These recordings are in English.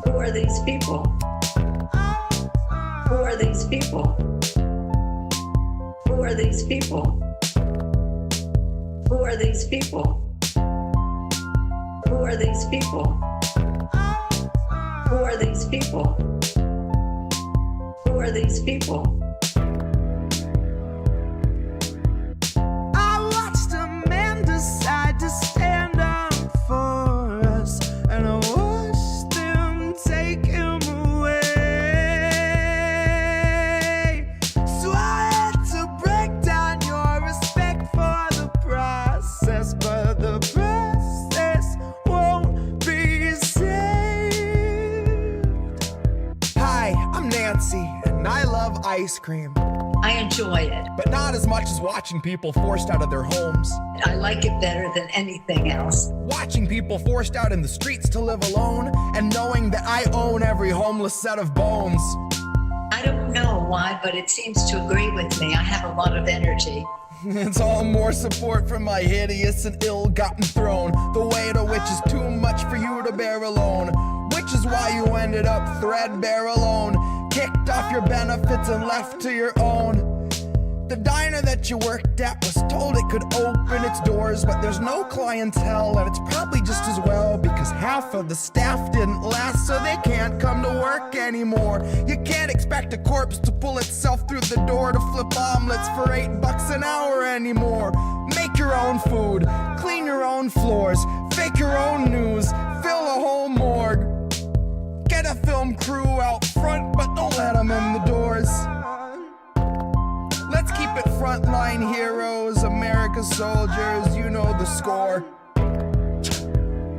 Who are these people? Who are these people? Who are these people? Who are these people? Who are these people? Who are these people? Who are these people? I watched a man decide to stand up for us, and I watched them take him away. So I had to break down your respect for the process, but the process won't be saved. Hi, I'm Nancy, and I love ice cream. I enjoy it. But not as much as watching people forced out of their homes. I like it better than anything else. Watching people forced out in the streets to live alone, and knowing that I own every homeless set of bones. I don't know why, but it seems to agree with me. I have a lot of energy. It's all more support from my hideous and ill-gotten throne, the weight of which is too much for you to bear alone. Which is why you ended up threadbare alone, kicked off your benefits and left to your own. The diner that you worked at was told it could open its doors, but there's no clientele, and it's probably just as well, because half of the staff didn't last, so they can't come to work anymore. You can't expect a corpse to pull itself through the door to flip omelets for $8 an hour anymore. Make your own food, clean your own floors, fake your own news, fill a whole morgue. Get a film crew out front, but don't let them in the doors. Let's keep it frontline heroes, America's soldiers, you know the score.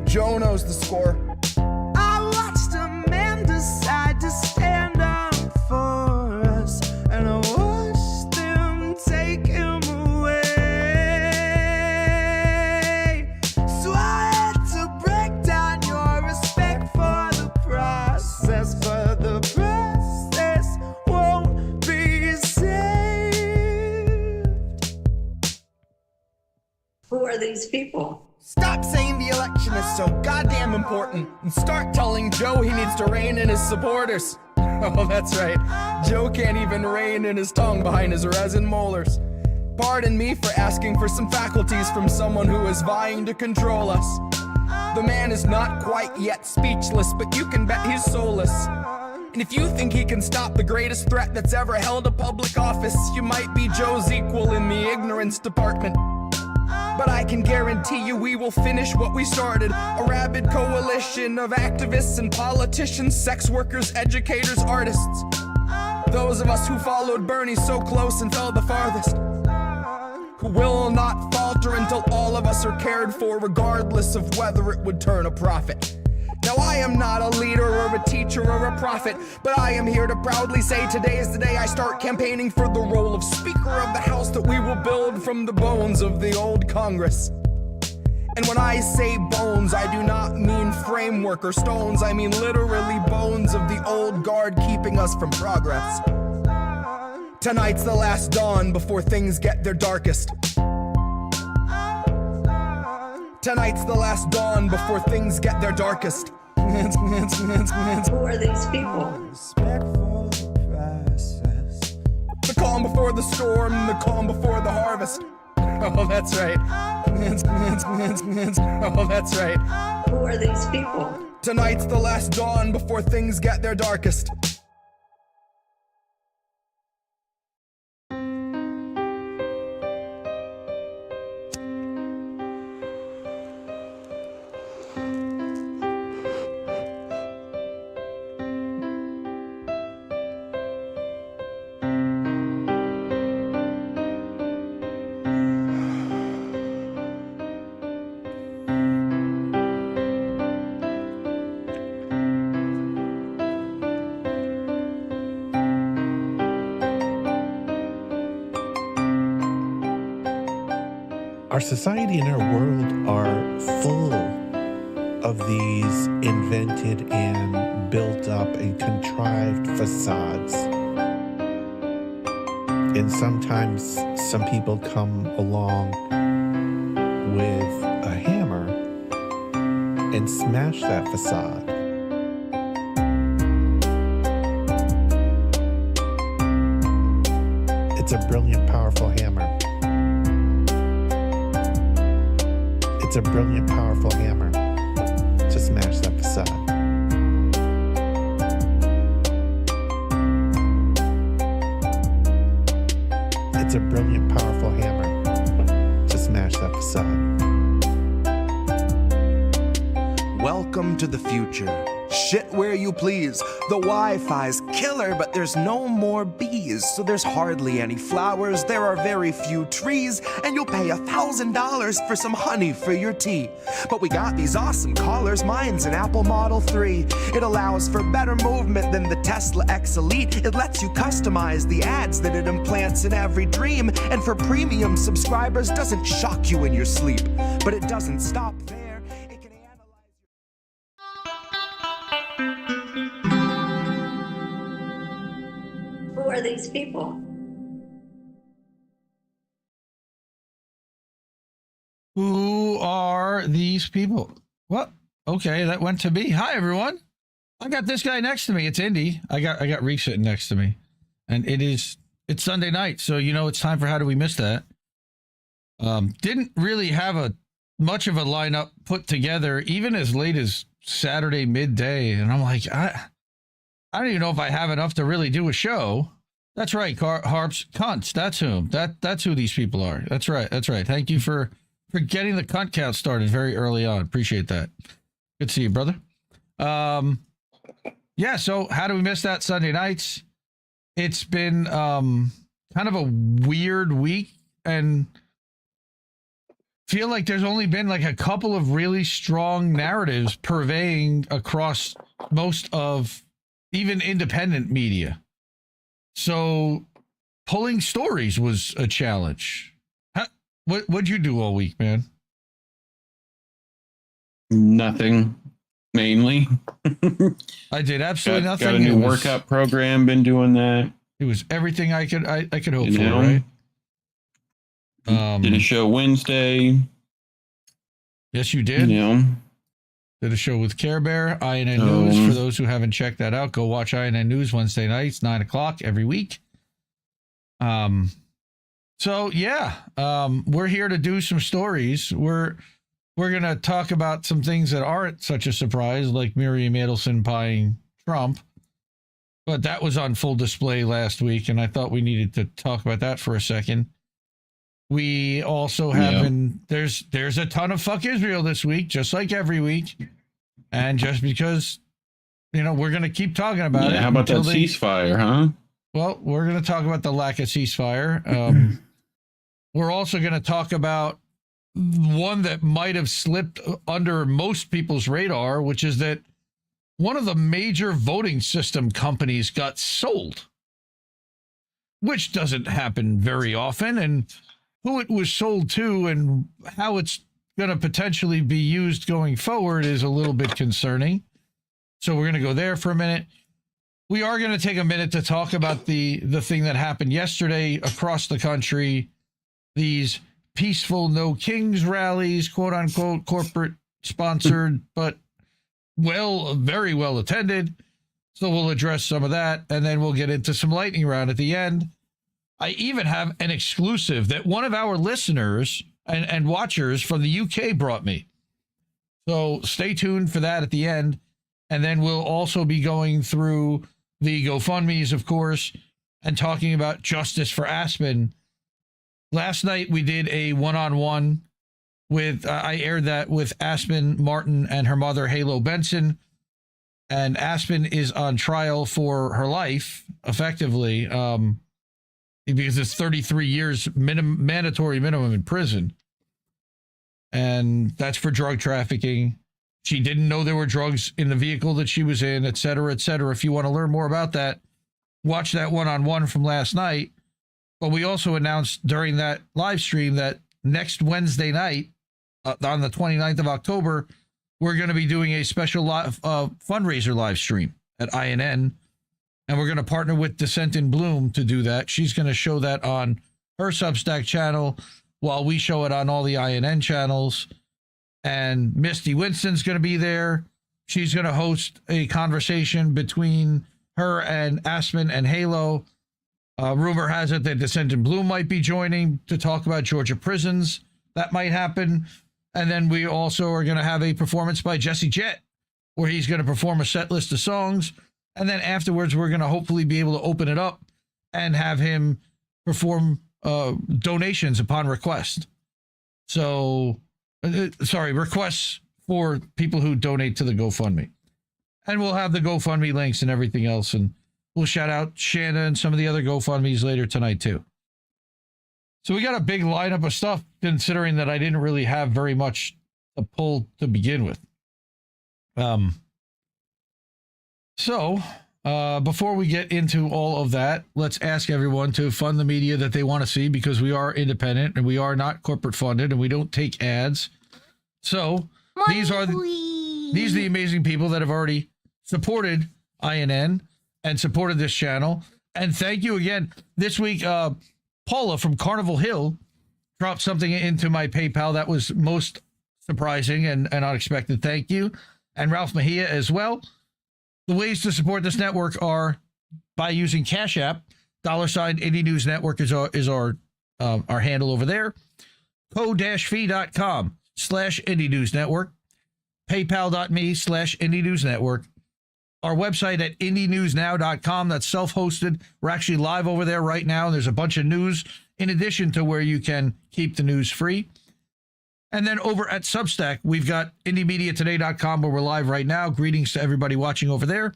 Joe knows the score. I watched a man decide to stand up for us, and I watched them take him away. So I had to break down your respect for the process, but the process won't be saved. Who are these people? Stop saying the election is so goddamn important and start telling Joe he needs to rein in his supporters. Oh, that's right. Joe can't even rein in his tongue behind his resin molars. Pardon me for asking for some faculties from someone who is vying to control us. The man is not quite yet speechless, but you can bet he's soulless. And if you think he can stop the greatest threat that's ever held a public office, you might be Joe's equal in the ignorance department. But I can guarantee you we will finish what we started, a rabid coalition of activists and politicians, sex workers, educators, artists. Those of us who followed Bernie so close and fell the farthest, who will not falter until all of us are cared for, regardless of whether it would turn a profit. Now I am not a leader or a teacher or a prophet, but I am here to proudly say today is the day I start campaigning for the role of Speaker of the House that we will build from the bones of the old Congress. And when I say bones, I do not mean framework or stones, I mean literally bones of the old guard keeping us from progress. Tonight's the last dawn before things get their darkest. Tonight's the last dawn before things get their darkest. Who are these people? The calm before the storm, the calm before the harvest. Oh, that's right. Oh, that's right. Who are these people? Tonight's the last dawn before things get their darkest. Our society and our world are full of these invented and built up and contrived facades. And sometimes some people come along with a hammer and smash that facade. It's a brilliant, powerful hammer. It's a brilliant, powerful hammer to smash that facade. It's a brilliant, powerful hammer to smash that facade. Welcome to the future. Shit where you please. The Wi-Fi's killer, but there's no more bees. So there's hardly any flowers, there are very few trees, and you'll pay $1,000 for some honey for your tea. But we got these awesome collars, mine's an Apple Model 3. It allows for better movement than the Tesla X Elite. It lets you customize the ads that it implants in every dream. And for premium subscribers, doesn't shock you in your sleep. But it doesn't stop there. Who are these people? Who are these people? Well, okay, that went to me. Hi, everyone. I got this guy next to me. It's Indy. I got Reek sitting next to me, and it's Sunday night, so you know it's time for How Do We Miss That? Didn't really have much of a lineup put together, even as late as Saturday midday, and I'm like, I don't even know if I have enough to really do a show. That's right, Harps, cunts. That's whom. That's who these people are. That's right. Thank you for getting the cunt count started very early on. Appreciate that. Good to see you, brother. Yeah. So how do we miss that Sunday nights? It's been kind of a weird week, and feel like there's only been like a couple of really strong narratives purveying across most of even independent media. So pulling stories was a challenge. What'd you do all week, man? Nothing, mainly. I did absolutely nothing. Got a new workout program, been doing that. It was everything I could hope You for, know? right? Did a show Wednesday. Yes, you did. You know. Did a show with Care Bear, INN News. For those who haven't checked that out, go watch INN News Wednesday nights, 9 o'clock every week. So yeah, we're here to do some stories. We're going to talk about some things that aren't such a surprise, like Miriam Adelson buying Trump. But that was on full display last week, and I thought we needed to talk about that for a second. We also have there's a ton of fuck Israel this week, just like every week. And just because, you know, we're going to keep talking about it. How about that ceasefire, huh? Well, we're going to talk about the lack of ceasefire. We're also going to talk about one that might have slipped under most people's radar, which is that one of the major voting system companies got sold, which doesn't happen very often. And who it was sold to and how it's going to potentially be used going forward is a little bit concerning. So we're going to go there for a minute. We are going to take a minute to talk about the thing that happened yesterday across the country. These peaceful No Kings rallies, quote unquote, corporate sponsored, but very well attended. So we'll address some of that, and then we'll get into some lightning round at the end. I even have an exclusive that one of our listeners and watchers from the UK brought me. So stay tuned for that at the end. And then we'll also be going through the GoFundMes, of course, and talking about justice for Aspen. Last night we did a one-on-one with, I aired that with Aspen Martin and her mother, Halo Benson. And Aspen is on trial for her life, effectively, because it's 33 years mandatory minimum in prison. And that's for drug trafficking. She didn't know there were drugs in the vehicle that she was in, et cetera, et cetera. If you want to learn more about that, watch that one-on-one from last night. But we also announced during that live stream that next Wednesday night, on the 29th of October, we're going to be doing a special fundraiser live stream at INN. And we're going to partner with Descent in Bloom to do that. She's going to show that on her Substack channel while we show it on all the INN channels. And Misty Winston's going to be there. She's going to host a conversation between her and Aspen and Halo Rumor has it that Descendant Bloom might be joining to talk about Georgia prisons. That might happen. And then we also are going to have a performance by Jesse Jett, where he's going to perform a set list of songs. And then afterwards, we're going to hopefully be able to open it up and have him perform donations upon request. So, requests for people who donate to the GoFundMe. And we'll have the GoFundMe links and everything else. And we'll shout out Shanna and some of the other GoFundMes later tonight, too. So we got a big lineup of stuff, considering that I didn't really have very much to pull to begin with. Before we get into all of that, let's ask everyone to fund the media that they want to see, because we are independent and we are not corporate funded and we don't take ads. So these are the amazing people that have already supported INN and supported this channel. And thank you again. This week, Paula from Carnival Hill dropped something into my PayPal that was most surprising and unexpected. Thank you. And Ralph Mejia as well. The ways to support this network are by using Cash App. $ Indie News Network is our handle over there. co-fi.com/Indie News Network. PayPal.me/Indie News Network. Our website at indienewsnow.com. That's self-hosted. We're actually live over there right now. There's a bunch of news in addition to where you can keep the news free. And then over at Substack, we've got indiemediatoday.com, where we're live right now. Greetings to everybody watching over there.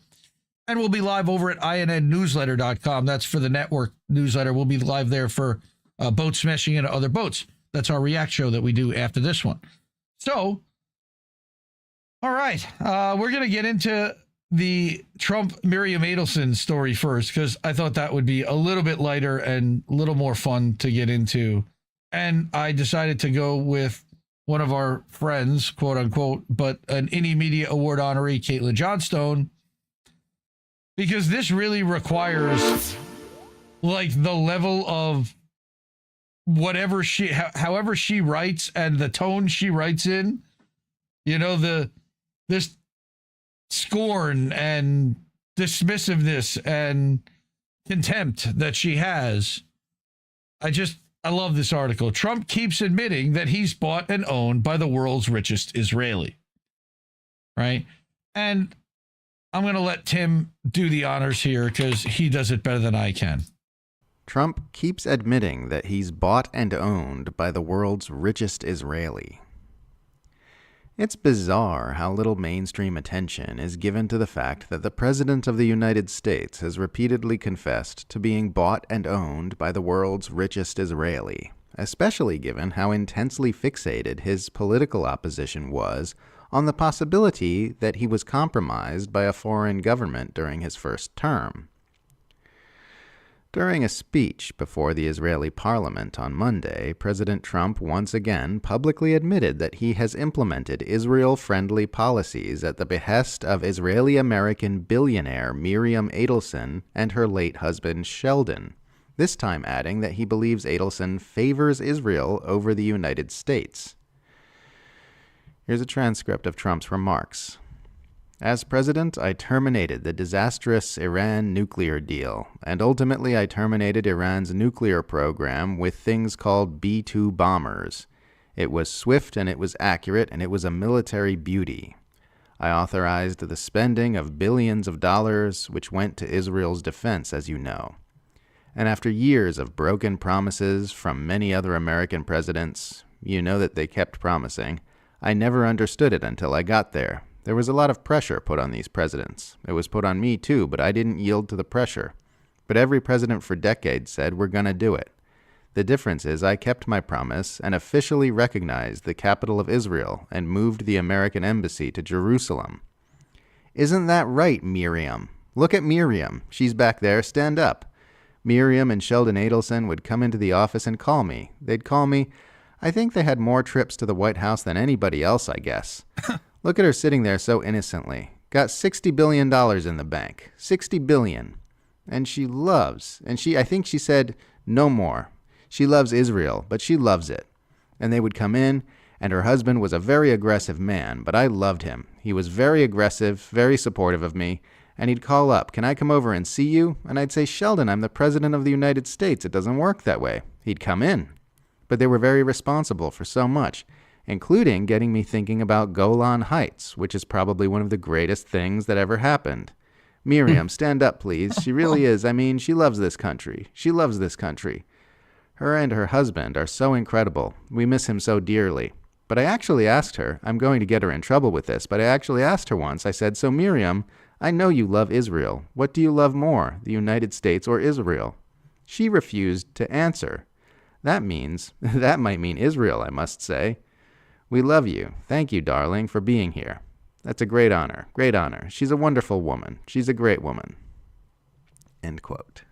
And we'll be live over at innnewsletter.com. That's for the network newsletter. We'll be live there for boat smashing and other boats. That's our react show that we do after this one. So, all right. We're going to get into the Trump Miriam Adelson story first, because I thought that would be a little bit lighter and a little more fun to get into. And I decided to go with one of our friends, quote unquote, but an Indie Media Award honoree, Caitlin Johnstone, because this really requires like the level of whatever however she writes and the tone she writes in, you know, this scorn and dismissiveness and contempt that she has. I love this article. Trump keeps admitting that he's bought and owned by the world's richest Israeli. Right? And I'm going to let Tim do the honors here because he does it better than I can. Trump keeps admitting that he's bought and owned by the world's richest Israeli. It's bizarre how little mainstream attention is given to the fact that the President of the United States has repeatedly confessed to being bought and owned by the world's richest Israeli, especially given how intensely fixated his political opposition was on the possibility that he was compromised by a foreign government during his first term. During a speech before the Israeli parliament on Monday, President Trump once again publicly admitted that he has implemented Israel-friendly policies at the behest of Israeli-American billionaire Miriam Adelson and her late husband Sheldon, this time adding that he believes Adelson favors Israel over the United States. Here's a transcript of Trump's remarks. As president, I terminated the disastrous Iran nuclear deal, and ultimately I terminated Iran's nuclear program with things called B-2 bombers. It was swift and it was accurate and it was a military beauty. I authorized the spending of billions of dollars, which went to Israel's defense, as you know. And after years of broken promises from many other American presidents, you know that they kept promising, I never understood it until I got there. There was a lot of pressure put on these presidents. It was put on me too, but I didn't yield to the pressure. But every president for decades said, we're going to do it. The difference is I kept my promise and officially recognized the capital of Israel and moved the American embassy to Jerusalem. Isn't that right, Miriam? Look at Miriam. She's back there. Stand up. Miriam and Sheldon Adelson would come into the office and call me. They'd call me. I think they had more trips to the White House than anybody else, I guess. Look at her sitting there so innocently. Got $60 billion in the bank. $60 billion. And she loves, I think she said, no more. She loves Israel, but she loves it. And they would come in, and her husband was a very aggressive man, but I loved him. He was very aggressive, very supportive of me, And he'd call up, "Can I come over and see you?" And I'd say, "Sheldon, I'm the president of the United States. It doesn't work that way." He'd come in. But they were very responsible for so much, including getting me thinking about Golan Heights, which is probably one of the greatest things that ever happened. Miriam, stand up, please. She really is. I mean, she loves this country. She loves this country. Her and her husband are so incredible. We miss him so dearly. But I actually asked her, I'm going to get her in trouble with this, but I actually asked her once. I said, "So Miriam, I know you love Israel. What do you love more, the United States or Israel?" She refused to answer. That might mean Israel, I must say. "We love you. Thank you, darling, for being here. That's a great honor. Great honor. She's a wonderful woman. She's a great woman." End quote.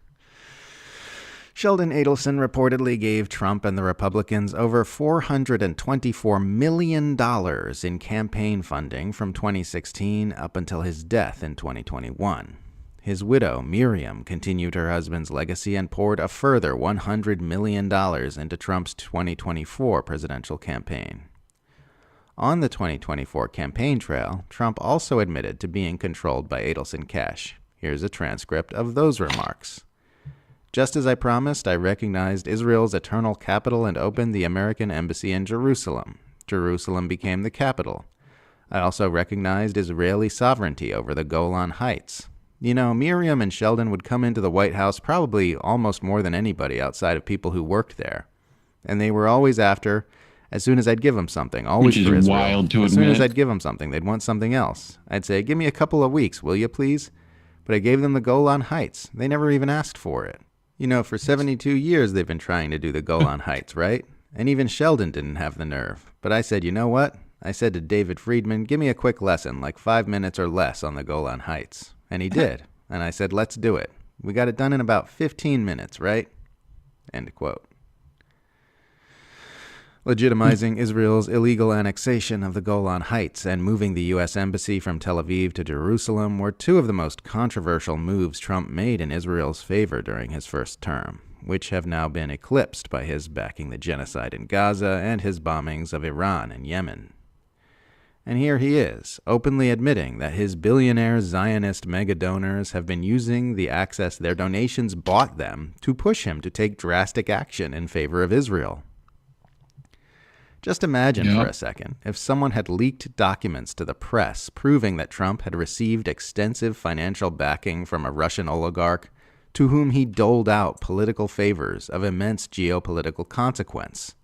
Sheldon Adelson reportedly gave Trump and the Republicans over $424 million in campaign funding from 2016 up until his death in 2021. His widow, Miriam, continued her husband's legacy and poured a further $100 million into Trump's 2024 presidential campaign. On the 2024 campaign trail, Trump also admitted to being controlled by Adelson cash. Here's a transcript of those remarks. "Just as I promised, I recognized Israel's eternal capital and opened the American embassy in Jerusalem. Jerusalem became the capital. I also recognized Israeli sovereignty over the Golan Heights. You know, Miriam and Sheldon would come into the White House probably almost more than anybody outside of people who worked there. And they were always after, as soon as I'd give them something, always Which for is Israel. wild to As soon as admit. I'd give them something, they'd want something else. I'd say, 'Give me a couple of weeks, will you please?' But I gave them the Golan Heights. They never even asked for it. You know, for 72 years they've been trying to do the Golan Heights, right? And even Sheldon didn't have the nerve. But I said, you know what? I said to David Friedman, give me a quick lesson, like 5 minutes or less on the Golan Heights. And he did. And I said, let's do it. We got it done in about 15 minutes, right?" End quote. Legitimizing Israel's illegal annexation of the Golan Heights and moving the U.S. Embassy from Tel Aviv to Jerusalem were two of the most controversial moves Trump made in Israel's favor during his first term, which have now been eclipsed by his backing the genocide in Gaza and his bombings of Iran and Yemen. And here he is, openly admitting that his billionaire Zionist mega-donors have been using the access their donations bought them to push him to take drastic action in favor of Israel. Just imagine for a second if someone had leaked documents to the press proving that Trump had received extensive financial backing from a Russian oligarch to whom he doled out political favors of immense geopolitical consequence.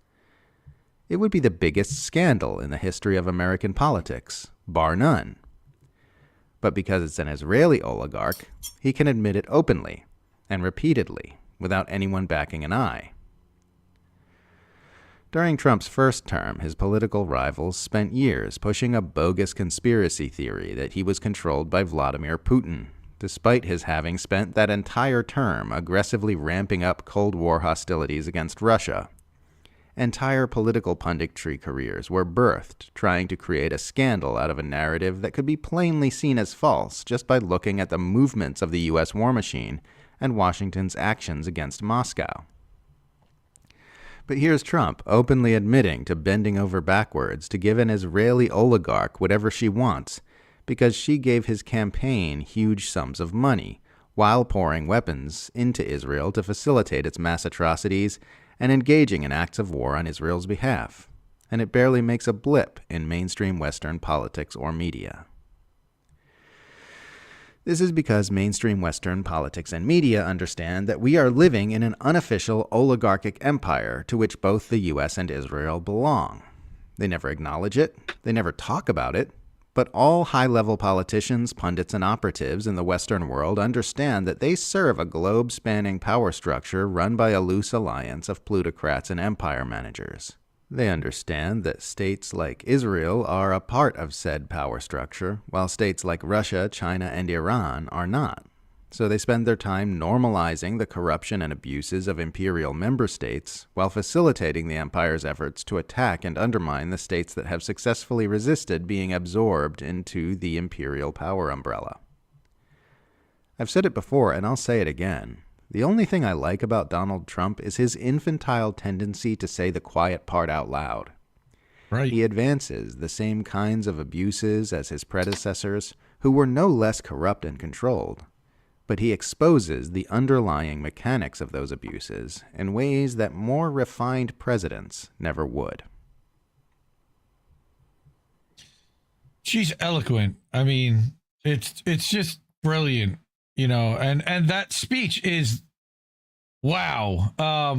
It would be the biggest scandal in the history of American politics, bar none. But because it's an Israeli oligarch, he can admit it openly and repeatedly without anyone backing an eye. During Trump's first term, his political rivals spent years pushing a bogus conspiracy theory that he was controlled by Vladimir Putin, despite his having spent that entire term aggressively ramping up Cold War hostilities against Russia. Entire political punditry careers were birthed trying to create a scandal out of a narrative that could be plainly seen as false just by looking at the movements of the U.S. war machine and Washington's actions against Moscow. But here's Trump openly admitting to bending over backwards to give an Israeli oligarch whatever she wants because she gave his campaign huge sums of money while pouring weapons into Israel to facilitate its mass atrocities and engaging in acts of war on Israel's behalf. And it barely makes a blip in mainstream Western politics or media. This is because mainstream Western politics and media understand that we are living in an unofficial oligarchic empire to which both the U.S. and Israel belong. They never acknowledge it, they never talk about it, but all high-level politicians, pundits, and operatives in the Western world understand that they serve a globe-spanning power structure run by a loose alliance of plutocrats and empire managers. They understand that states like Israel are a part of said power structure, while states like Russia, China, and Iran are not. So they spend their time normalizing the corruption and abuses of imperial member states, while facilitating the empire's efforts to attack and undermine the states that have successfully resisted being absorbed into the imperial power umbrella. I've said it before, and I'll say it again. The only thing I like about Donald Trump is his infantile tendency to say the quiet part out loud. Right. He advances the same kinds of abuses as his predecessors, who were no less corrupt and controlled, but he exposes the underlying mechanics of those abuses in ways that more refined presidents never would. She's eloquent. I mean, it's just brilliant, you know, and that speech is wow. How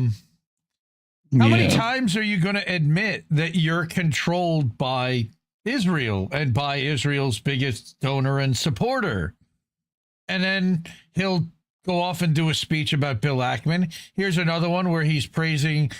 many times are you going to admit that you're controlled by Israel and by Israel's biggest donor and supporter? And then he'll go off and do a speech about Bill Ackman. Here's another one where he's praising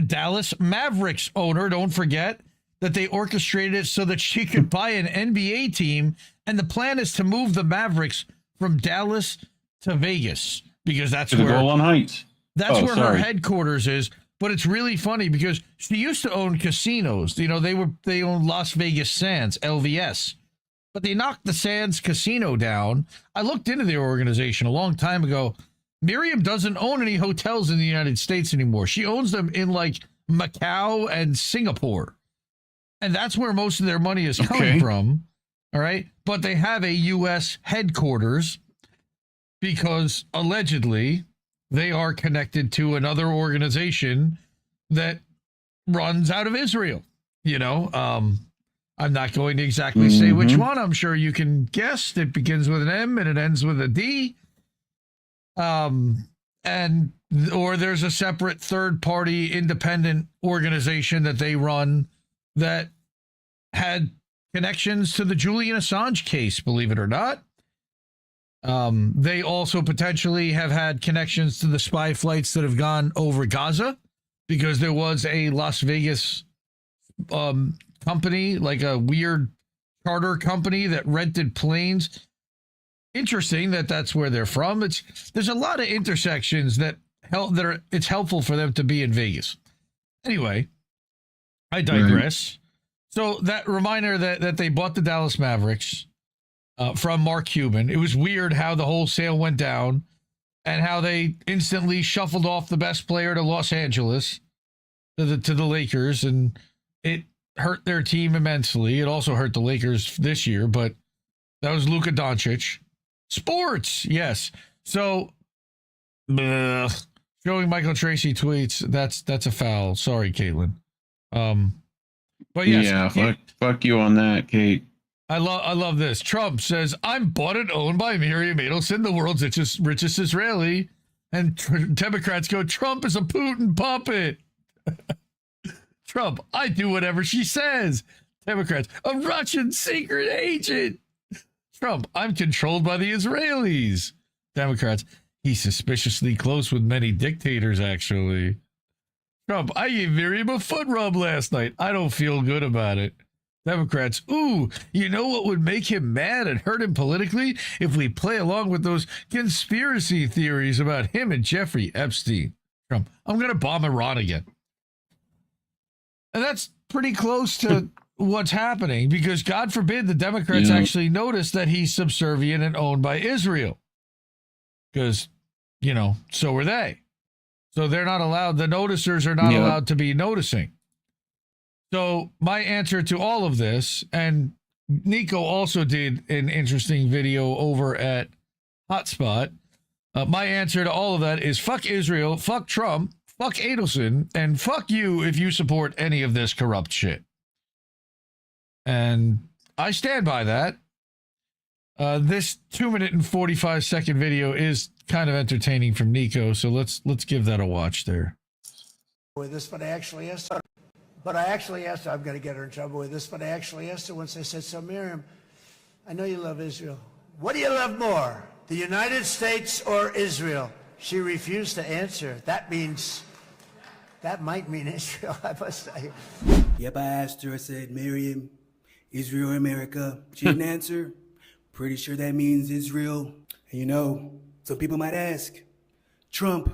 Dallas Mavericks owner. Don't forget that they orchestrated it so that she could buy an NBA team. And the plan is to move the Mavericks from Dallas to Vegas because that's to the where Golan Heights. That's where her headquarters is. But it's really funny because she used to own casinos. You know, they owned Las Vegas Sands, LVS. But they knocked the Sands Casino down. I looked into their organization a long time ago. Miriam doesn't own any hotels in the United States anymore. She owns them in like Macau and Singapore. And that's where most of their money is coming from. All right. But they have a U.S. headquarters because allegedly they are connected to another organization that runs out of Israel. You know, I'm not going to exactly say which one. I'm sure you can guess. It begins with an M and it ends with a D. Or there's a separate third-party independent organization that they run that had connections to the Julian Assange case, believe it or not. They also potentially have had connections to the spy flights that have gone over Gaza because there was a Las Vegas company, like a weird charter company that rented planes. Interesting that that's where they're from. There's a lot of intersections that it's helpful for them to be in Vegas. Anyway, I digress. Right. So that reminder that they bought the Dallas Mavericks from Mark Cuban. It was weird how the whole sale went down and how they instantly shuffled off the best player to Los Angeles to the Lakers, and it hurt their team immensely. It also hurt the Lakers this year, but that was Luka Doncic. Sports, yes. So, showing Michael Tracy tweets, that's a foul. Sorry, Caitlin. But yes, yeah, fuck you on that, Kate. I love this. Trump says, I'm bought and owned by Miriam Adelson, the world's richest Israeli. And Democrats go, Trump is a Putin puppet. Trump, I do whatever she says. Democrats, a Russian secret agent. Trump, I'm controlled by the Israelis. Democrats, he's suspiciously close with many dictators, actually. Trump, I gave Miriam a foot rub last night. I don't feel good about it. Democrats, ooh, you know what would make him mad and hurt him politically? If we play along with those conspiracy theories about him and Jeffrey Epstein. Trump, I'm going to bomb Iran again. And that's pretty close to what's happening because God forbid the Democrats actually notice that he's subservient and owned by Israel. Because, you know, so are they. So they're not allowed, the noticers are not allowed to be noticing. So my answer to all of this, and Nico also did an interesting video over at Hotspot. My answer to all of that is fuck Israel, fuck Trump, fuck Adelson, and fuck you if you support any of this corrupt shit. And I stand by that. This 2-minute and 45-second video is kind of entertaining from Nico, so let's give that a watch there. With this, but I actually asked her, I'm going to get her in trouble with this, but I actually asked her once. I said, so Miriam, I know you love Israel. What do you love more, the United States or Israel? She refused to answer. That might mean Israel, I must say. Yep, I asked her, I said, Miriam, Israel or America? She didn't answer. Pretty sure that means Israel. And you know, some people might ask, Trump,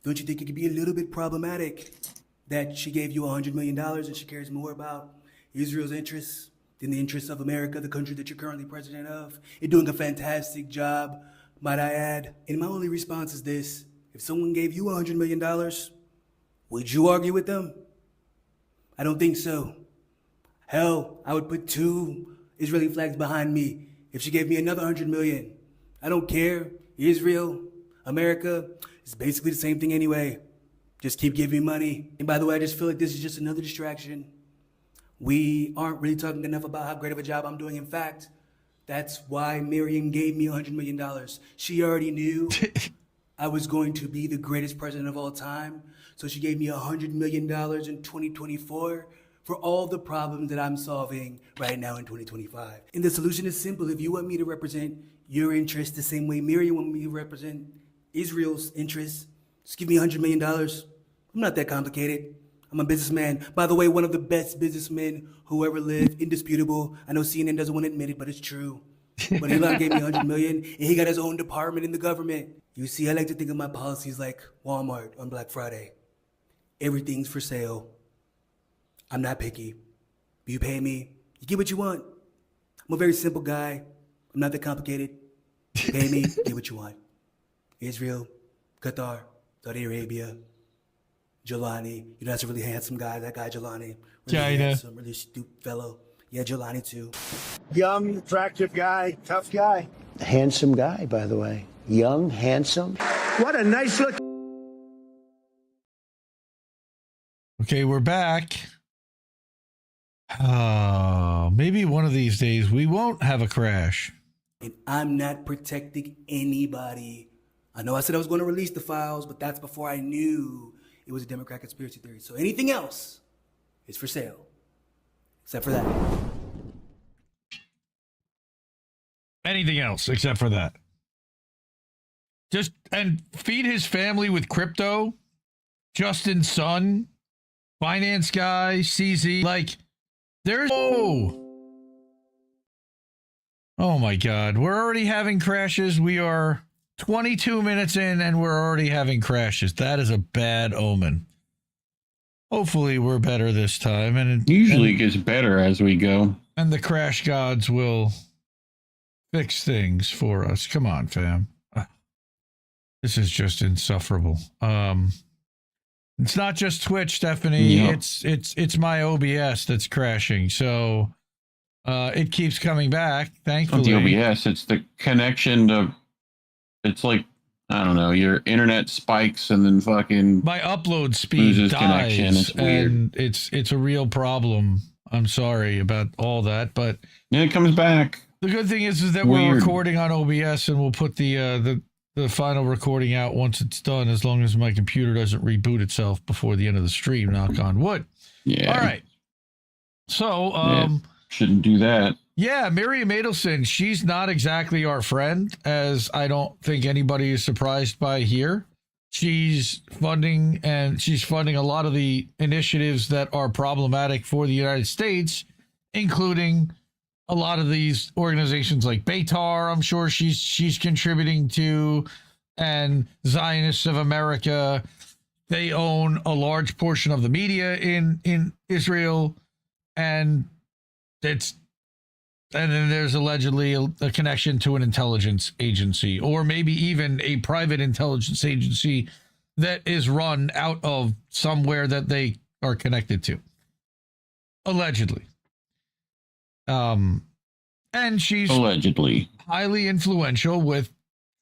don't you think it could be a little bit problematic that she gave you $100 million and she cares more about Israel's interests than the interests of America, the country that you're currently president of? You're doing a fantastic job, might I add. And my only response is this: if someone gave you $100 million, would you argue with them? I don't think so. Hell, I would put 2 Israeli flags behind me if she gave me another 100 million. I don't care. Israel, America, it's basically the same thing anyway. Just keep giving me money. And by the way, I just feel like this is just another distraction. We aren't really talking enough about how great of a job I'm doing. In fact, that's why Miriam gave me $100 million. She already knew I was going to be the greatest president of all time. So she gave me $100 million in 2024 for all the problems that I'm solving right now in 2025. And the solution is simple. If you want me to represent your interests the same way Miriam wanted me to represent Israel's interests, just give me $100 million. I'm not that complicated. I'm a businessman. By the way, one of the best businessmen who ever lived, indisputable. I know CNN doesn't want to admit it, but it's true. But Elon gave me $100 million, and he got his own department in the government. You see, I like to think of my policies like Walmart on Black Friday. Everything's for sale. I'm not picky. You pay me, you get what you want. I'm a very simple guy. I'm not that complicated. You pay me, get what you want. Israel, Qatar, Saudi Arabia, Jelani. You know, that's a really handsome guy, that guy Jelani. Really China. Handsome, really astute fellow. Yeah, Jelani too. Young, attractive guy, tough guy. Handsome guy, by the way. Young, handsome. What a nice look. Okay, we're back. Maybe one of these days we won't have a crash. And I'm not protecting anybody. I know I said I was going to release the files, but that's before I knew it was a Democrat conspiracy theory. So anything else is for sale, except for that. Anything else except for that. Just and feed his family with crypto. Justin's son, finance guy, CZ. Like, there's oh my God, we're already having crashes. We are 22 minutes in and we're already having crashes. That is a bad omen. Hopefully we're better this time. And it Usually gets better as we go. And the crash gods will fix things for us. Come on, fam. This is just insufferable. It's not just Twitch, Stephanie. Yep. It's my OBS that's crashing. So it keeps coming back, thankfully. Not the OBS, it's the connection to, it's like, I don't know, your internet spikes and then fucking my upload speed loses dies, connection. It's weird. and it's a real problem. I'm sorry about all that, but and it comes back. the good thing is that Weird. we're recording on OBS, and we'll put the final recording out once it's done, as long as my computer doesn't reboot itself before the end of the stream. Knock on wood. Yeah. All right. So shouldn't do that. yeah, Miriam Adelson, she's not exactly our friend, as I don't think anybody is surprised by here. She's funding a lot of the initiatives that are problematic for the United States, including a lot of these organizations like Beitar, I'm sure she's contributing to, and Zionists of America. They own a large portion of the media in Israel, and then there's allegedly a connection to an intelligence agency, or maybe even a private intelligence agency that is run out of somewhere that they are connected to. Allegedly. And she's Allegedly. highly influential with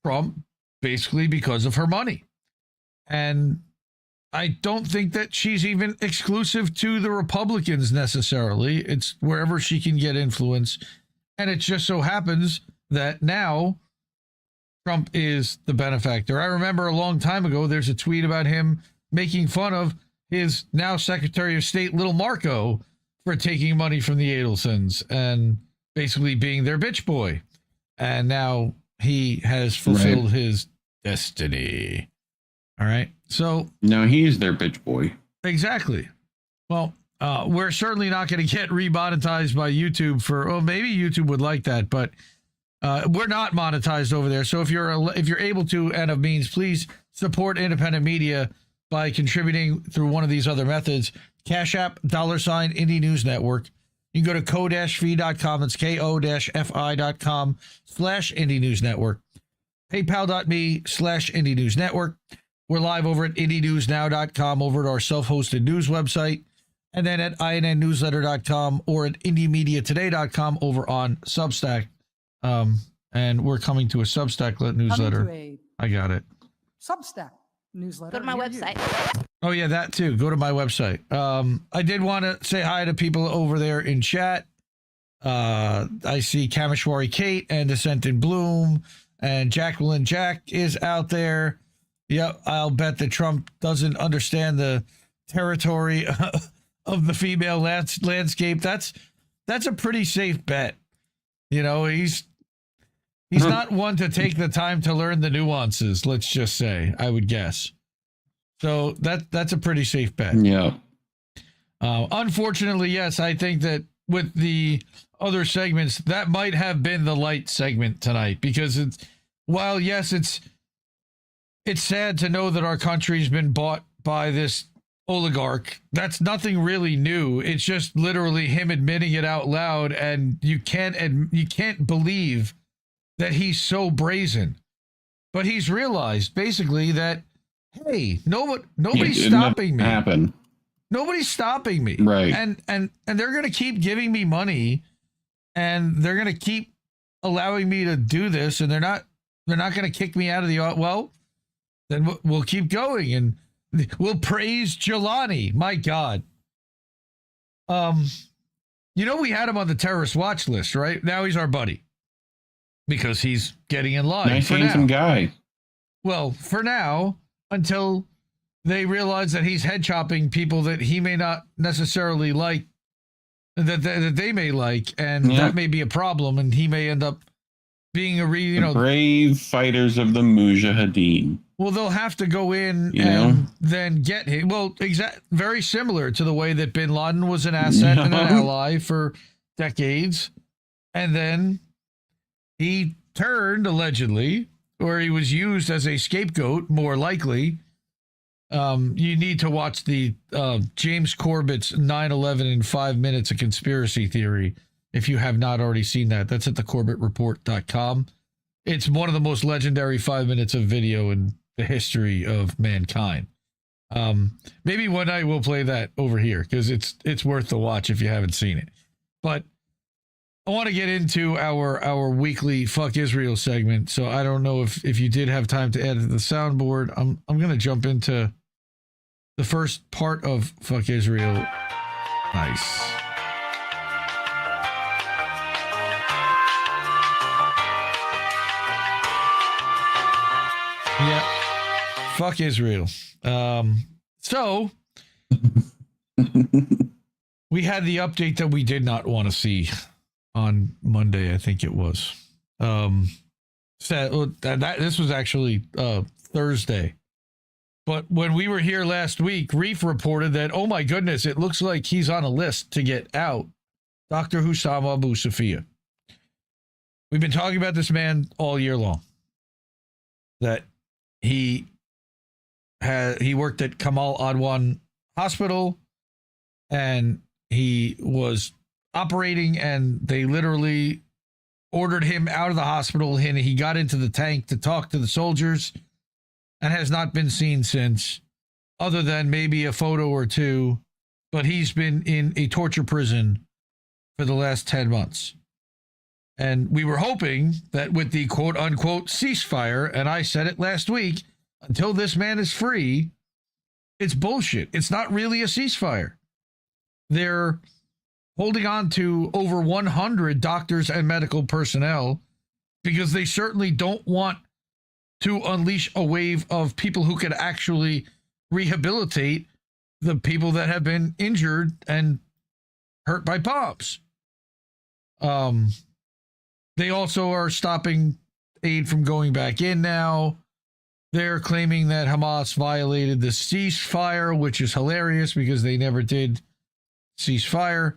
Trump, basically because of her money. And I don't think that she's even exclusive to the Republicans necessarily. It's wherever she can get influence. And it just so happens that now Trump is the benefactor. I remember a long time ago, there's a tweet about him making fun of his now Secretary of State, Little Marco, for taking money from the Adelsons and basically being their bitch boy. And now he has fulfilled his destiny. All right. So No, he's their bitch boy. exactly. Well, we're certainly not going to get remonetized by YouTube for, maybe YouTube would like that, but we're not monetized over there. So if you're able to and of means, please support independent media by contributing through one of these other methods. Cash App, $, Indie News Network. You can go to ko-fi.com. It's ko-fi.com/Indie News Network. PayPal.me/Indie News Network. We're live over at IndieNewsNow.com, over at our self-hosted news website, and then at INNNewsletter.com or at IndieMediaToday.com over on Substack. And we're coming to a Substack newsletter. Coming to I got it. a Substack newsletter. Go to my near you. website. Oh yeah, that too. Go to my website. I did want to say hi to people over there in chat. I see Kameshwari Kate and Descent in Bloom, and Jacqueline Jack is out there. Yep, I'll bet that Trump doesn't understand the territory of the female landscape. That's a pretty safe bet. You know, he's not one to take the time to learn the nuances, let's just say, I would guess. So that's a pretty safe bet. Yeah. Unfortunately, yes, I think that with the other segments, that might have been the light segment tonight, because while yes, it's sad to know that our country's been bought by this oligarch. That's nothing really new. It's just literally him admitting it out loud, and you can't believe that he's so brazen. But he's realized basically that, hey, nobody's stopping me. Happen. Nobody's stopping me. Right. And they're going to keep giving me money, and they're going to keep allowing me to do this, and they're not going to kick me out of the, well, then we'll keep going, and we'll praise Jelani. My God. You know, we had him on the terrorist watch list, right? Now he's our buddy because he's getting in line. Nice, handsome guy. Well, for now, until they realize that he's head chopping people that he may not necessarily like, that they may like, and that may be a problem, and he may end up being brave fighters of the Mujahideen. Well, they'll have to go in then get him. Well, very similar to the way that bin Laden was an asset and an ally for decades, and then he turned, allegedly, or he was used as a scapegoat, more likely. You need to watch the James Corbett's 9/11 in 5 minutes, a conspiracy theory, if you have not already seen that. That's at thecorbettreport.com. It's one of the most legendary 5 minutes of video in the history of mankind. Maybe one night we'll play that over here, because it's worth the watch if you haven't seen it. But I want to get into our weekly Fuck Israel segment. So I don't know if you did have time to add to the soundboard. I'm going to jump into the first part of Fuck Israel. Nice. Yeah. Fuck Israel. So we had the update that we did not want to see on Monday, I think it was. This was actually Thursday. But when we were here last week, Reef reported that, oh my goodness, it looks like he's on a list to get out. Dr. Hussam Abu Safia. We've been talking about this man all year long. That he worked at Kamal Adwan Hospital, and he was operating, and they literally ordered him out of the hospital, and he got into the tank to talk to the soldiers and has not been seen since, other than maybe a photo or two. But he's been in a torture prison for the last 10 months. And we were hoping that with the quote unquote ceasefire, and I said it last week, until this man is free, it's bullshit. It's not really a ceasefire. They're holding on to over 100 doctors and medical personnel because they certainly don't want to unleash a wave of people who could actually rehabilitate the people that have been injured and hurt by bombs. They also are stopping aid from going back in now. They're claiming that Hamas violated the ceasefire, which is hilarious because they never did ceasefire.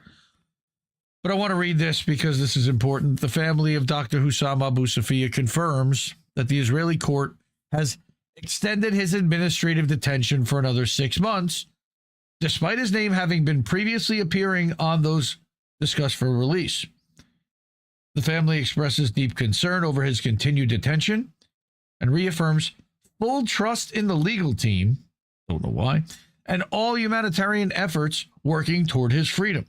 But I want to read this because this is important. The family of Dr. Hussam Abu Safia confirms that the Israeli court has extended his administrative detention for another 6 months, despite his name having been previously appearing on those discussed for release. The family expresses deep concern over his continued detention and reaffirms full trust in the legal team, don't know why, and all humanitarian efforts working toward his freedom.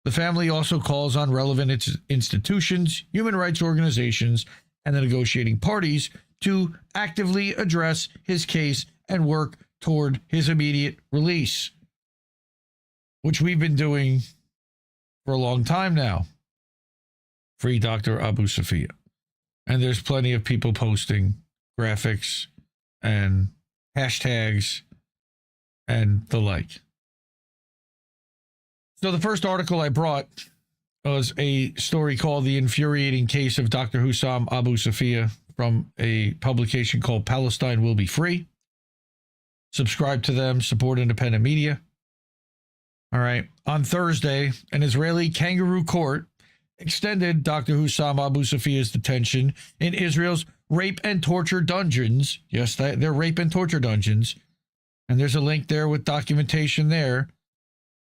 The family also calls on relevant institutions, human rights organizations, and the negotiating parties to actively address his case and work toward his immediate release, which we've been doing for a long time now. Free Dr. Abu Safia. And there's plenty of people posting graphics and hashtags and the like. So the first article I brought was a story called The Infuriating Case of Dr. Hussam Abu Safia from a publication called Palestine Will Be Free. Subscribe to them, support independent media. All right. On Thursday, an Israeli kangaroo court extended Dr. Hussam Abu Safia's detention in Israel's rape and torture dungeons. Yes, they're rape and torture dungeons. And there's a link there with documentation there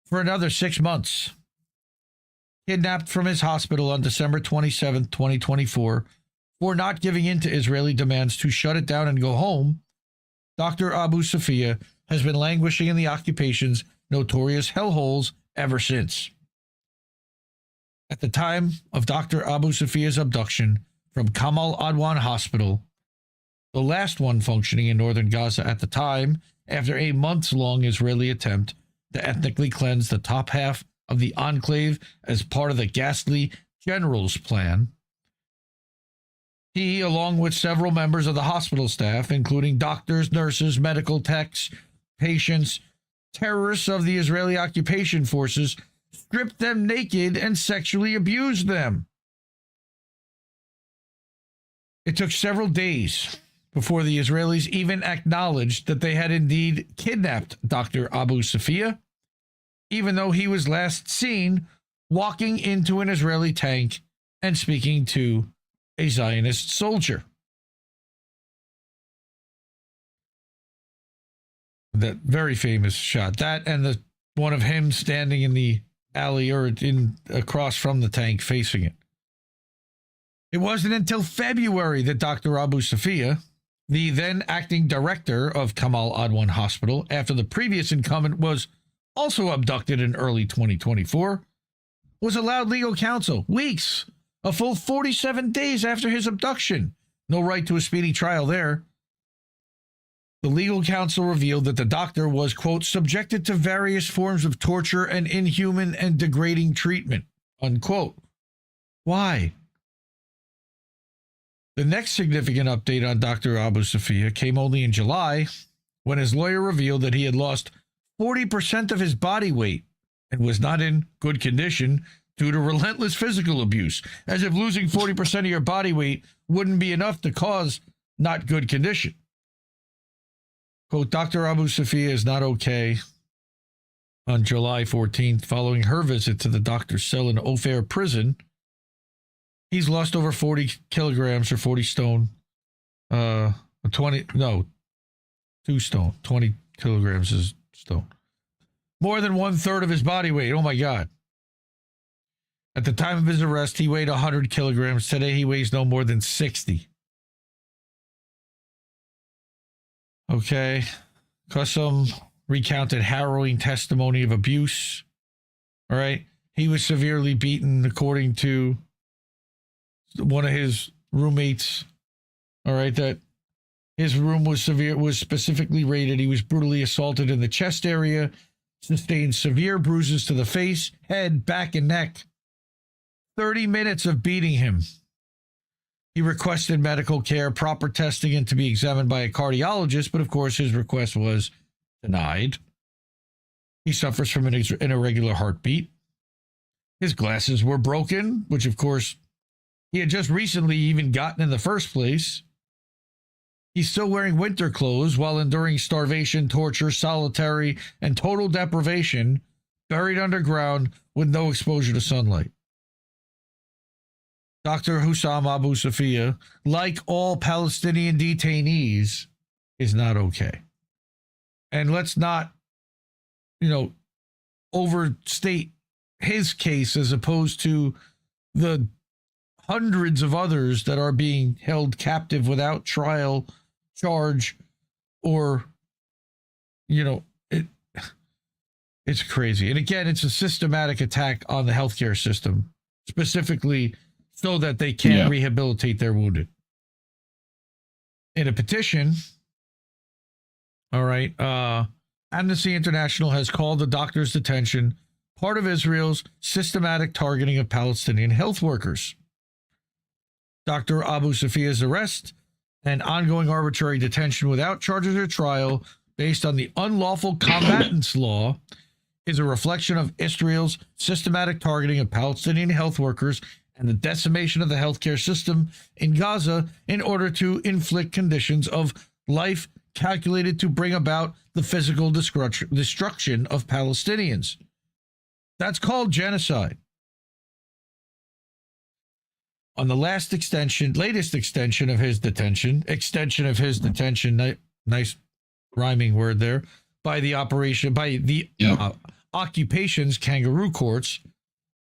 for another 6 months. Kidnapped from his hospital on December 27, 2024, for not giving in to Israeli demands to shut it down and go home, Dr. Abu Safia has been languishing in the occupation's notorious hellholes ever since. At the time of Dr. Abu Safia's abduction from Kamal Adwan Hospital, the last one functioning in northern Gaza at the time, after a months-long Israeli attempt to ethnically cleanse the top half of the enclave as part of the ghastly General's Plan, he, along with several members of the hospital staff, including doctors, nurses, medical techs, patients, terrorists of the Israeli occupation forces, stripped them naked and sexually abused them. It took several days before the Israelis even acknowledged that they had indeed kidnapped Dr. Abu Safia, even though he was last seen walking into an Israeli tank and speaking to a Zionist soldier. That very famous shot. That and the one of him standing in the alley or across from the tank facing it. It wasn't until February that Dr. Abu Safia, the then acting director of Kamal Adwan Hospital, after the previous incumbent was also abducted in early 2024, was allowed legal counsel weeks, a full 47 days after his abduction. No right to a speedy trial there. The legal counsel revealed that the doctor was, quote, subjected to various forms of torture and inhuman and degrading treatment, unquote. Why? The next significant update on Dr. Abu Safia came only in July, when his lawyer revealed that he had lost 40% of his body weight and was not in good condition due to relentless physical abuse, as if losing 40% of your body weight wouldn't be enough to cause not good condition. Quote, Dr. Abu Safia is not okay. On July 14th, following her visit to the doctor's cell in Ophir prison, he's lost over 40 kilograms or 40 stone. 2 stone. 20 kilograms is stone. More than 1/3 of his body weight. Oh my God. At the time of his arrest, he weighed 100 kilograms. Today, he weighs no more than 60. Okay. Qassem recounted harrowing testimony of abuse. All right. He was severely beaten, according to one of his roommates. All right. That his room was specifically raided. He was brutally assaulted in the chest area, sustained severe bruises to the face, head, back, and neck. 30 minutes of beating him. He requested medical care, proper testing, and to be examined by a cardiologist, but of course his request was denied. He suffers from an irregular heartbeat. His glasses were broken, which of course he had just recently even gotten in the first place. He's still wearing winter clothes while enduring starvation, torture, solitary, and total deprivation, buried underground with no exposure to sunlight. Dr. Hussam Abu Safia, like all Palestinian detainees, is not okay. And let's not, overstate his case as opposed to the hundreds of others that are being held captive without trial, charge, or, it's It's crazy. And again, it's a systematic attack on the healthcare system, specifically so that they can't rehabilitate their wounded. In a petition, all right, Amnesty International has called the doctor's detention part of Israel's systematic targeting of Palestinian health workers. Dr. Abu Safia's arrest and ongoing arbitrary detention without charges or trial based on the unlawful combatants law is a reflection of Israel's systematic targeting of Palestinian health workers and the decimation of the healthcare system in Gaza in order to inflict conditions of life calculated to bring about the physical destruction of Palestinians. That's called genocide. On the latest extension of his detention, nice rhyming word there, by the occupation's kangaroo courts,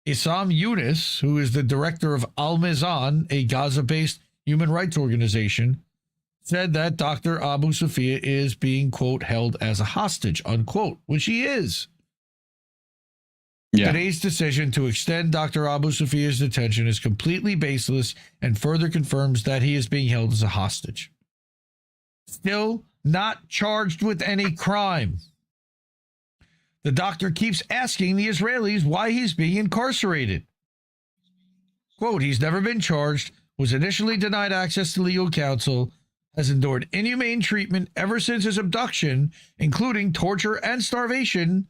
Issam Yunus, who is the director of Al-Mizan, a Gaza-based human rights organization, said that Dr. Abu Safia is being, quote, held as a hostage, unquote, which he is. Today's decision to extend Dr. Abu Safia's detention is completely baseless and further confirms that he is being held as a hostage. Still not charged with any crime. The doctor keeps asking the Israelis why he's being incarcerated. Quote, he's never been charged, was initially denied access to legal counsel, has endured inhumane treatment ever since his abduction, including torture and starvation,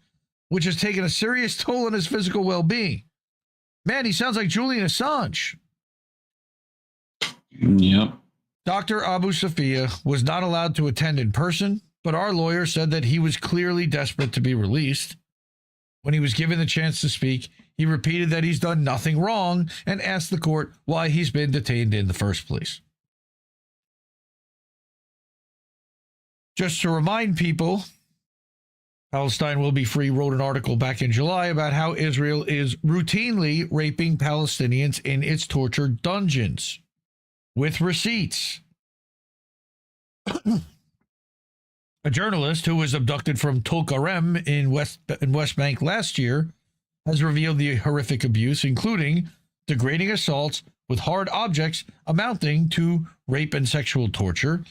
which has taken a serious toll on his physical well-being. Man, he sounds like Julian Assange. Yep. Dr. Abu Safia was not allowed to attend in person, but our lawyer said that he was clearly desperate to be released. When he was given the chance to speak, he repeated that he's done nothing wrong and asked the court why he's been detained in the first place. Just to remind people, Palestine Will Be Free wrote an article back in July about how Israel is routinely raping Palestinians in its torture dungeons with receipts. A journalist who was abducted from Tulkarem in West Bank last year has revealed the horrific abuse, including degrading assaults with hard objects amounting to rape and sexual torture,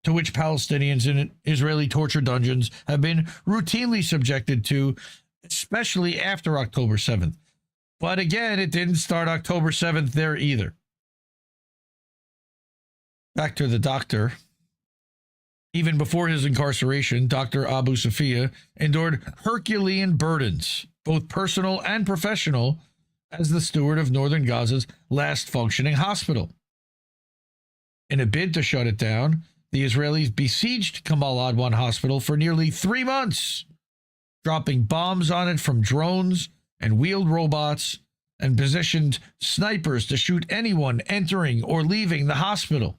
to which Palestinians in Israeli torture dungeons have been routinely subjected to, especially after October 7th. But again, it didn't start October 7th there either. Back to the doctor. Even before his incarceration, Dr. Abu Safia endured Herculean burdens, both personal and professional, as the steward of northern Gaza's last functioning hospital. In a bid to shut it down, the Israelis besieged Kamal Adwan Hospital for nearly 3 months, dropping bombs on it from drones and wheeled robots, and positioned snipers to shoot anyone entering or leaving the hospital.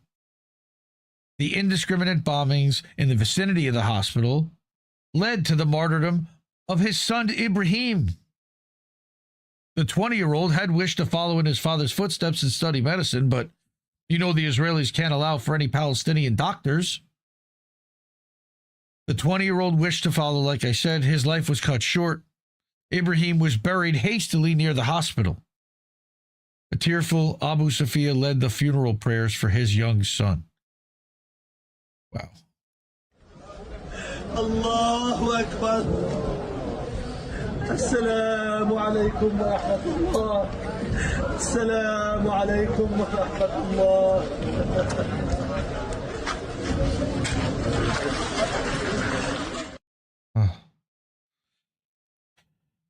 The indiscriminate bombings in the vicinity of the hospital led to the martyrdom of his son Ibrahim. The 20-year-old had wished to follow in his father's footsteps and study medicine, but you know the Israelis can't allow for any Palestinian doctors. The 20-year-old wished to follow, like I said. His life was cut short. Ibrahim was buried hastily near the hospital. A tearful Abu Safia led the funeral prayers for his young son. Wow. Allahu Akbar. Assalamu alaikum wa rahmatullah. Assalamu alaikum wa rahmatullah.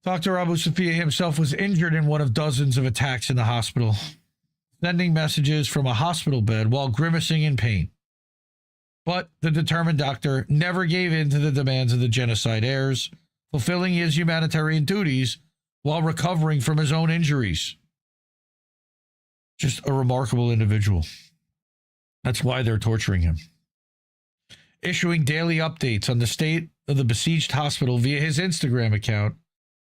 Dr. Abu Safia himself was injured in one of dozens of attacks in the hospital, sending messages from a hospital bed while grimacing in pain. But the determined doctor never gave in to the demands of the genocide heirs, fulfilling his humanitarian duties while recovering from his own injuries. Just a remarkable individual. That's why they're torturing him. Issuing daily updates on the state of the besieged hospital via his Instagram account,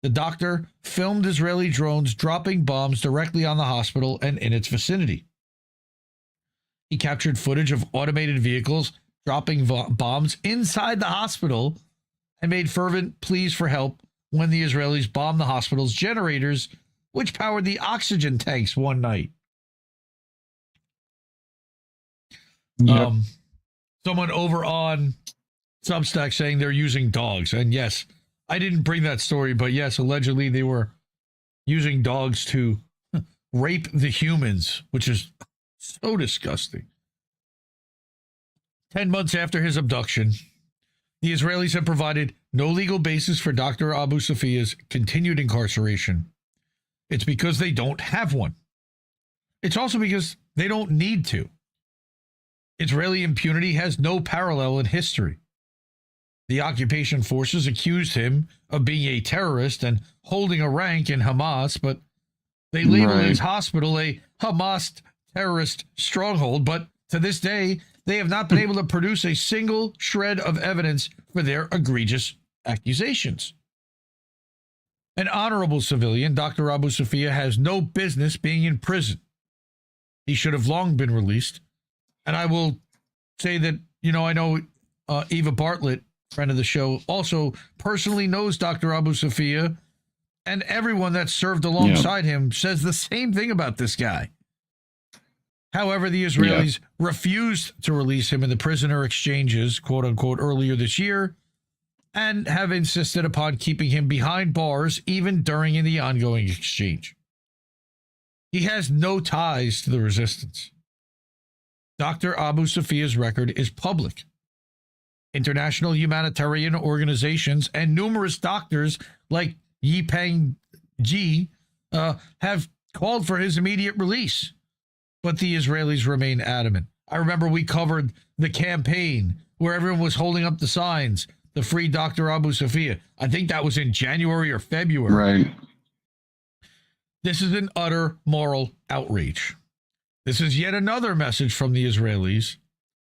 the doctor filmed Israeli drones dropping bombs directly on the hospital and in its vicinity. He captured footage of automated vehicles dropping bombs inside the hospital and made fervent pleas for help when the Israelis bombed the hospital's generators, which powered the oxygen tanks one night. Yep. Someone over on Substack saying they're using dogs. And yes, I didn't bring that story, but yes, allegedly they were using dogs to rape the humans, which is so disgusting. 10 months after his abduction, the Israelis have provided no legal basis for Dr. Abu Safia's continued incarceration. It's because they don't have one. It's also because they don't need to. Israeli impunity has no parallel in history. The occupation forces accused him of being a terrorist and holding a rank in Hamas, but they labeled his hospital a Hamas terrorist stronghold. But to this day, they have not been able to produce a single shred of evidence for their egregious accusations. An honorable civilian, Dr. Abu Safia, has no business being in prison. He should have long been released. And I will say that, I know Eva Bartlett, friend of the show, also personally knows Dr. Abu Safia, and everyone that served alongside him says the same thing about this guy. However, the Israelis refused to release him in the prisoner exchanges, quote unquote, earlier this year, and have insisted upon keeping him behind bars even during the ongoing exchange. He has no ties to the resistance. Dr. Abu Safia's record is public. International humanitarian organizations and numerous doctors like Yipeng Ji have called for his immediate release, but the Israelis remain adamant. I remember we covered the campaign where everyone was holding up the signs, the free Dr. Abu Safia. I think that was in January or February. Right. This is an utter moral outrage. This is yet another message from the Israelis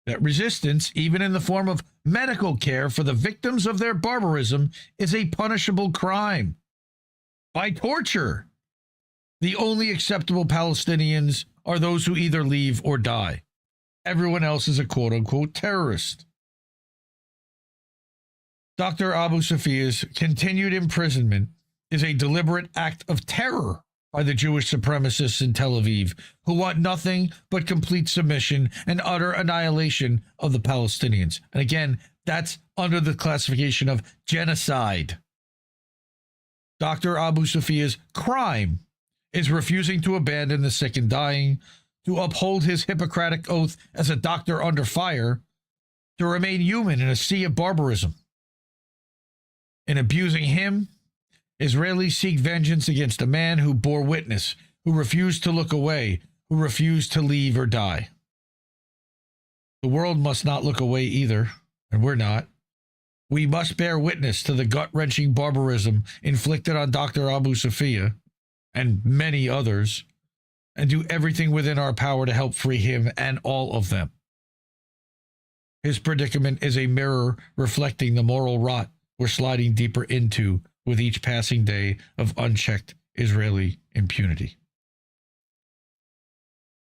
that resistance, even in the form of medical care for the victims of their barbarism, is a punishable crime by torture. The only acceptable Palestinians are those who either leave or die. Everyone else is a quote-unquote terrorist. Dr. Abu Safia's continued imprisonment is a deliberate act of terror by the Jewish supremacists in Tel Aviv, who want nothing but complete submission and utter annihilation of the Palestinians. And again, that's under the classification of genocide. Dr. Abu Safia's crime is refusing to abandon the sick and dying, to uphold his Hippocratic oath as a doctor under fire, to remain human in a sea of barbarism. In abusing him, Israelis seek vengeance against a man who bore witness, who refused to look away, who refused to leave or die. The world must not look away either, and we're not. We must bear witness to the gut-wrenching barbarism inflicted on Dr. Abu Safia and many others, and do everything within our power to help free him and all of them. His predicament is a mirror reflecting the moral rot we're sliding deeper into with each passing day of unchecked Israeli impunity.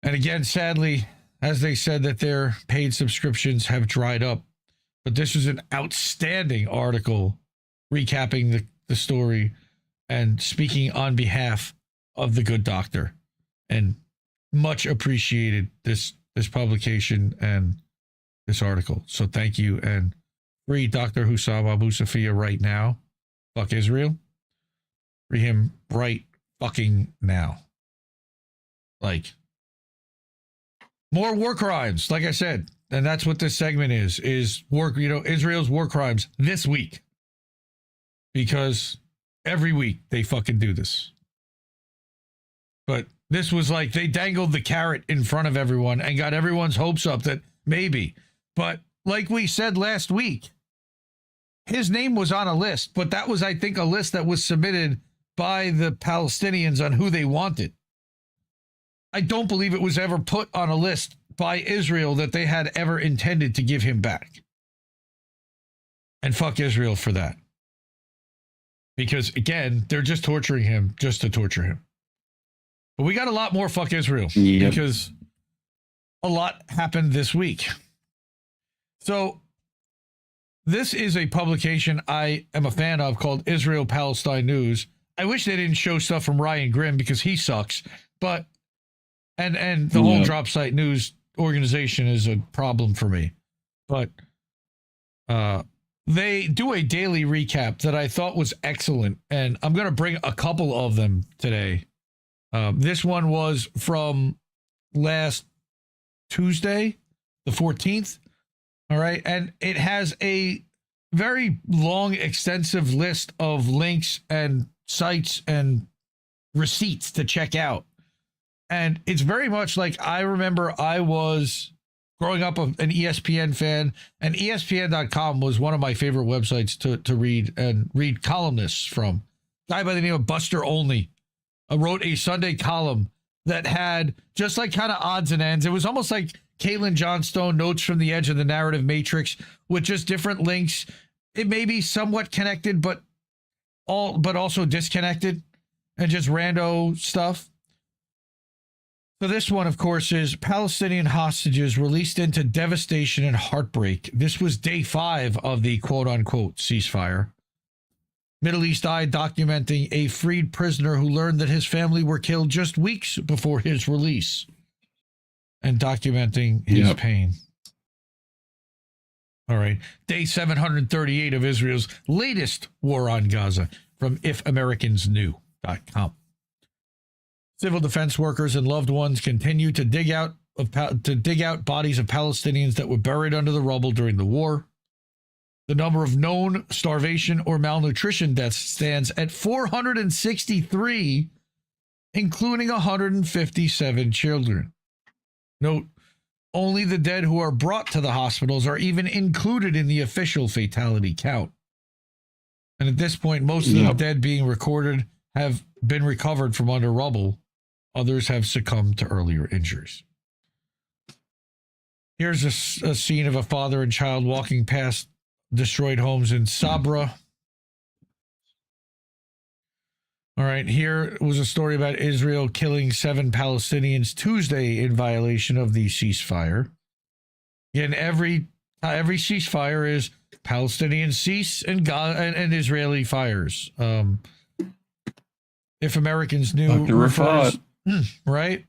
And again, sadly, as they said that their paid subscriptions have dried up, but this was an outstanding article recapping the story and speaking on behalf of the good doctor, and much appreciated this publication and this article. So thank you, and free Dr. Hussam Abu Safia right now. Fuck Israel. Free him right fucking now. Like, more war crimes, like I said. And that's what this segment is Israel's war crimes this week. Because every week they fucking do this. But this was like they dangled the carrot in front of everyone and got everyone's hopes up that maybe. But like we said last week, his name was on a list, but that was, I think, a list that was submitted by the Palestinians on who they wanted. I don't believe it was ever put on a list by Israel that they had ever intended to give him back. And fuck Israel for that. Because, again, they're just torturing him just to torture him. But we got a lot more fuck Israel. Yep. Because a lot happened this week. So this is a publication I am a fan of called Israel Palestine News. I wish they didn't show stuff from Ryan Grimm because he sucks. But and the whole drop site news organization is a problem for me. But they do a daily recap that I thought was excellent, and I'm going to bring a couple of them today. This one was from last Tuesday, the 14th. All right. And it has a very long, extensive list of links and sites and receipts to check out. And it's very much like I remember I was growing up an ESPN fan, and ESPN.com was one of my favorite websites to read and read columnists from. A guy by the name of Buster Olney wrote a Sunday column that had just like kind of odds and ends. It was almost like Caitlin Johnstone notes from the edge of the narrative matrix with just different links. It may be somewhat connected, but also disconnected and just rando stuff. So this one, of course, is Palestinian hostages released into devastation and heartbreak. This was day 5 of the quote-unquote ceasefire. Middle East Eye documenting a freed prisoner who learned that his family were killed just weeks before his release and documenting his pain. All right. Day 738 of Israel's latest war on Gaza from ifamericans.knew.com. Civil defense workers and loved ones continue to dig out bodies of Palestinians that were buried under the rubble during the war. The number of known starvation or malnutrition deaths stands at 463, including 157 children. Note, only the dead who are brought to the hospitals are even included in the official fatality count. And at this point, most of the dead being recorded have been recovered from under rubble. Others have succumbed to earlier injuries. Here's a scene of a father and child walking past destroyed homes in Sabra. All right, here was a story about Israel killing 7 Palestinians Tuesday in violation of the ceasefire. Again, every ceasefire is Palestinians cease and Israeli fires. If Americans knew, refers, right?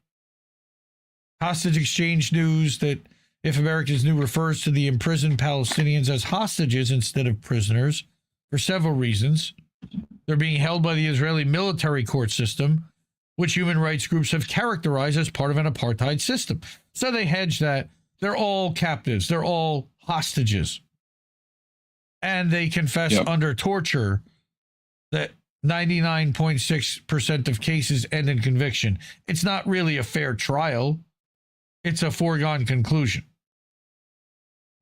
Hostage exchange news that If Americans Knew refers to the imprisoned Palestinians as hostages instead of prisoners for several reasons. They're being held by the Israeli military court system, which human rights groups have characterized as part of an apartheid system. So they hedge that they're all captives, they're all hostages. And they confess under torture that 99.6% of cases end in conviction. It's not really a fair trial. It's a foregone conclusion.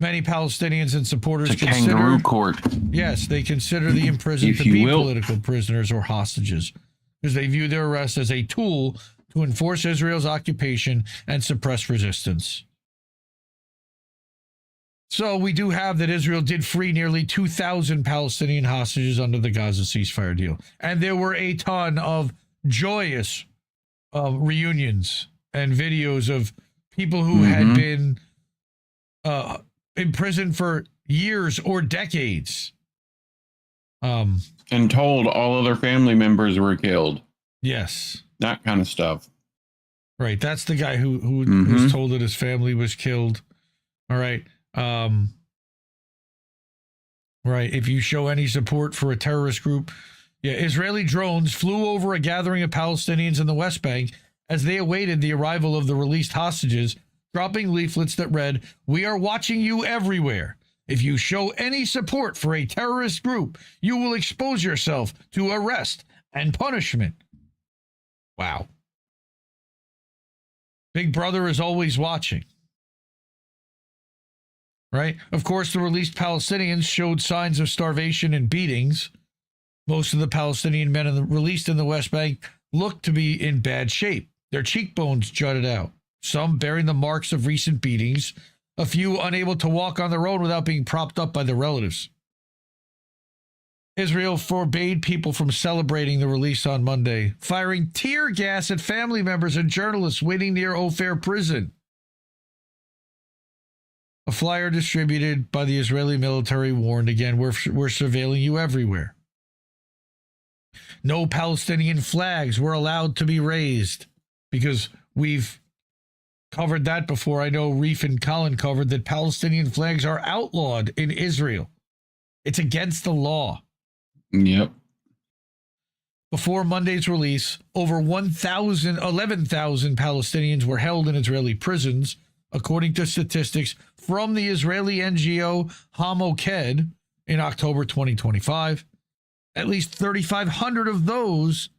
Many Palestinians and supporters consider kangaroo court. Yes, they consider the imprisoned to be political prisoners or hostages because they view their arrest as a tool to enforce Israel's occupation and suppress resistance. So we do have that Israel did free nearly 2,000 Palestinian hostages under the Gaza ceasefire deal. And there were a ton of joyous reunions and videos of people who had been imprisoned for years or decades. And told all of their family members were killed. Yes. That kind of stuff. Right. That's the guy who was told that his family was killed. All right. Right. If you show any support for a terrorist group. Yeah. Israeli drones flew over a gathering of Palestinians in the West Bank as they awaited the arrival of the released hostages, dropping leaflets that read, "We are watching you everywhere. If you show any support for a terrorist group, you will expose yourself to arrest and punishment." Wow. Big Brother is always watching. Right? Of course, the released Palestinians showed signs of starvation and beatings. Most of the Palestinian men released in the West Bank looked to be in bad shape. Their cheekbones jutted out, some bearing the marks of recent beatings, a few unable to walk on their own without being propped up by their relatives. Israel forbade people from celebrating the release on Monday, firing tear gas at family members and journalists waiting near Ophir prison. A flyer distributed by the Israeli military warned again, we're surveilling you everywhere. No Palestinian flags were allowed to be raised because we've covered that before. I know Reef and Colin covered that Palestinian flags are outlawed in Israel. It's against the law. Yep. Before Monday's release, over 11,000 Palestinians were held in Israeli prisons, according to statistics from the Israeli NGO Hamoked in October 2025. At least 3,500 of those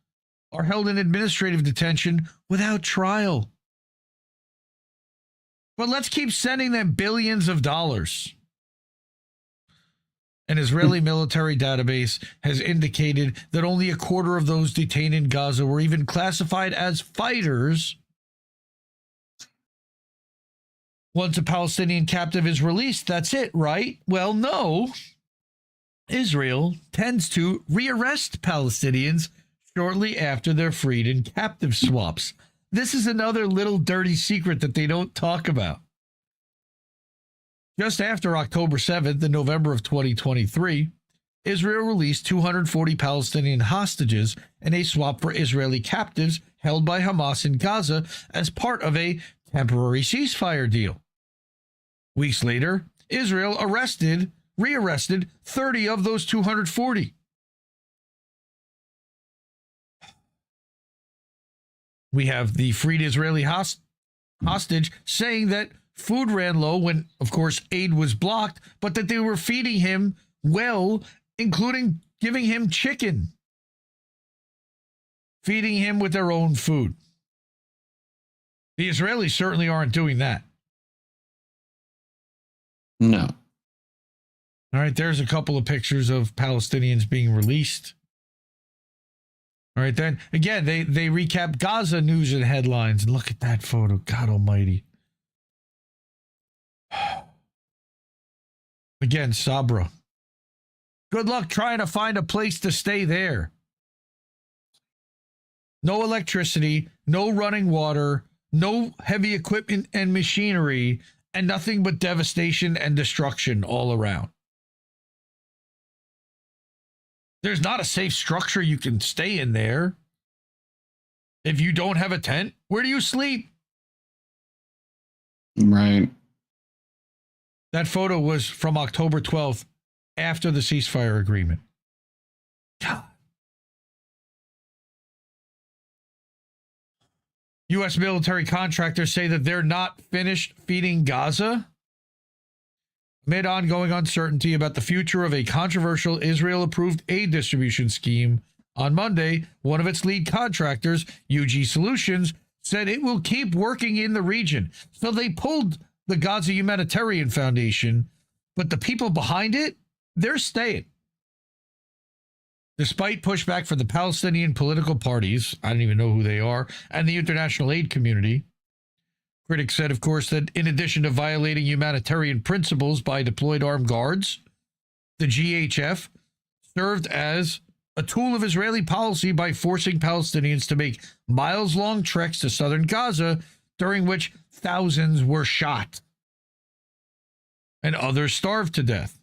are held in administrative detention without trial. But let's keep sending them billions of dollars. An Israeli military database has indicated that only a quarter of those detained in Gaza were even classified as fighters. Once a Palestinian captive is released, that's it, right? Well, no. Israel tends to rearrest Palestinians shortly after they're freed in captive swaps. This is another little dirty secret that they don't talk about. Just after October 7th in November of 2023, Israel released 240 Palestinian hostages in a swap for Israeli captives held by Hamas in Gaza as part of a temporary ceasefire deal. Weeks later, Israel rearrested 30 of those 240. We have the freed Israeli hostage saying that food ran low when, of course, aid was blocked, but that they were feeding him well, including giving him chicken, feeding him with their own food. The Israelis certainly aren't doing that. No. All right, there's a couple of pictures of Palestinians being released. All right, then, again, they recap Gaza news and headlines. And look at that photo. God almighty. Again, Sabra. Good luck trying to find a place to stay there. No electricity, no running water, no heavy equipment and machinery, and nothing but devastation and destruction all around. There's not a safe structure you can stay in there. If you don't have a tent, where do you sleep? Right. That photo was from October 12th, after the ceasefire agreement. God. U.S. military contractors say that they're not finished feeding Gaza amid ongoing uncertainty about the future of a controversial Israel-approved aid distribution scheme. On Monday, one of its lead contractors, UG Solutions, said it will keep working in the region. So they pulled the Gaza Humanitarian Foundation, but the people behind it, they're staying. Despite pushback from the Palestinian political parties, I don't even know who they are, and the international aid community, critics said, of course, that in addition to violating humanitarian principles by deployed armed guards, the GHF served as a tool of Israeli policy by forcing Palestinians to make miles-long treks to southern Gaza, during which thousands were shot and others starved to death.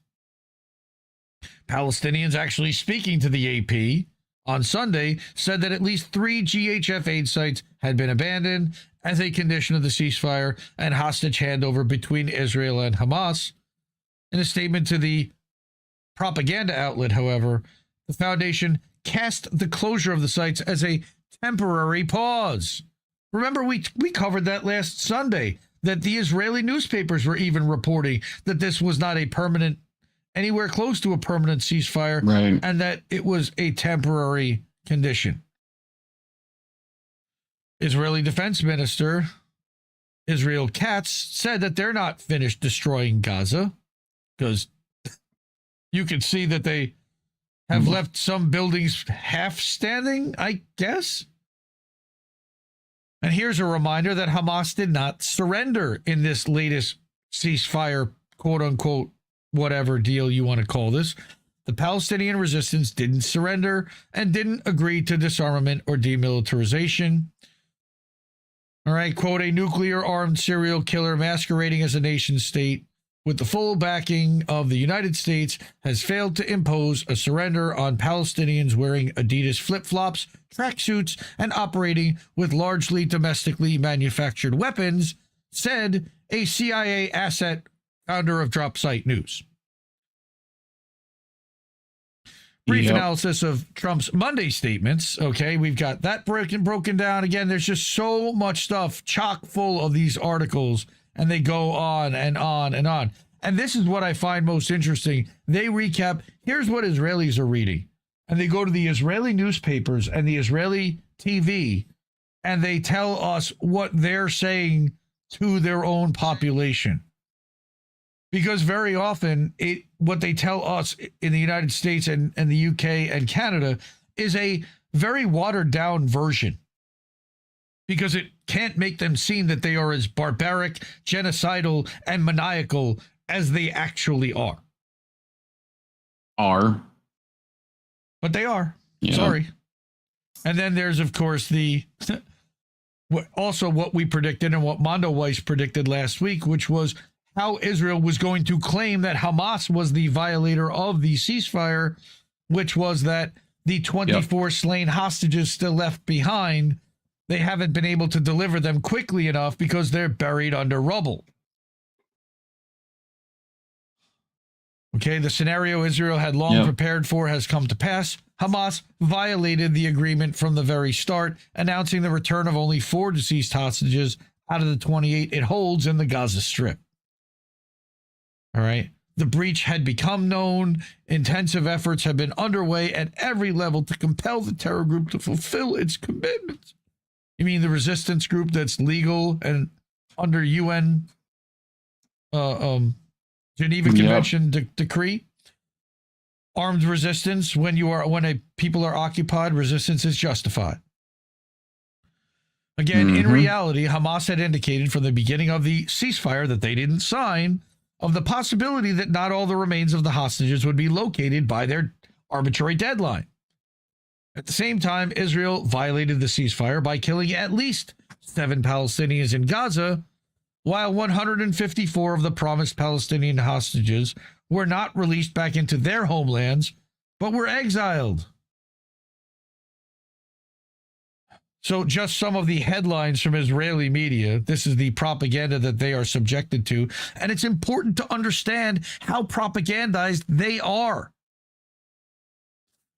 Palestinians actually speaking to the AP on Sunday said that at least 3 GHF aid sites had been abandoned as a condition of the ceasefire and hostage handover between Israel and Hamas. In a statement to the propaganda outlet, however, the foundation cast the closure of the sites as a temporary pause. Remember, we covered that last Sunday, that the Israeli newspapers were even reporting that this was not a permanent, anywhere close to a permanent ceasefire, right, and that it was a temporary condition. Israeli Defense Minister Israel Katz said that they're not finished destroying Gaza, because you can see that they have left some buildings half standing, I guess. And here's a reminder that Hamas did not surrender in this latest ceasefire, quote unquote, whatever deal you want to call this. The Palestinian resistance didn't surrender and didn't agree to disarmament or demilitarization. All right, quote, a nuclear-armed serial killer masquerading as a nation state with the full backing of the United States, has failed to impose a surrender on Palestinians wearing Adidas flip-flops, tracksuits, and operating with largely domestically manufactured weapons, said a CIA asset founder of DropSite News. Brief analysis of Trump's Monday statements. Okay, we've got that broken down. Again, there's just so much stuff chock full of these articles, and they go on and on and on. And this is what I find most interesting. They recap, here's what Israelis are reading. And they go to the Israeli newspapers and the Israeli TV, and they tell us what they're saying to their own population. Because very often, what they tell us in the United States and the UK and Canada is a very watered-down version. Because it can't make them seem that they are as barbaric, genocidal, and maniacal as they actually are. But they are. Yeah. Sorry. And then there's, of course, also what we predicted and what Mondo Weiss predicted last week, which was how Israel was going to claim that Hamas was the violator of the ceasefire, which was that the 24 slain hostages still left behind, they haven't been able to deliver them quickly enough because they're buried under rubble. Okay, the scenario Israel had long prepared for has come to pass. Hamas violated the agreement from the very start, announcing the return of only 4 deceased hostages out of the 28 it holds in the Gaza Strip. All right. The breach had become known. Intensive efforts have been underway at every level to compel the terror group to fulfill its commitments. You mean the resistance group that's legal and under UN Geneva Convention decree? Armed resistance, when people are occupied, resistance is justified. Again, in reality, Hamas had indicated from the beginning of the ceasefire that they didn't sign of the possibility that not all the remains of the hostages would be located by their arbitrary deadline. At the same time, Israel violated the ceasefire by killing at least 7 Palestinians in Gaza, while 154 of the promised Palestinian hostages were not released back into their homelands, but were exiled. So just some of the headlines from Israeli media. This is the propaganda that they are subjected to. And it's important to understand how propagandized they are.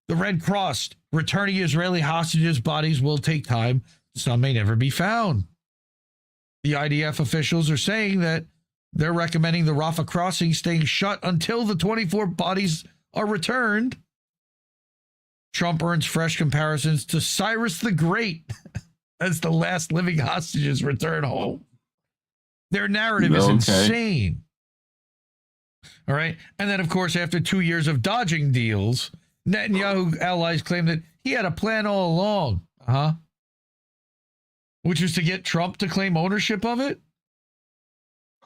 The Red Cross, returning Israeli hostages' bodies will take time. Some may never be found. The IDF officials are saying that they're recommending the Rafah crossing staying shut until the 24 bodies are returned. Trump earns fresh comparisons to Cyrus the Great as the last living hostages return home. Their narrative is insane. All right. And then, of course, after 2 years of dodging deals, Netanyahu allies claim that he had a plan all along. Which was to get Trump to claim ownership of it.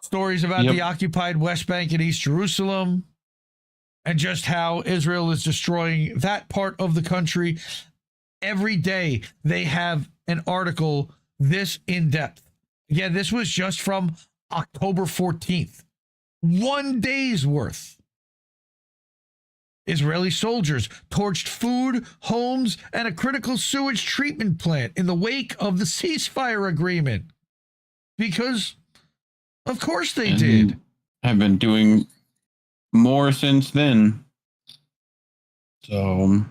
Stories about the occupied West Bank and East Jerusalem. And just how Israel is destroying that part of the country. Every day they have an article this in-depth. Again, this was just from October 14th. 1 day's worth. Israeli soldiers torched food, homes, and a critical sewage treatment plant in the wake of the ceasefire agreement. Because, of course they did. I've been doing more since then. So,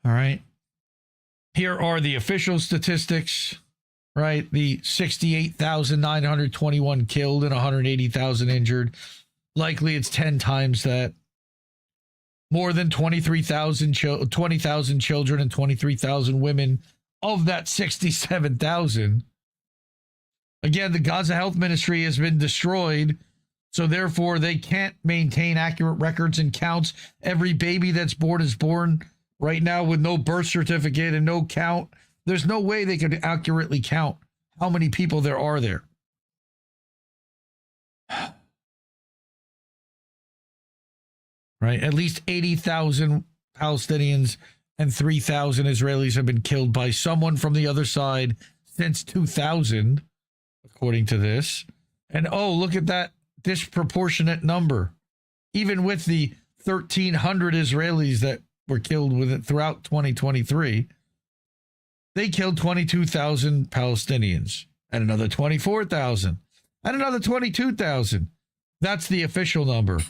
all right. Here are the official statistics, right? The 68,921 killed and 180,000 injured. Likely it's 10 times that. More than 20,000 children and 23,000 women of that 67,000. Again, the Gaza Health Ministry has been destroyed. So therefore, they can't maintain accurate records and counts. Every baby that's born is born right now with no birth certificate and no count. There's no way they could accurately count how many people there are there. Right? At least 80,000 Palestinians and 3,000 Israelis have been killed by someone from the other side since 2000, according to this. And oh, look at that disproportionate number. Even with the 1,300 Israelis that were killed with it throughout 2023, they killed 22,000 Palestinians and another 24,000 and another 22,000. That's the official number,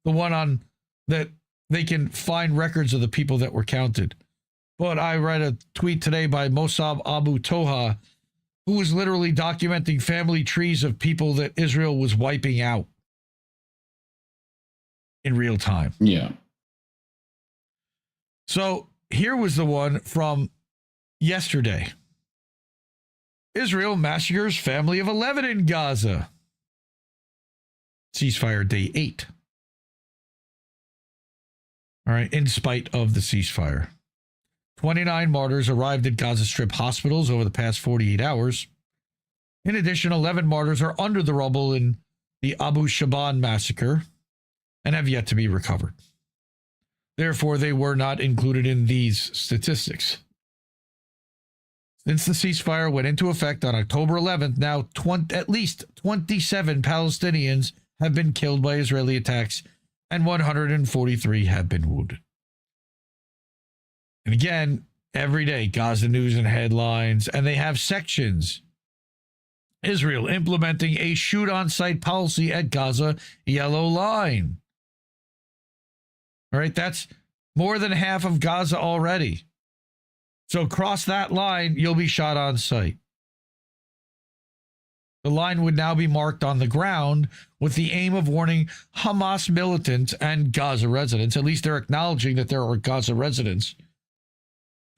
the one on that they can find records of the people that were counted. But I read a tweet today by Mossab Abu Toha, who was literally documenting family trees of people that Israel was wiping out in real time. Yeah. So here was the one from yesterday. Israel massacres family of 11 in Gaza. Ceasefire day 8. All right, in spite of the ceasefire. 29 martyrs arrived at Gaza Strip hospitals over the past 48 hours. In addition, 11 martyrs are under the rubble in the Abu Shaban massacre and have yet to be recovered. Therefore, they were not included in these statistics. Since the ceasefire went into effect on October 11th, now at least 27 Palestinians have been killed by Israeli attacks and 143 have been wounded. And again, every day, Gaza News and headlines, and they have sections. Israel implementing a shoot-on-sight policy at Gaza yellow line. All right, that's more than half of Gaza already. So cross that line, you'll be shot on sight. The line would now be marked on the ground with the aim of warning Hamas militants and Gaza residents, at least they're acknowledging that there are Gaza residents,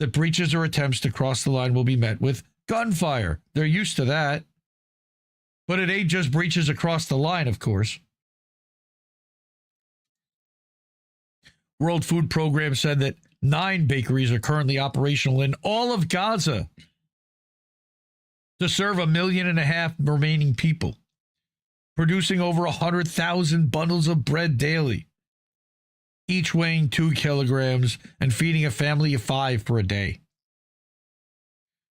that breaches or attempts to cross the line will be met with gunfire. They're used to that. But it ain't just breaches across the line, of course. World Food Program said that 9 bakeries are currently operational in all of Gaza to serve 1.5 million remaining people, producing over 100,000 bundles of bread daily, each weighing 2 kilograms and feeding a family of 5 for a day.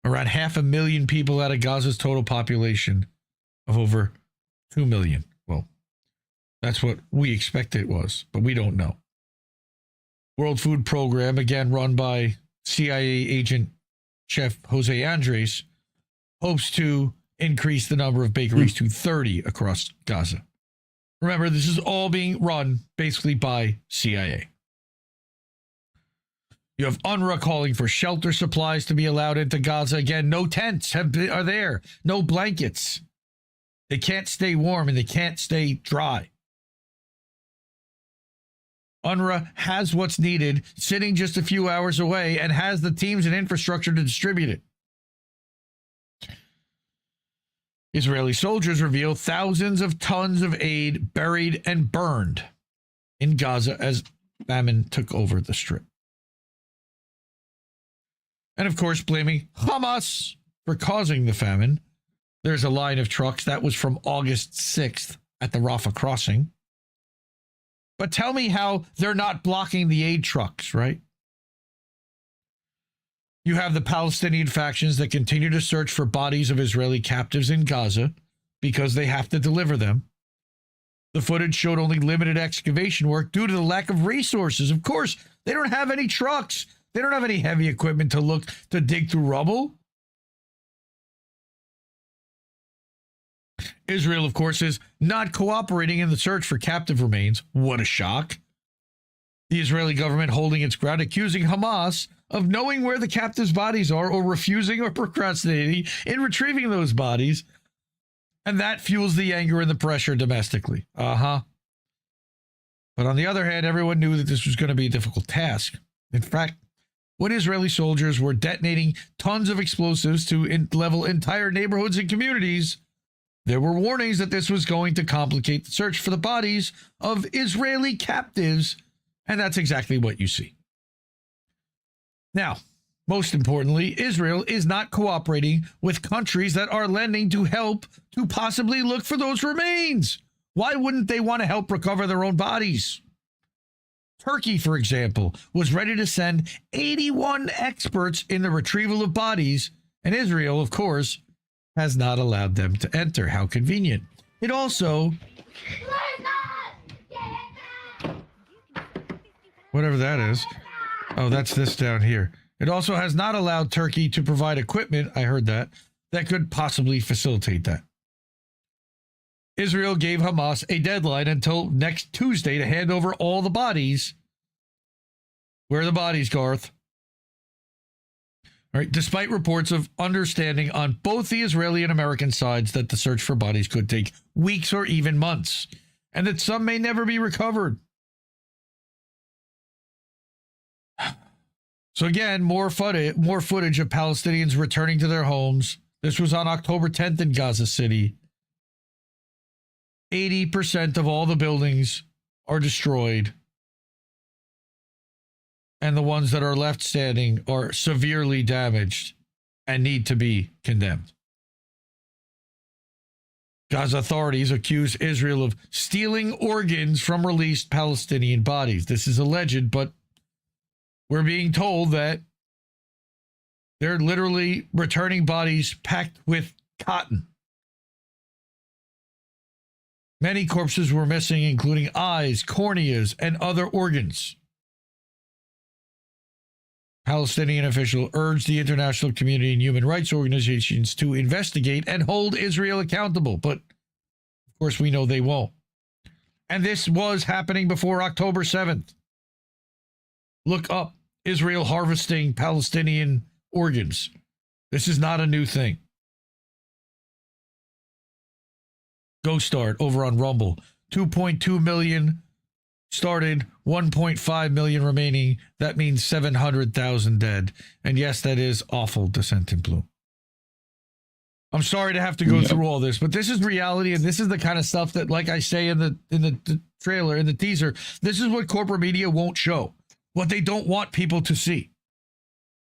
Around 500,000 people out of Gaza's total population of over 2 million. Well, that's what we expect it was, but we don't know. World Food Program, again run by CIA agent Chef Jose Andres, hopes to increase the number of bakeries to 30 across Gaza. Remember, this is all being run basically by CIA. You have UNRWA calling for shelter supplies to be allowed into Gaza. Again, no tents are there, no blankets. They can't stay warm and they can't stay dry. UNRWA has what's needed, sitting just a few hours away, and has the teams and infrastructure to distribute it. Israeli soldiers reveal thousands of tons of aid buried and burned in Gaza as famine took over the strip. And of course, blaming Hamas for causing the famine. There's a line of trucks that was from August 6th at the Rafah crossing. But tell me how they're not blocking the aid trucks, right? You have the Palestinian factions that continue to search for bodies of Israeli captives in Gaza because they have to deliver them. The footage showed only limited excavation work due to the lack of resources. Of course, they don't have any trucks. They don't have any heavy equipment to dig through rubble. Israel, of course, is not cooperating in the search for captive remains. What a shock. The Israeli government holding its ground, accusing Hamas of knowing where the captives' bodies are or refusing or procrastinating in retrieving those bodies. And that fuels the anger and the pressure domestically. But on the other hand, everyone knew that this was going to be a difficult task. In fact, when Israeli soldiers were detonating tons of explosives to level entire neighborhoods and communities, there were warnings that this was going to complicate the search for the bodies of Israeli captives, and that's exactly what you see. Now, most importantly, Israel is not cooperating with countries that are lending to help to possibly look for those remains. Why wouldn't they want to help recover their own bodies? Turkey, for example, was ready to send 81 experts in the retrieval of bodies, and Israel, of course, has not allowed them to enter. How convenient. It also Whatever that is. Oh, that's this down here. It also has not allowed Turkey to provide equipment, I heard that could possibly facilitate that. Israel gave Hamas a deadline until next Tuesday to hand over all the bodies. Where are the bodies, Garth? All right, despite reports of understanding on both the Israeli and American sides that the search for bodies could take weeks or even months, and that some may never be recovered. So again, more footage of Palestinians returning to their homes. This was on October 10th in Gaza City. 80% of all the buildings are destroyed. And the ones that are left standing are severely damaged and need to be condemned. Gaza authorities accuse Israel of stealing organs from released Palestinian bodies. This is alleged, but we're being told that they're literally returning bodies packed with cotton. Many corpses were missing, including eyes, corneas, and other organs. Palestinian official urged the international community and human rights organizations to investigate and hold Israel accountable, but of course we know they won't. And this was happening before October 7th. Look up Israel harvesting Palestinian organs. This is not a new thing. Go start over on Rumble. 2.2 million started, 1.5 million remaining. That means 700,000 dead. And yes, that is awful, Descent in Blue. I'm sorry to have to go through all this, but this is reality, and this is the kind of stuff that, like I say in the trailer, in the teaser, this is what corporate media won't show. What they don't want people to see.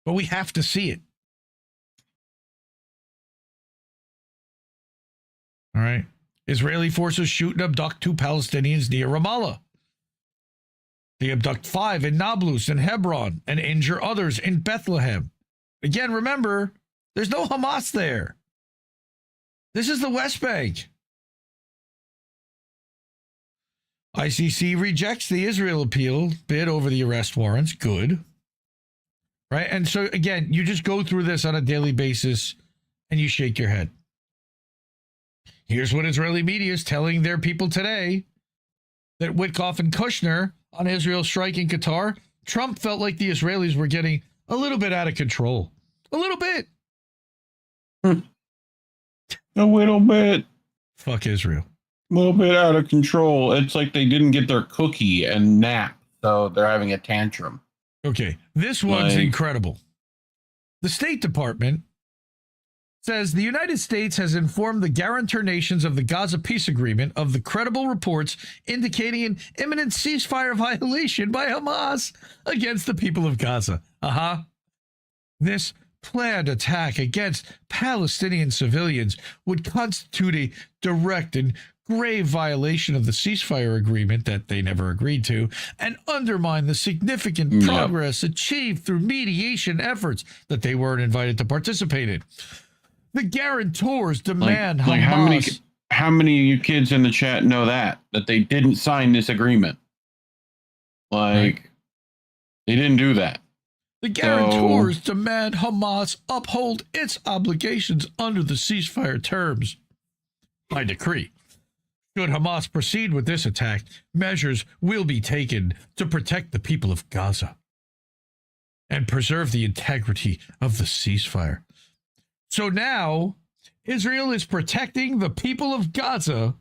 But we have to see it. All right. Israeli forces shoot and abduct 2 Palestinians near Ramallah. They abduct 5 in Nablus and Hebron and injure others in Bethlehem. Again, remember, there's no Hamas there. This is the West Bank. ICC rejects the Israel appeal bid over the arrest warrants. Good. Right? And so, again, you just go through this on a daily basis and you shake your head. Here's what Israeli media is telling their people today, that Witkoff and Kushner on Israel's strike in Qatar, Trump felt like the Israelis were getting a little bit out of control. A little bit. A little bit. Fuck Israel. A little bit out of control. It's like they didn't get their cookie and nap, so they're having a tantrum. Okay, this one's incredible. The State Department says the United States has informed the guarantor nations of the Gaza peace agreement of the credible reports indicating an imminent ceasefire violation by Hamas against the people of Gaza. This planned attack against Palestinian civilians would constitute a direct and grave violation of the ceasefire agreement that they never agreed to, and undermine the significant progress achieved through mediation efforts that they weren't invited to participate in. The guarantors demand Hamas. How many of you kids in the chat know that they didn't sign this agreement? They didn't do that. The guarantors demand Hamas uphold its obligations under the ceasefire terms by decree. Should Hamas proceed with this attack, measures will be taken to protect the people of Gaza and preserve the integrity of the ceasefire. So now, Israel is protecting the people of Gaza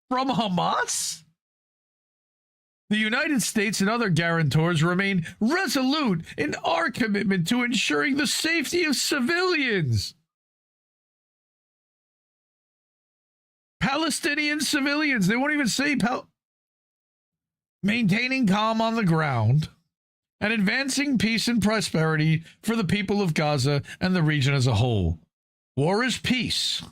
from Hamas? The United States and other guarantors remain resolute in our commitment to ensuring the safety of civilians. Palestinian civilians, they won't even say maintaining calm on the ground and advancing peace and prosperity for the people of Gaza and the region as a whole. War is peace.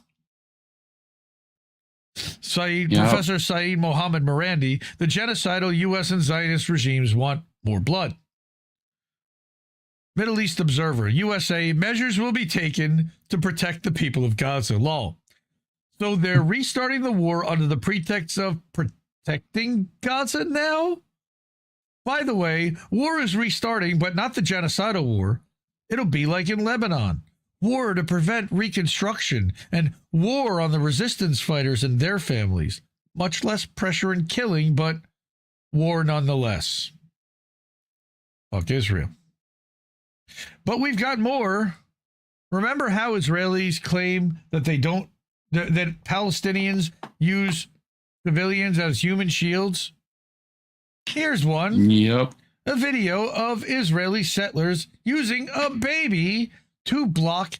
Professor Saeed Mohammed Marandi, the genocidal U.S. and Zionist regimes want more blood. Middle East Observer, USA, measures will be taken to protect the people of Gaza. Lol. So they're restarting the war under the pretext of protecting Gaza now? By the way, war is restarting, but not the genocidal war. It'll be like in Lebanon. War to prevent reconstruction and war on the resistance fighters and their families. Much less pressure and killing, but war nonetheless. Fuck Israel. But we've got more. Remember how Israelis claim that that Palestinians use civilians as human shields? Here's one. Yep. A video of Israeli settlers using a baby to block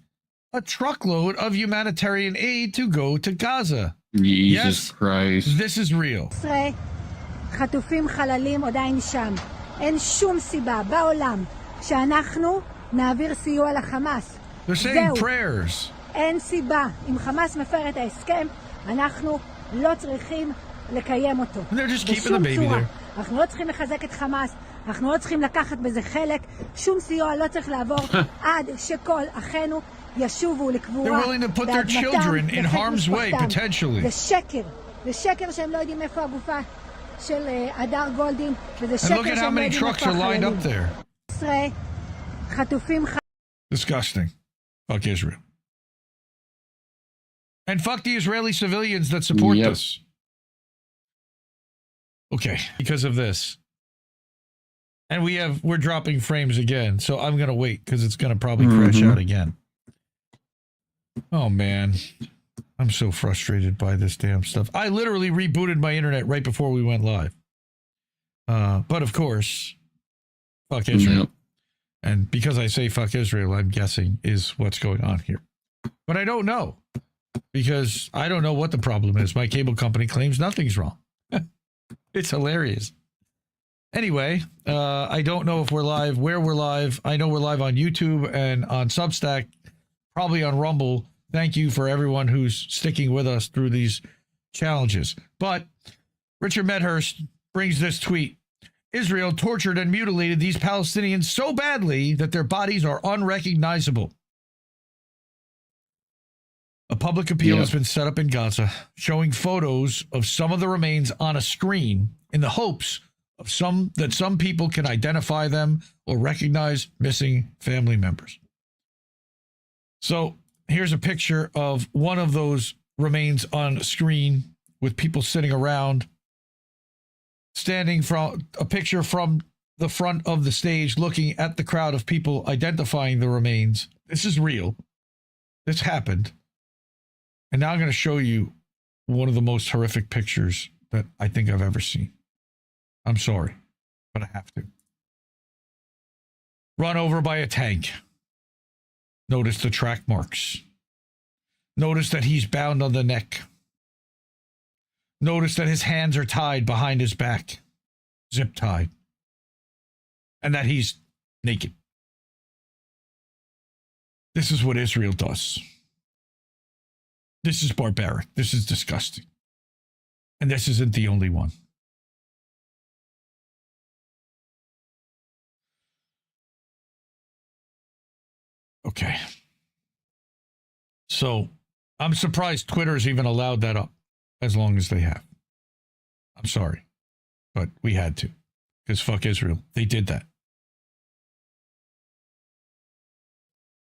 a truckload of humanitarian aid to go to Gaza. Jesus Christ. This is real. חטופים חללים עדיין שם. אין שום סיבה בעולם שאנחנו נעביר סיוע לחמאס. They're saying prayers. אין סיבה. אם חמאס מפר את ההסכם, אנחנו לא צריכים לקיים אותו. They're just keeping the baby there. אנחנו לא צריכים לחזק את חמאס, אנחנו לא צריכים לקחת בזה חלק, שום סיוע לא צריך לעבור עד שכל אחינו ישובו לקבורה באדמתם לחיק משפחתם. זה שקר, זה שקר שהם לא יודעים איפה הגופה של הדר גולדין, וזה שקר שהם לא יודעים איפה החללים. 11 חטופים Disgusting. Fuck Israel. And fuck the Israeli civilians that support this. Okay, because of this. And we're dropping frames again, so I'm going to wait because it's going to probably crash out again. Oh, man. I'm so frustrated by this damn stuff. I literally rebooted my internet right before we went live. But of course, fuck Israel. Yep. And because I say fuck Israel, I'm guessing is what's going on here. But I don't know. Because I don't know what the problem is. My cable company claims nothing's wrong. It's hilarious. Anyway, I don't know if we're live, where we're live. I know we're live on YouTube and on Substack, probably on Rumble. Thank you for everyone who's sticking with us through these challenges. But Richard Medhurst brings this tweet. Israel tortured and mutilated these Palestinians so badly that their bodies are unrecognizable. A public appeal has been set up in Gaza, showing photos of some of the remains on a screen in the hopes of that some people can identify them or recognize missing family members. So here's a picture of one of those remains on a screen with people sitting around, standing from a picture from the front of the stage, looking at the crowd of people identifying the remains. This is real. This happened. And now I'm going to show you one of the most horrific pictures that I think I've ever seen. I'm sorry, but I have to. Run over by a tank. Notice the track marks. Notice that he's bound on the neck. Notice that his hands are tied behind his back, zip tied, and that he's naked. This is what Israel does. This is barbaric. This is disgusting. And this isn't the only one. Okay. So I'm surprised Twitter's even allowed that up as long as they have. I'm sorry, but we had to, because fuck Israel. They did that.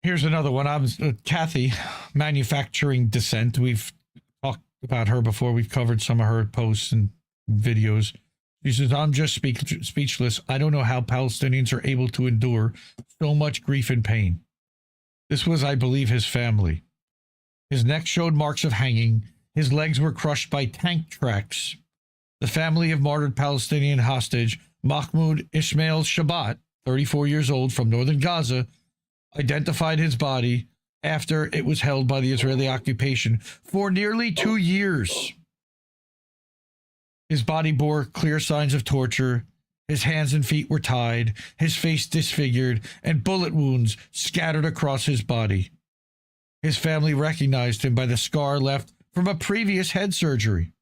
Here's another one. I'm Kathy, Manufacturing Dissent. We've talked about her before. We've covered some of her posts and videos. She says, I'm just speechless. I don't know how Palestinians are able to endure so much grief and pain. This was, I believe, his family. His neck showed marks of hanging. His legs were crushed by tank tracks. The family of martyred Palestinian hostage, Mahmoud Ismail Shabbat, 34 years old, from northern Gaza, identified his body after it was held by the Israeli occupation for nearly 2 years. His body bore clear signs of torture. His hands and feet were tied, his face disfigured, and bullet wounds scattered across his body. His family recognized him by the scar left from a previous head surgery.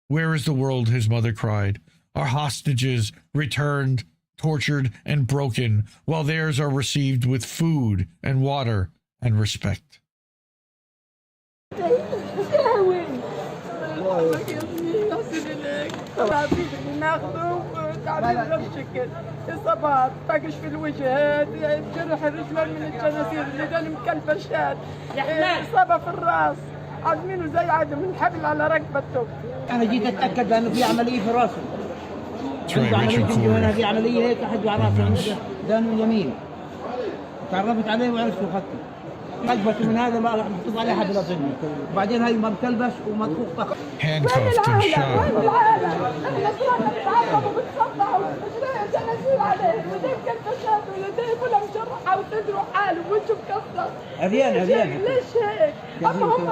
Where is the world? His mother cried. Our hostages returned, tortured, and broken, while theirs are received with food and water and respect. تعريف بشكل اصابات طقش في الوجه جرح الرجلين من الجنازير اليدين مكلبشات اصابه في الراس عازمينه زي عدم الحبل على رقبته. انا جيت اتاكد لانه في عمليه في راسه. عنده عمليه هنا في عمليه هيك احد على راسه دانه اليمين. تعرفت عليه وعرفت وخدته. قلبته من هذا ما محطوط عليه حبل اظني. وبعدين هاي ما بكلبش ومطبوخ طق. Handcuffed and shot. احنا صرنا نتعرض وبنصدعوا رجليه جنازير عليه ولديه مكلبشات ولديه كلها مجرحه وصدره حاله ووجهه مكسر. عريان ليش هيك؟ اما هم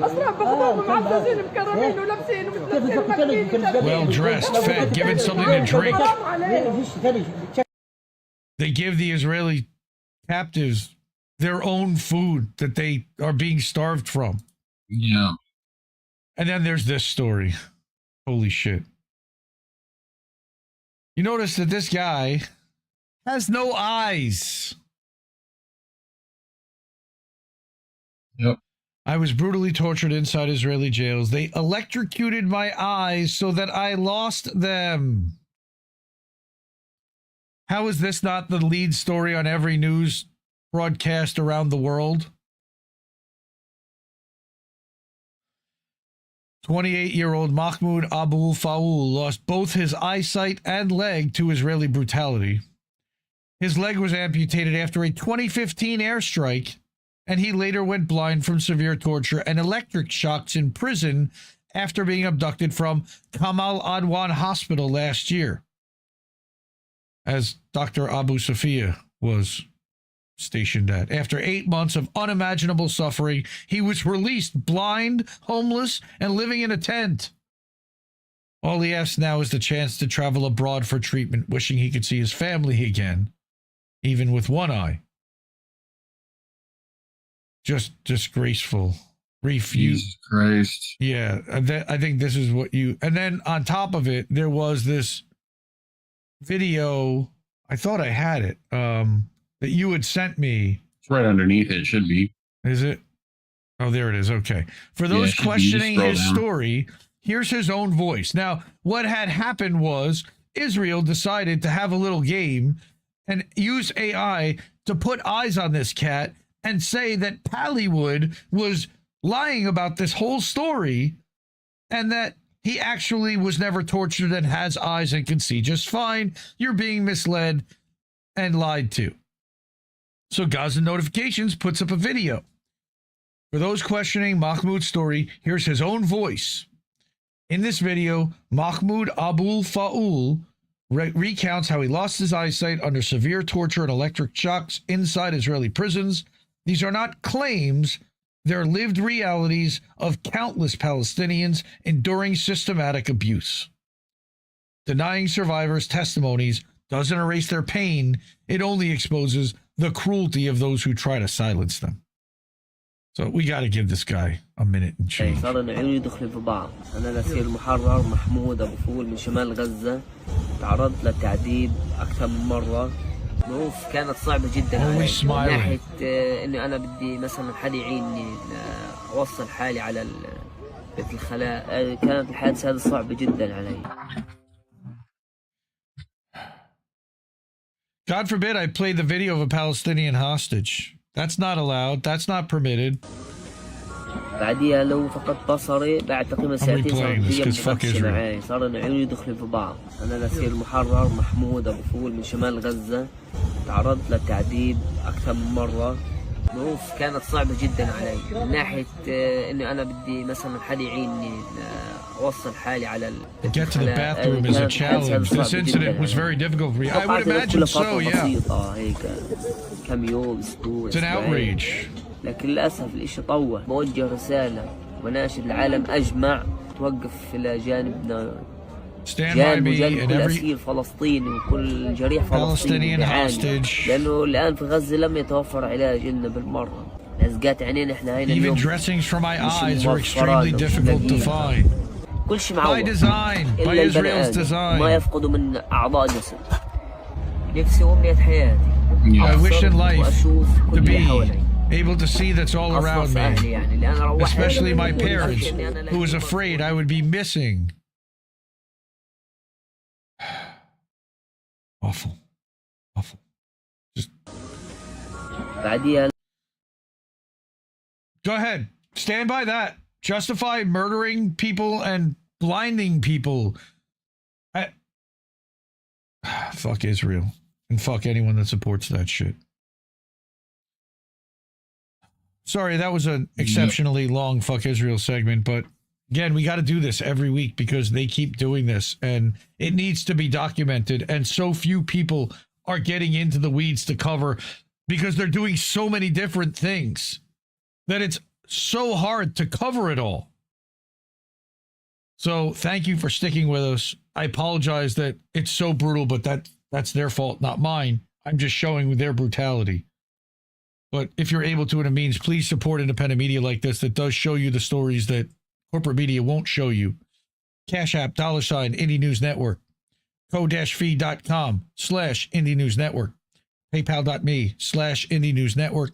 اسراهم بخبوهم معفزين مكرمين ولابسين ومتلبسين Well dressed, fed, given something to drink. They give the Israeli captives their own food that they are being starved from. Yeah. And then there's this story. Holy shit. You notice that this guy has no eyes. Yep. I was brutally tortured inside Israeli jails. They electrocuted my eyes so that I lost them. How is this not the lead story on every news broadcast around the world? 28-year-old Mahmoud Abul Faul lost both his eyesight and leg to Israeli brutality. His leg was amputated after a 2015 airstrike, and he later went blind from severe torture and electric shocks in prison after being abducted from Kamal Adwan Hospital last year, as Dr. Abu Safia was stationed at. After 8 months of unimaginable suffering, he was released blind, homeless, and living in a tent. All he asks now is the chance to travel abroad for treatment, wishing he could see his family again, even with one eye. Just disgraceful. Refuse. Jesus Christ. Yeah, I think this is what you... And then on top of it, there was this video, I thought I had it, that you had sent me. It's right underneath it. It should be. Is it? Oh, there it is. Okay. For those questioning his story, here's his own voice. Now, what had happened was Israel decided to have a little game and use AI to put eyes on this cat and say that Pallywood was lying about this whole story and that he actually was never tortured and has eyes and can see just fine. You're being misled and lied to. So Gaza Notifications puts up a video. For those questioning Mahmoud's story, here's his own voice. In this video, Mahmoud Abul Faul recounts how he lost his eyesight under severe torture and electric shocks inside Israeli prisons. These are not claims, they're lived realities of countless Palestinians enduring systematic abuse. Denying survivors' testimonies doesn't erase their pain, it only exposes the cruelty of those who try to silence them. So we got to give this guy a minute and change. صار العيون يدخلوا في بعض. أنا الأسير المحرر محمود أبو فول من شمال غزة تعرضت للتعذيب أكثر من مرة. ظروف كانت صعبة جدا علي من ناحية إني أنا بدي مثلا حد يعيني أوصل حالي على بيت الخلاء. كانت الحادثة هذه صعبة جدا علي. God forbid I played the video of a Palestinian hostage. That's not allowed. That's not permitted. بعديها لو فقدت بصري بعد تقريبا ساعتين صارت لي معي. صار عيوني يدخلوا في بعض. أنا الأسير المحرر محمود أبو فول من شمال غزة تعرضت للتعذيب أكثر من مرة. ظروف كانت صعبة جدا علي من ناحية إني أنا بدي مثلا حد يعيني أوصل حالي على Get to the bathroom is a challenge. This incident was very difficult for me. I would imagine so, yeah. هيك كم يوم أسبوع. It's an outrage. لكن للأسف الإشي طول. بوجه رسالة وناشد العالم أجمع توقف إلى جانبنا. جانب كل أسير فلسطيني وكل جريح فلسطيني بيعاني. لأنه الآن في غزة لم يتوفر علاج لنا بالمرة. لزقات عينينا إحنا هينا اليوم. Even dressings for my eyes are extremely difficult to find. كل شيء معوض. By design, by Israel's design. ما يفقدوا من أعضاء جسد. نفسي وأمنية حياتي. I wish in life to be able to see that's all around me, especially my parents, who was afraid I would be missing. Awful. Awful. Just go ahead. Stand by that. Justify murdering people and blinding people. Fuck Israel. And fuck anyone that supports that shit. Sorry, that was an exceptionally long fuck Israel segment, but again, we got to do this every week because they keep doing this and it needs to be documented. And so few people are getting into the weeds to cover because they're doing so many different things that it's so hard to cover it all. So thank you for sticking with us. I apologize that it's so brutal, but that's their fault, not mine. I'm just showing their brutality. But if you're able to and it means, please support independent media like this that does show you the stories that corporate media won't show you. Cash App, $, Indie News Network. co-fi.com/Indie News Network. PayPal.me/Indie News Network.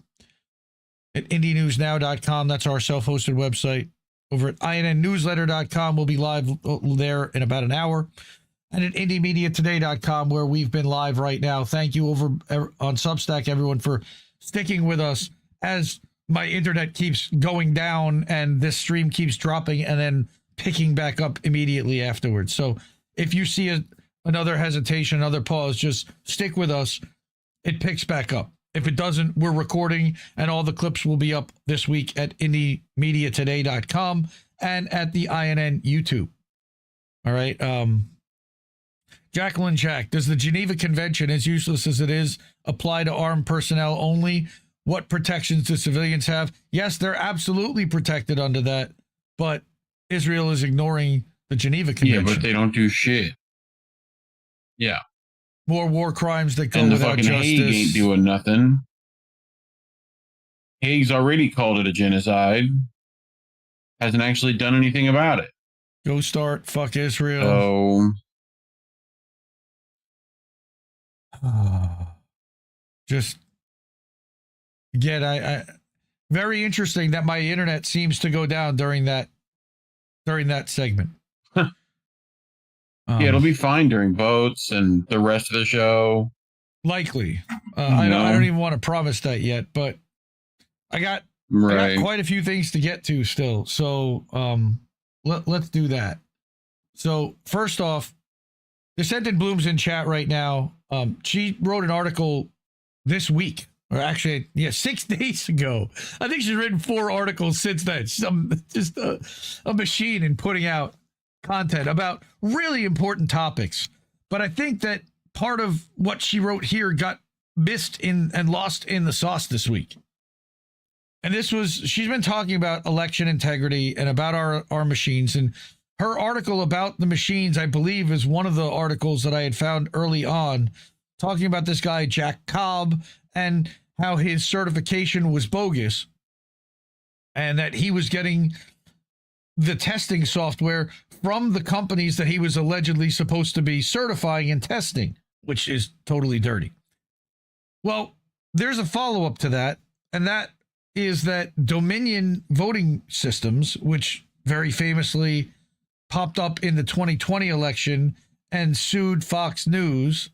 At IndieNewsNow.com, that's our self-hosted website. Over at INNNewsletter.com, we'll be live there in about an hour. And at IndieMediaToday.com, where we've been live right now. Thank you over on Substack, everyone, for sticking with us as my internet keeps going down and this stream keeps dropping and then picking back up immediately afterwards. So if you see another hesitation, another pause, just stick with us. It picks back up. If it doesn't, we're recording and all the clips will be up this week at IndieMediaToday.com and at the INN YouTube. All right. Jacqueline Jack, does the Geneva Convention, as useless as it is, apply to armed personnel only? What protections do civilians have? Yes, they're absolutely protected under that, but Israel is ignoring the Geneva Convention. Yeah, but they don't do shit. Yeah. More war crimes that go and the without fucking justice. Hague ain't doing nothing. Hague's already called it a genocide. Hasn't actually done anything about it. Go start, fuck Israel. Just again, I very interesting that my internet seems to go down during that segment. Yeah, it'll be fine during votes and the rest of the show. Likely. I don't even want to promise that yet, but I got quite a few things to get to still. So let's do that. So first off, Descendant Bloom's in chat right now. She wrote an article this week, or actually, 6 days ago. I think she's written 4 articles since then. Just a machine in putting out content about really important topics. But I think that part of what she wrote here got missed and lost in the sauce this week. And she's been talking about election integrity and about our machines. And her article about the machines, I believe, is one of the articles that I had found early on, talking about this guy, Jack Cobb, and how his certification was bogus and that he was getting the testing software from the companies that he was allegedly supposed to be certifying and testing, which is totally dirty. Well, there's a follow-up to that, and that is that Dominion voting systems, which very famously popped up in the 2020 election and sued Fox News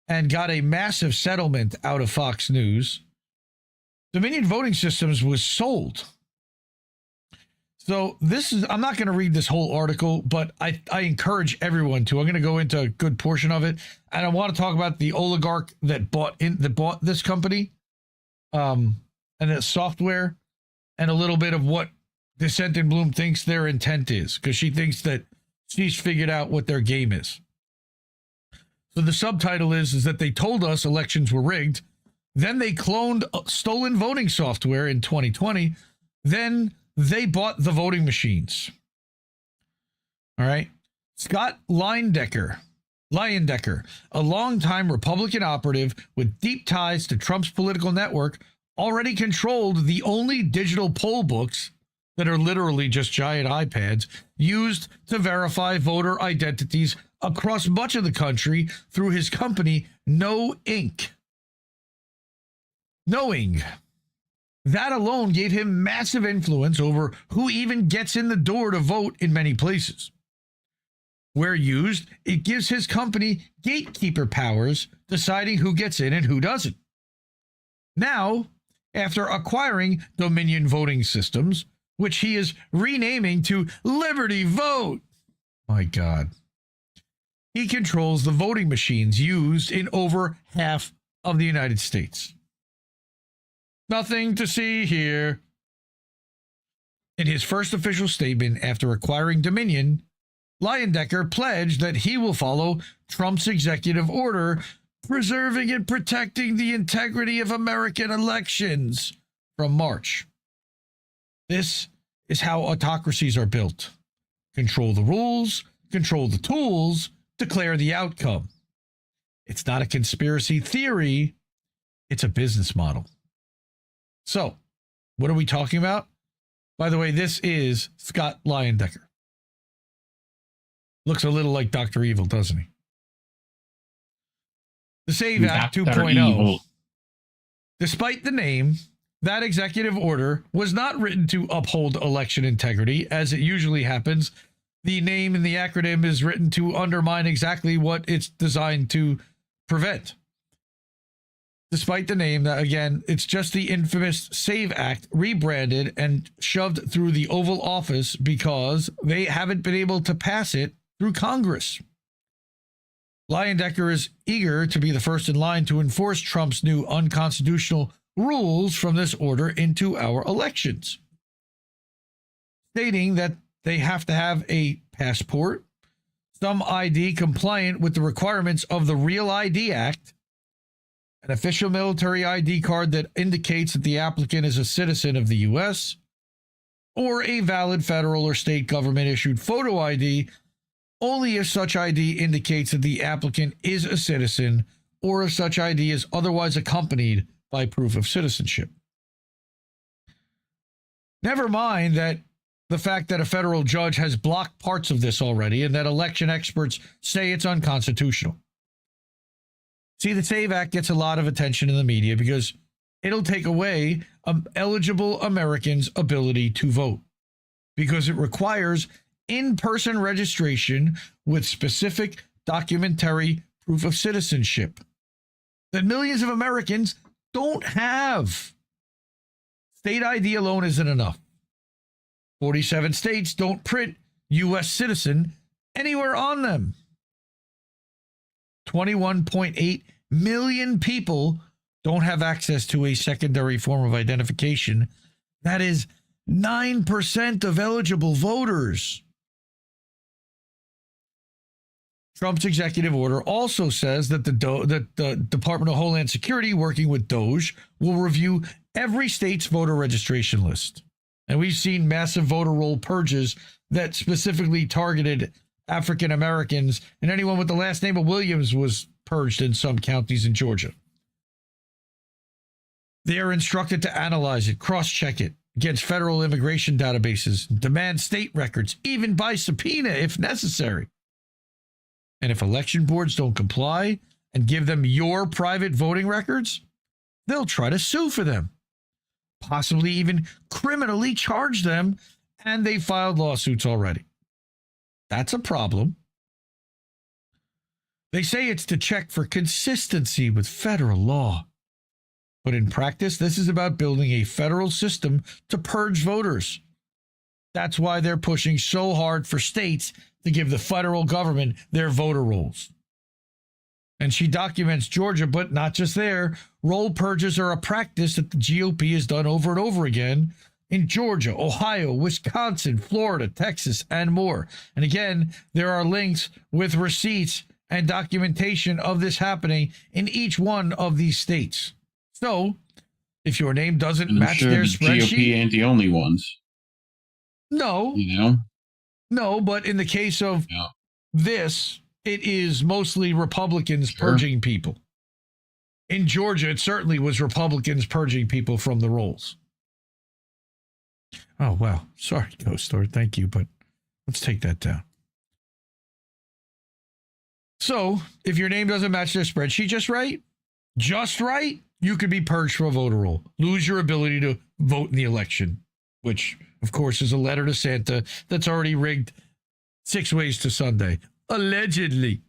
and got a massive settlement out of Fox News. Dominion Voting Systems was sold. So I'm not going to read this whole article, but I encourage everyone to. I'm going to go into a good portion of it. And I want to talk about the oligarch that bought this company and the software and a little bit of what Descendant Bloom thinks their intent is, because she thinks that she's figured out what their game is. So the subtitle is that they told us elections were rigged. Then they cloned stolen voting software in 2020. Then they bought the voting machines. All right. Scott Leyendecker, a longtime Republican operative with deep ties to Trump's political network, already controlled the only digital poll books that are literally just giant iPads used to verify voter identities across much of the country through his company, Knowing. That alone gave him massive influence over who even gets in the door to vote in many places. Where used, it gives his company gatekeeper powers, deciding who gets in and who doesn't. Now, after acquiring Dominion Voting Systems, which he is renaming to Liberty Vote, my God, he controls the voting machines used in over half of the United States. Nothing to see here. In his first official statement after acquiring Dominion, Leyendecker pledged that he will follow Trump's executive order preserving and protecting the integrity of American elections from March. This is how autocracies are built. Control the rules, control the tools, declare the outcome. It's not a conspiracy theory, it's a business model. So, what are we talking about? By the way, this is Scott Leyendecker. Looks a little like Dr. Evil, doesn't he? The SAVE Act 2.0. Despite the name, that executive order was not written to uphold election integrity, as it usually happens. The name in the acronym is written to undermine exactly what it's designed to prevent. Despite the name, again, it's just the infamous SAVE Act rebranded and shoved through the Oval Office because they haven't been able to pass it through Congress. Leyendecker is eager to be the first in line to enforce Trump's new unconstitutional rules from this order into our elections, stating that they have to have a passport, some ID compliant with the requirements of the Real ID Act, an official military ID card that indicates that the applicant is a citizen of the U.S., or a valid federal or state government issued photo ID only if such ID indicates that the applicant is a citizen or if such ID is otherwise accompanied by proof of citizenship. Never mind that the fact that a federal judge has blocked parts of this already and that election experts say it's unconstitutional. See, the SAVE Act gets a lot of attention in the media because it'll take away eligible Americans' ability to vote because it requires in-person registration with specific documentary proof of citizenship that millions of Americans don't have. State ID alone isn't enough. 47 states don't print U.S. citizen anywhere on them. 21.8 million people don't have access to a secondary form of identification. That is 9% of eligible voters. Trump's executive order also says that the Department of Homeland Security, working with DOJ, will review every state's voter registration list. And we've seen massive voter roll purges that specifically targeted African Americans, and anyone with the last name of Williams was purged in some counties in Georgia. They are instructed to analyze it, cross-check it against federal immigration databases, demand state records, even by subpoena if necessary. And if election boards don't comply and give them your private voting records, they'll try to sue for them, possibly even criminally charge them, and they filed lawsuits already. That's a problem. They say it's to check for consistency with federal law. But in practice, this is about building a federal system to purge voters. That's why they're pushing so hard for states to give the federal government their voter rolls. And she documents Georgia, but not just there. Roll purges are a practice that the GOP has done over and over again in Georgia, Ohio, Wisconsin, Florida, Texas, and more. And again, there are links with receipts and documentation of this happening in each one of these states. So, if your name doesn't match their spreadsheet, GOP ain't the only ones. No. You know? No, but in the case of this, it is mostly Republicans purging people. In Georgia, it certainly was Republicans purging people from the rolls. Oh, wow. Sorry, Ghost Lord. Thank you, but let's take that down. So, if your name doesn't match their spreadsheet just right, you could be purged from a voter roll, lose your ability to vote in the election, which, of course, is a letter to Santa that's already rigged 6 ways to Sunday. Allegedly.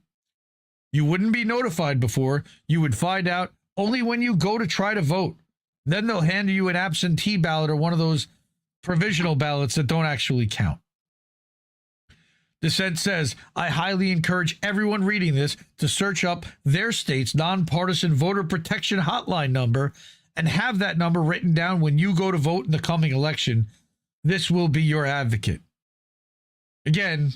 You wouldn't be notified before. You would find out only when you go to try to vote. Then they'll hand you an absentee ballot or one of those provisional ballots that don't actually count. Dissent says, I highly encourage everyone reading this to search up their state's nonpartisan voter protection hotline number and have that number written down when you go to vote in the coming election. This will be your advocate. Again,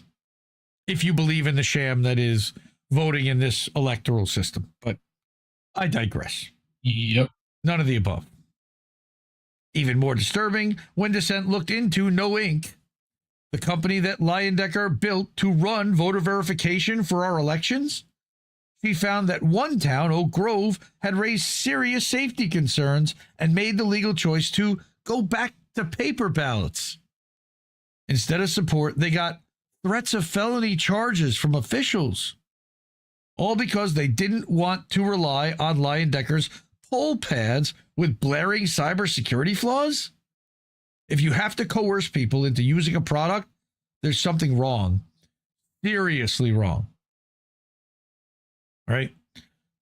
if you believe in the sham that is voting in this electoral system. But I digress. Yep. None of the above. Even more disturbing, when Dissent looked into No Inc., the company that Leyendecker built to run voter verification for our elections, she found that one town, Oak Grove, had raised serious safety concerns and made the legal choice to go back to paper ballots. Instead of support, they got threats of felony charges from officials, all because they didn't want to rely on Leyendecker's poll pads with blaring cybersecurity flaws. If you have to coerce people into using a product, there's something wrong. Seriously wrong. Right?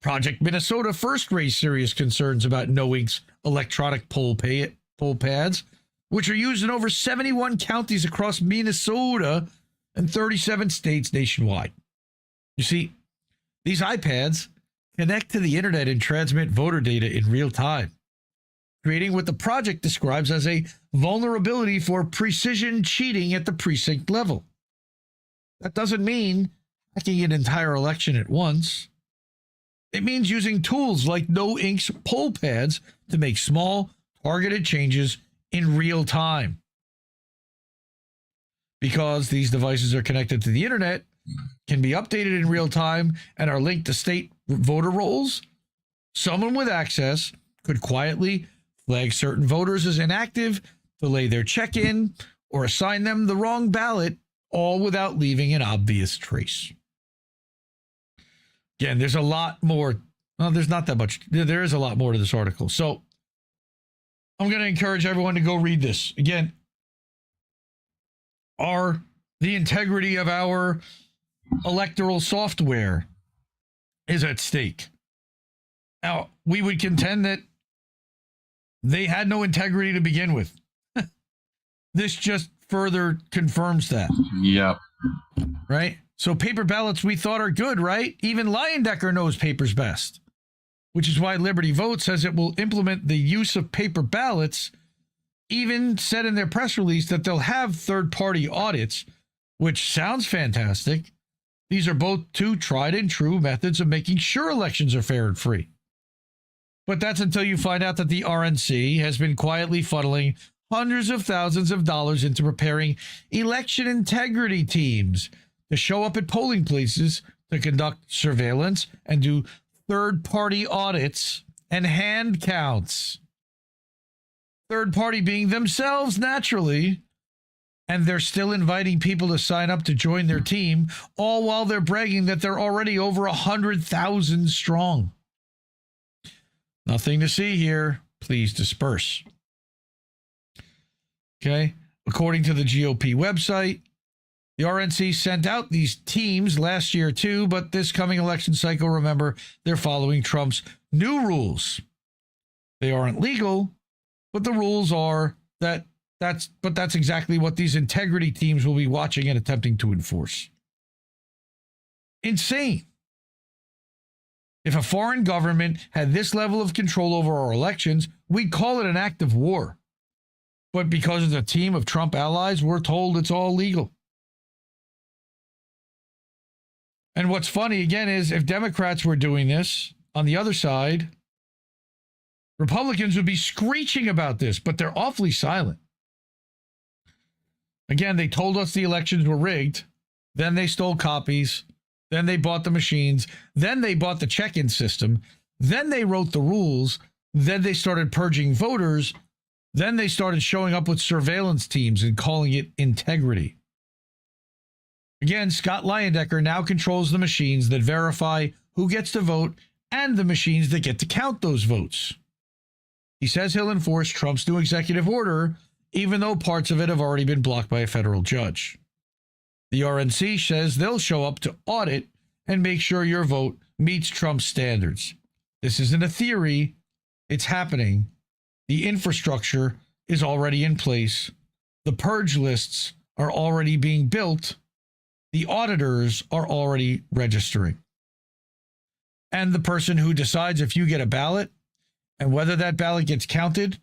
Project Minnesota first raised serious concerns about No Inc's electronic poll pads, which are used in over 71 counties across Minnesota and 37 states nationwide. You see, these iPads connect to the internet and transmit voter data in real time, creating what the project describes as a vulnerability for precision cheating at the precinct level. That doesn't mean hacking an entire election at once. It means using tools like No Inc's poll pads to make small, targeted changes in real time. Because these devices are connected to the internet, can be updated in real time, and are linked to state voter rolls, someone with access could quietly flag certain voters as inactive, delay their check-in, or assign them the wrong ballot, all without leaving an obvious trace. Again, there's a lot more. Well, there's not that much. There is a lot more to this article. So I'm going to encourage everyone to go read this. Again, the integrity of our electoral software is at stake. Now, we would contend that they had no integrity to begin with. This just further confirms that. Yep. Right? So paper ballots we thought are good, right? Even Leyendecker knows paper's best, which is why Liberty Vote says it will implement the use of paper ballots, even said in their press release that they'll have third-party audits, which sounds fantastic. These are both two tried and true methods of making sure elections are fair and free. But that's until you find out that the RNC has been quietly funneling hundreds of thousands of dollars into preparing election integrity teams to show up at polling places to conduct surveillance and do third-party audits and hand counts. Third party being themselves, naturally. And they're still inviting people to sign up to join their team, all while they're bragging that they're already over 100,000 strong. Nothing to see here. Please disperse. Okay. According to the GOP website, the RNC sent out these teams last year too, but this coming election cycle, remember, they're following Trump's new rules. They aren't legal, but the rules are that's exactly what these integrity teams will be watching and attempting to enforce. Insane. If a foreign government had this level of control over our elections, we'd call it an act of war. But because it's a team of Trump allies, we're told it's all legal. And what's funny, again, is if Democrats were doing this on the other side, Republicans would be screeching about this, but they're awfully silent. Again, they told us the elections were rigged. Then they stole copies. Then they bought the machines. Then they bought the check-in system. Then they wrote the rules. Then they started purging voters. Then they started showing up with surveillance teams and calling it integrity. Again, Scott Leyendecker now controls the machines that verify who gets to vote and the machines that get to count those votes. He says he'll enforce Trump's new executive order, even though parts of it have already been blocked by a federal judge. The RNC says they'll show up to audit and make sure your vote meets Trump's standards. This isn't a theory. It's happening. The infrastructure is already in place. The purge lists are already being built. The auditors are already registering. And the person who decides if you get a ballot and whether that ballot gets counted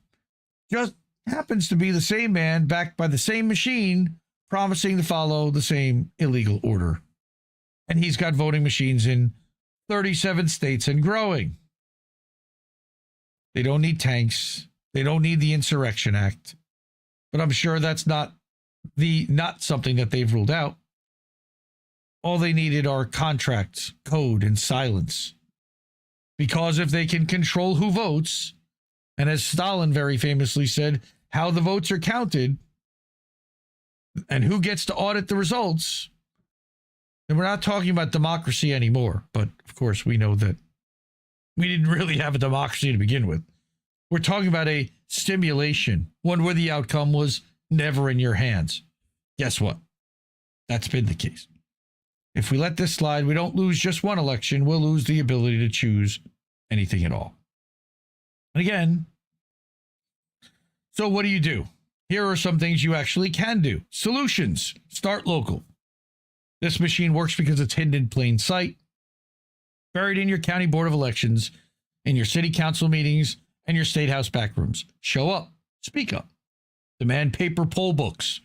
just happens to be the same man backed by the same machine promising to follow the same illegal order. And he's got voting machines in 37 states and growing. They don't need tanks. They don't need the Insurrection Act. But I'm sure that's not something that they've ruled out. All they needed are contracts, code, and silence. Because if they can control who votes, and as Stalin very famously said, how the votes are counted, and who gets to audit the results, then we're not talking about democracy anymore. But, of course, we know that we didn't really have a democracy to begin with. We're talking about a simulation, one where the outcome was never in your hands. Guess what? That's been the case. If we let this slide, we don't lose just one election. We'll lose the ability to choose anything at all. And again, so what do? Here are some things you actually can do. Solutions. Start local. This machine works because it's hidden in plain sight, buried in your county board of elections, in your city council meetings, and your state house backrooms. Show up. Speak up. Demand paper poll books.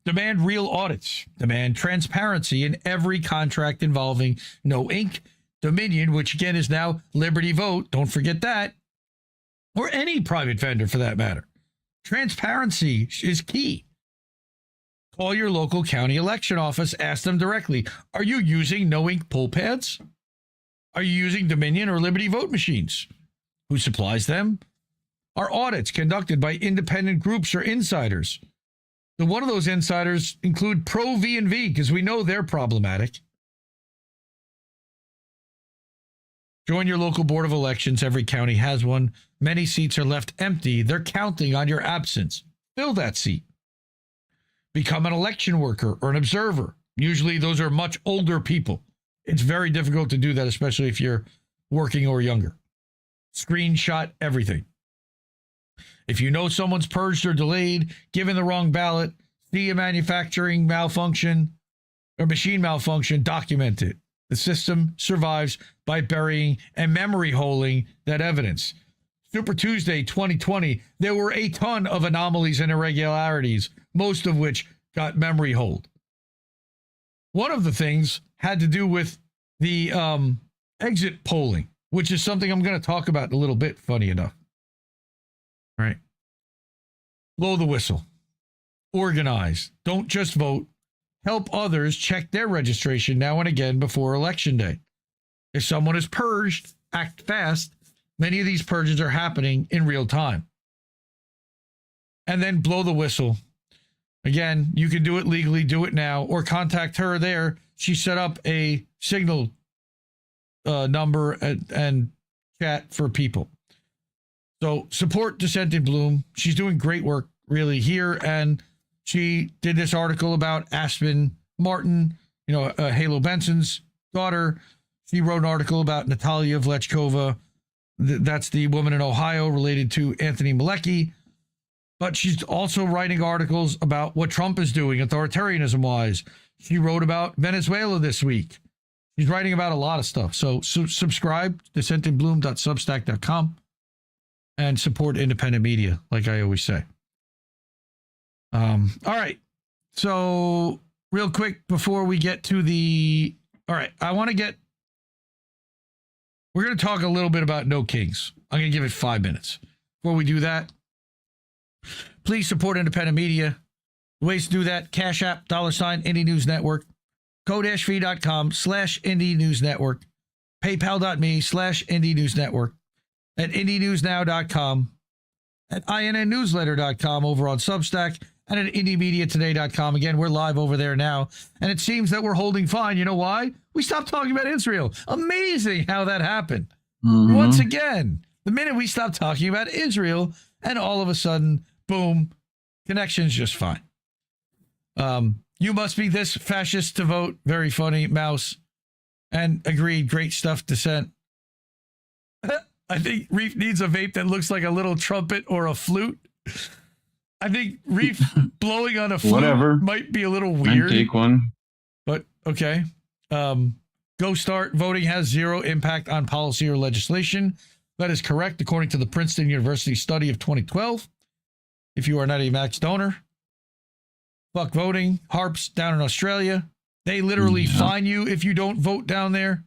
Demand real audits. Demand transparency in every contract involving No Ink, Dominion, which again is now Liberty Vote. Don't forget that. Or any private vendor for that matter. Transparency is key. Call your local county election office. Ask them directly. Are you using No Ink poll pads? Are you using Dominion or Liberty Vote machines? Who supplies them? Are audits conducted by independent groups or insiders? And one of those insiders include Pro V&V because we know they're problematic. Join your local board of elections. Every county has one. Many seats are left empty. They're counting on your absence. Fill that seat. Become an election worker or an observer. Usually those are much older people. It's very difficult to do that, especially if you're working or younger. Screenshot everything. If you know someone's purged or delayed, given the wrong ballot, see a manufacturing malfunction or machine malfunction, document it. The system survives by burying and memory holing that evidence. Super Tuesday 2020, there were a ton of anomalies and irregularities, most of which got memory holed. One of the things had to do with the exit polling, which is something I'm going to talk about in a little bit, funny enough. Right. Blow the whistle. Organize. Don't just vote. Help others check their registration now and again before Election Day. If someone is purged, act fast. Many of these purges are happening in real time. And then blow the whistle. Again, you can do it legally, do it now, or contact her there. She set up a signal number and chat for people. So support Dissent in Bloom. She's doing great work really here. And she did this article about Aspen Martin, Halo Benson's daughter. She wrote an article about Natalia Vlechkova. That's the woman in Ohio related to Anthony Malecki. But she's also writing articles about what Trump is doing authoritarianism-wise. She wrote about Venezuela this week. She's writing about a lot of stuff. So subscribe, dissentinbloom.substack.com. And support independent media, like I always say. All right. So real quick before we get to all right, we're going to talk a little bit about No Kings. I'm going to give it 5 minutes. Before we do that, please support independent media. The ways to do that, Cash App, $ Indie News Network, Ko-fi.com/Indie News Network, PayPal.me/Indie News Network, at IndieNewsNow.com, at INNNewsletter.com over on Substack, and at IndieMediaToday.com. Again, we're live over there now, and it seems that we're holding fine. You know why? We stopped talking about Israel. Amazing how that happened. Once again, The minute we stop talking about Israel, and all of a sudden, boom, connection's just fine. You must be this fascist to vote. Very funny, Mouse. And agreed, great stuff, Dissent. I think Reef needs a vape that looks like a little trumpet or a flute. I think Reef blowing on a flute might be a little weird. I'd take one. But, okay. Go Start. Voting has zero impact on policy or legislation. That is correct, according to the Princeton University study of 2012. If you are not a max donor. Fuck voting. Harps down in Australia. They literally fine you if you don't vote down there.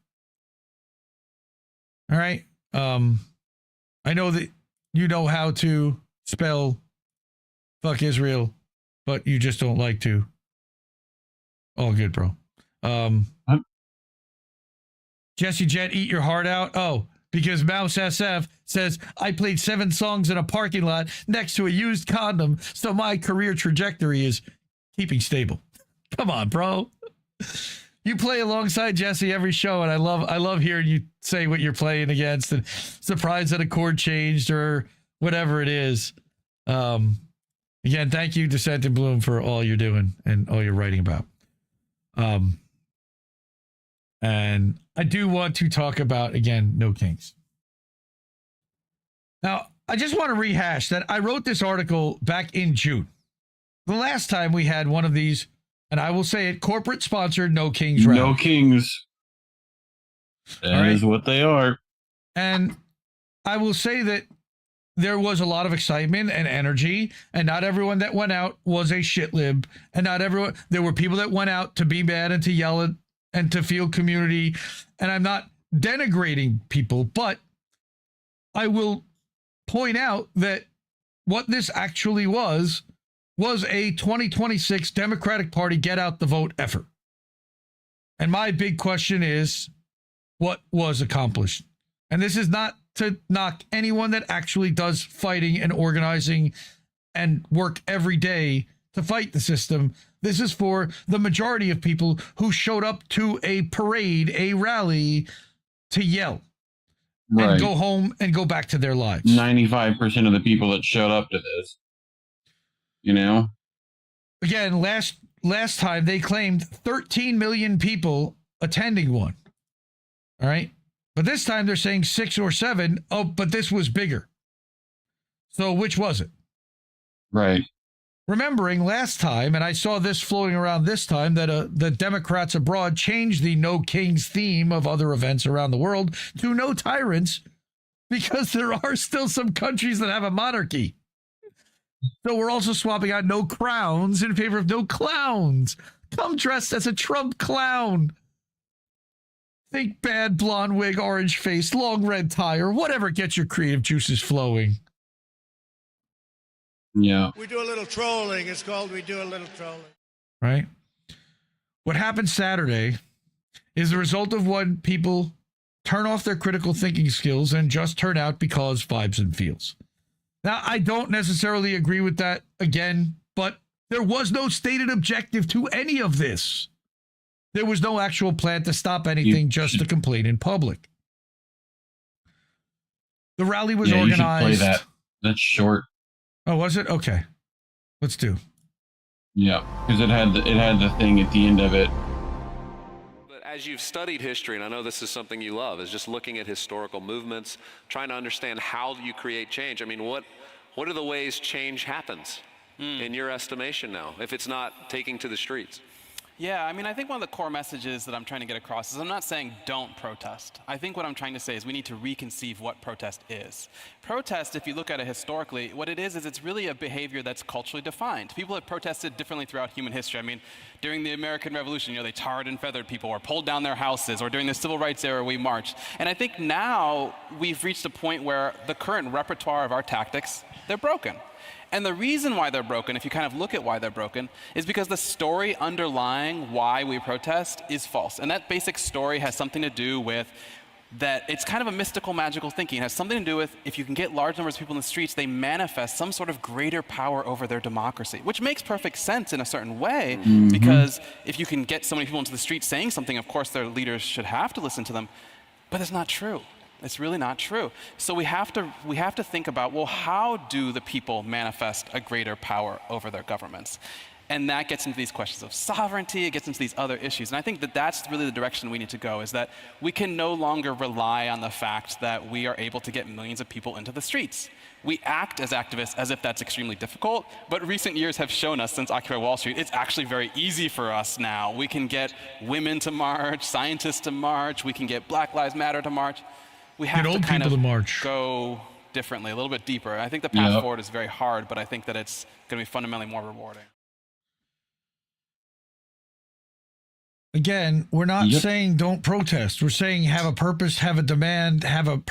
All right. I know that you know how to spell fuck Israel, but you just don't like to. All good, bro. Jesse Jet, eat your heart out. Oh, because Mouse SF says, I played 7 songs in a parking lot next to a used condom, so my career trajectory is keeping stable. Come on, bro. You play alongside Jesse every show, and I love hearing you say what you're playing against and surprised that a chord changed or whatever it is. Again, thank you, Dissent in Bloom, for all you're doing and all you're writing about. And I do want to talk about, again, No Kings. Now, I just want to rehash that I wrote this article back in June. The last time we had one of these, and I will say it, corporate-sponsored No Kings rally. No Kings. That is what they are. And I will say that there was a lot of excitement and energy, and not everyone that went out was a shit lib, and not everyone, there were people that went out to be mad and to yell at and to feel community, and I'm not denigrating people, but I will point out that what this actually was a 2026 Democratic Party get out the vote effort. And my big question is, what was accomplished? And this is not to knock anyone that actually does fighting and organizing and work every day to fight the system. This is for the majority of people who showed up to a parade, a rally, to yell and go home and go back to their lives. 95% of the people that showed up to this, you know? Again, last time they claimed 13 million people attending one. All right. But this time they're saying 6 or 7. Oh, but this was bigger. So which was it? Right. Remembering last time, and I saw this floating around this time, that the Democrats abroad changed the No Kings theme of other events around the world to No Tyrants, because there are still some countries that have a monarchy. So we're also swapping out No Crowns in favor of No Clowns. Come dressed as a Trump clown. Think bad blonde wig, orange face, long red tie, or whatever gets your creative juices flowing. Yeah. We do a little trolling. It's called We Do a Little Trolling. Right? What happened Saturday is the result of when people turn off their critical thinking skills and just turn out because vibes and feels. Now, I don't necessarily agree with that again, but there was no stated objective to any of this. There was no actual plan to stop anything, just to complain in public. The rally was organized. You should play that. That's short. Oh, was it? Okay. Let's do. Yeah, because it had the thing at the end of it. But as you've studied history, and I know this is something you love, is just looking at historical movements, trying to understand how you create change. I mean, what are the ways change happens in your estimation now, if it's not taking to the streets? Yeah, I mean, I think one of the core messages that I'm trying to get across is I'm not saying don't protest. I think what I'm trying to say is we need to reconceive what protest is. Protest, if you look at it historically, what it is it's really a behavior that's culturally defined. People have protested differently throughout human history. I mean, during the American Revolution, they tarred and feathered people or pulled down their houses, or during the Civil Rights era, we marched. And I think now we've reached a point where the current repertoire of our tactics, they're broken. And the reason why they're broken, if you kind of look at why they're broken, is because the story underlying why we protest is false. And that basic story has something to do with that it's kind of a mystical, magical thinking. It has something to do with if you can get large numbers of people in the streets, they manifest some sort of greater power over their democracy, which makes perfect sense in a certain way, because if you can get so many people into the streets saying something, of course their leaders should have to listen to them, but it's not true. It's really not true. So we have to think about, well, how do the people manifest a greater power over their governments? And that gets into these questions of sovereignty, it gets into these other issues. And I think that that's really the direction we need to go, is that we can no longer rely on the fact that we are able to get millions of people into the streets. We act as activists as if that's extremely difficult, but recent years have shown us, since Occupy Wall Street, it's actually very easy for us now. We can get women to march, scientists to march, we can get Black Lives Matter to march. We have to kind of go differently, a little bit deeper. I think the path forward is very hard, but I think that it's going to be fundamentally more rewarding. Again, we're not saying don't protest. We're saying have a purpose, have a demand, have a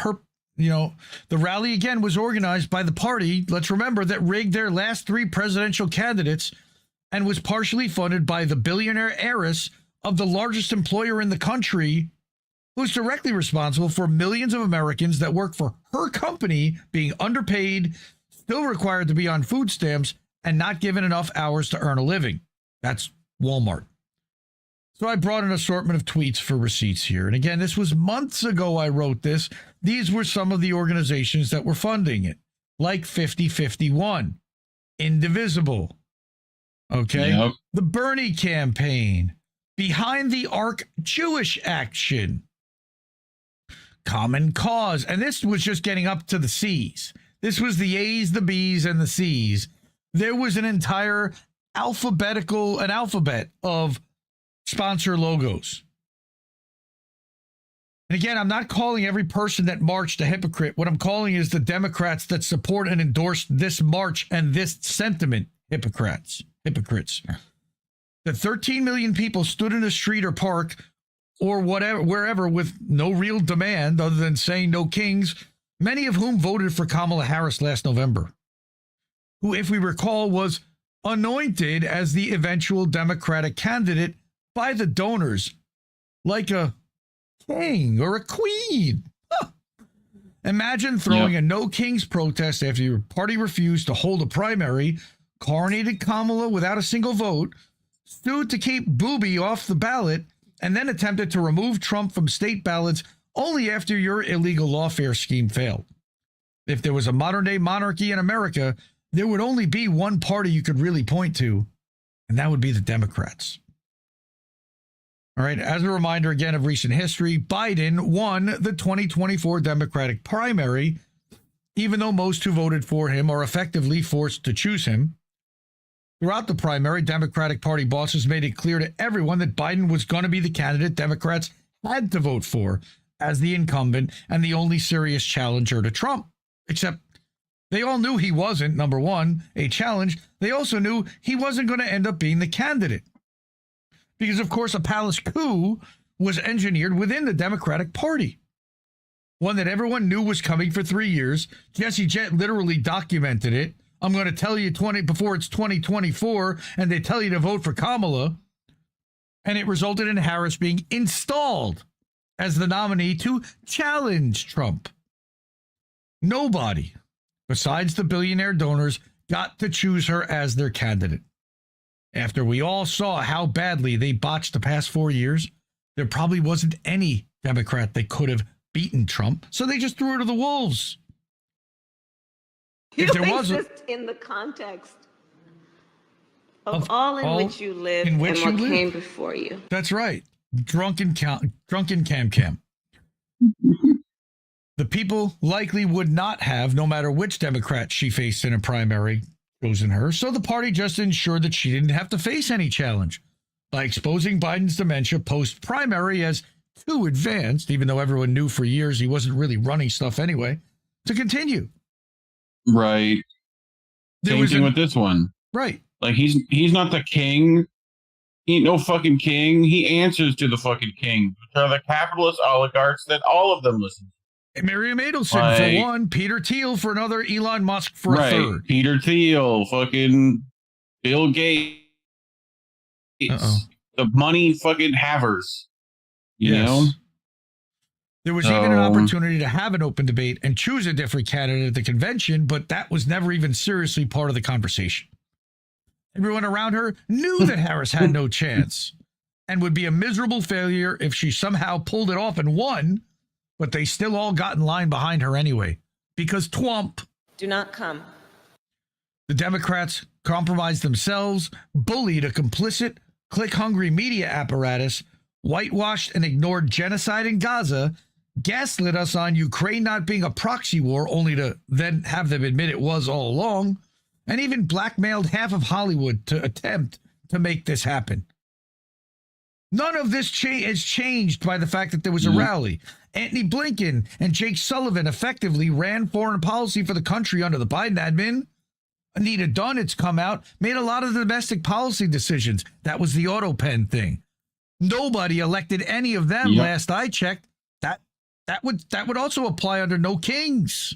the rally again was organized by the party. Let's remember that rigged their last 3 presidential candidates and was partially funded by the billionaire heiress of the largest employer in the country, who's directly responsible for millions of Americans that work for her company being underpaid, still required to be on food stamps, and not given enough hours to earn a living. That's Walmart. So I brought an assortment of tweets for receipts here. And again, this was months ago I wrote this. These were some of the organizations that were funding it, like 5051, Indivisible, okay? The Bernie Campaign, Behind the Ark Jewish Action, Common Cause. And this was just getting up to the C's. This was the A's, the B's, and the C's. There was an entire alphabet of sponsor logos. And again, I'm not calling every person that marched a hypocrite. What I'm calling is the Democrats that support and endorse this march and this sentiment hypocrites. The 13 million people stood in a street or park or whatever, wherever, with no real demand other than saying no kings, many of whom voted for Kamala Harris last November, who, if we recall, was anointed as the eventual Democratic candidate by the donors like a king or a queen. Huh. Imagine throwing a no kings protest after your party refused to hold a primary, coronated Kamala without a single vote, sued to keep Booby off the ballot, and then attempted to remove Trump from state ballots only after your illegal lawfare scheme failed. If there was a modern-day monarchy in America, there would only be one party you could really point to, and that would be the Democrats. All right, as a reminder again of recent history, Biden won the 2024 Democratic primary, even though most who voted for him are effectively forced to choose him. Throughout the primary, Democratic Party bosses made it clear to everyone that Biden was going to be the candidate Democrats had to vote for as the incumbent and the only serious challenger to Trump. Except they all knew he wasn't, number one, a challenge. They also knew he wasn't going to end up being the candidate. Because, of course, a palace coup was engineered within the Democratic Party. One that everyone knew was coming for 3 years. Jesse Jett literally documented it. I'm going to tell you before it's 2024, and they tell you to vote for Kamala. And it resulted in Harris being installed as the nominee to challenge Trump. Nobody, besides the billionaire donors, got to choose her as their candidate. After we all saw how badly they botched the past 4 years, there probably wasn't any Democrat that could have beaten Trump, so they just threw her to the wolves. You exist in the context of all in which you lived and what came before you. That's right. Drunken cam. The people likely would not have, no matter which Democrat she faced in a primary, chosen her, so the party just ensured that she didn't have to face any challenge by exposing Biden's dementia post-primary as too advanced, even though everyone knew for years he wasn't really running stuff anyway, to continue. Right. Same thing with this one. Right. Like, he's not the king. He ain't no fucking king. He answers to the fucking king, which are the capitalist oligarchs that all of them listen to. Miriam Adelson for one, Peter Thiel for another, Elon Musk for a third. Peter Thiel, fucking Bill Gates, the money fucking havers, you know? There was even an opportunity to have an open debate and choose a different candidate at the convention, but that was never even seriously part of the conversation. Everyone around her knew that Harris had no chance and would be a miserable failure if she somehow pulled it off and won. but they still all got in line behind her anyway, because Twump. Do not come. The Democrats compromised themselves, bullied a complicit, click-hungry media apparatus, whitewashed and ignored genocide in Gaza, gaslit us on Ukraine not being a proxy war, only to then have them admit it was all along, and even blackmailed half of Hollywood to attempt to make this happen. None of this is changed by the fact that there was a rally. Antony Blinken and Jake Sullivan effectively ran foreign policy for the country under the Biden admin. Anita Dunn, it's come out, made a lot of the domestic policy decisions. That was the auto pen thing. Nobody elected any of them last I checked. That would also apply under No Kings.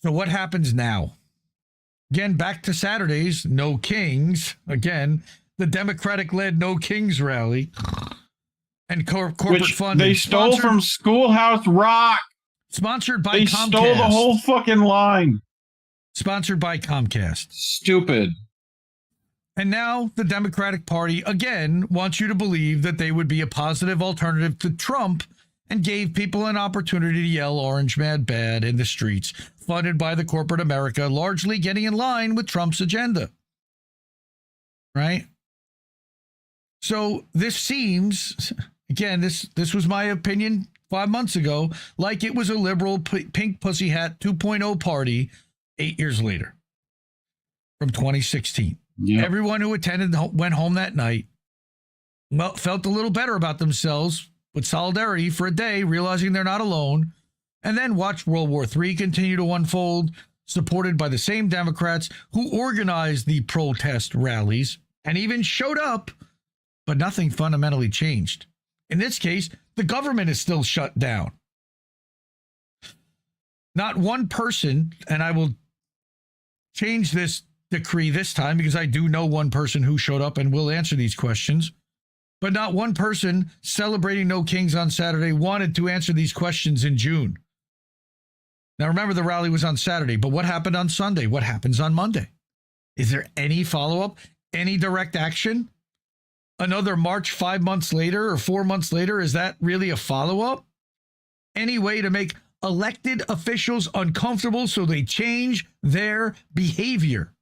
So what happens now? Again, back to Saturday's No Kings. Again, the Democratic-led No Kings rally and corporate funding. They stole from Schoolhouse Rock. Sponsored by Comcast. They stole the whole fucking line. Sponsored by Comcast. Stupid. And now the Democratic Party, again, wants you to believe that they would be a positive alternative to Trump and gave people an opportunity to yell orange mad bad in the streets, funded by the corporate America, largely getting in line with Trump's agenda. Right? So this seems, again, this was my opinion 5 months ago, like it was a liberal pink pussy hat 2.0 party 8 years later from 2016. Yep. Everyone who attended went home that night, well, felt a little better about themselves with solidarity for a day, realizing they're not alone, and then watched World War III continue to unfold, supported by the same Democrats who organized the protest rallies and even showed up, but nothing fundamentally changed. In this case, the government is still shut down. Not one person, and I will change this decree this time because I do know one person who showed up and will answer these questions, but not one person celebrating No Kings on Saturday wanted to answer these questions in June. Now, remember, the rally was on Saturday, but what happened on Sunday? What happens on Monday? Is there any follow-up, any direct action? Another march 5 months later or 4 months later, is that really a follow-up? Any way to make elected officials uncomfortable so they change their behavior?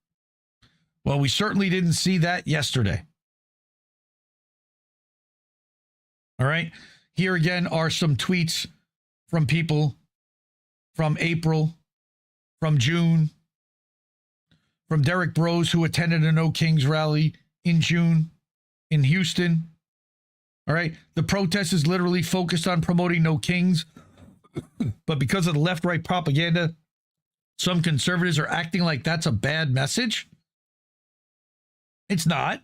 Well, we certainly didn't see that yesterday. All right. Here again are some tweets from people from April, from June, from Derek Bros, who attended a No Kings rally in June in Houston. All right. The protest is literally focused on promoting No Kings, but because of the left-right propaganda, some conservatives are acting like that's a bad message. It's not.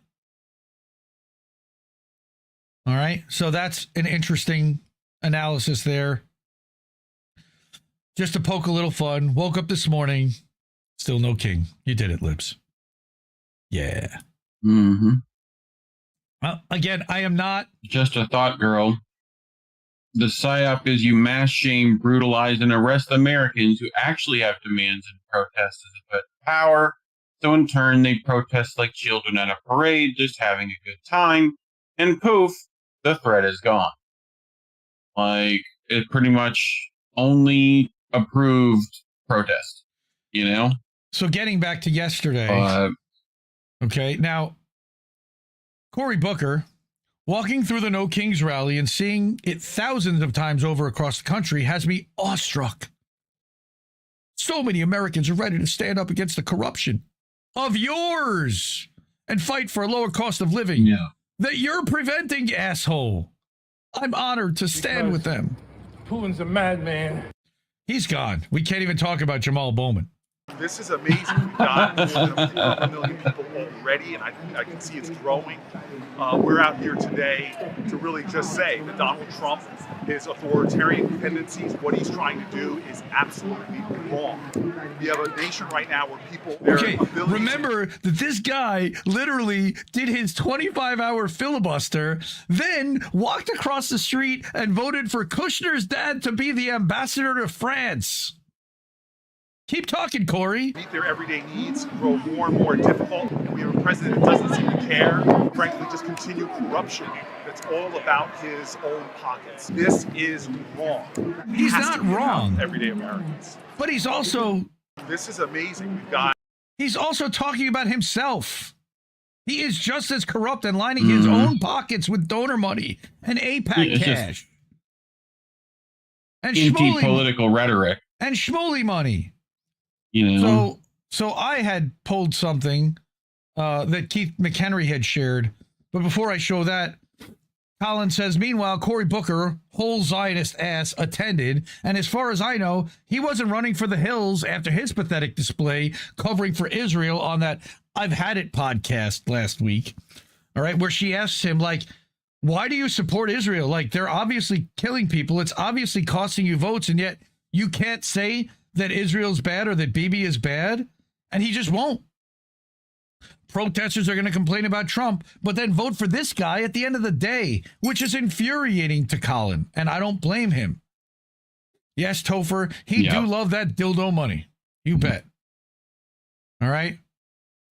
All right. So that's an interesting analysis there. Just to poke a little fun. Woke up this morning. Still no king. You did it, Libs. Yeah. Mm-hmm. Well, again, I am not. Just a thought, girl. The PSYOP is you mass shame, brutalize, and arrest Americans who actually have demands and protests as a put power. So in turn, they protest like children at a parade, just having a good time. And poof, the threat is gone. Like, it pretty much only approved protest, you know? So getting back to yesterday. Okay, now, Cory Booker, walking through the No Kings rally and seeing it thousands of times over across the country has me awestruck. So many Americans are ready to stand up against the corruption of yours and fight for a lower cost of living that you're preventing, asshole. I'm honored to stand with them. Putin's a madman. He's gone. We can't even talk about Jamal Bowman. This is amazing. We've got more than 4 million people already, and I can see it's growing. We're out here today to really just say that Donald Trump, his authoritarian tendencies, what he's trying to do is absolutely wrong. We have a nation right now where people... Okay, remember that this guy literally did his 25-hour filibuster, then walked across the street and voted for Kushner's dad to be the ambassador to France. Keep talking, Corey. Meet their everyday needs grow more and more difficult. We have a president doesn't seem to care. Frankly, just continued corruption that's all about his own pockets. This is wrong. He's not wrong. Everyday Americans. But he's also... This is amazing. We've got... He's also talking about himself. He is just as corrupt and lining his own pockets with donor money and AIPAC cash. And anti-political rhetoric. And schmoly money. You know? So I had pulled something that Keith McHenry had shared. But before I show that, Colin says, meanwhile, Cory Booker, whole Zionist ass, attended. And as far as I know, he wasn't running for the hills after his pathetic display covering for Israel on that I've Had It podcast last week. All right, where she asks him, like, why do you support Israel? Like, they're obviously killing people. It's obviously costing you votes. And yet you can't say that Israel's bad or that Bibi is bad. And he just won't. Protesters are going to complain about Trump, but then vote for this guy at the end of the day, which is infuriating to Colin, and I don't blame him. Yes, Topher, he do love that dildo money. You bet. All right?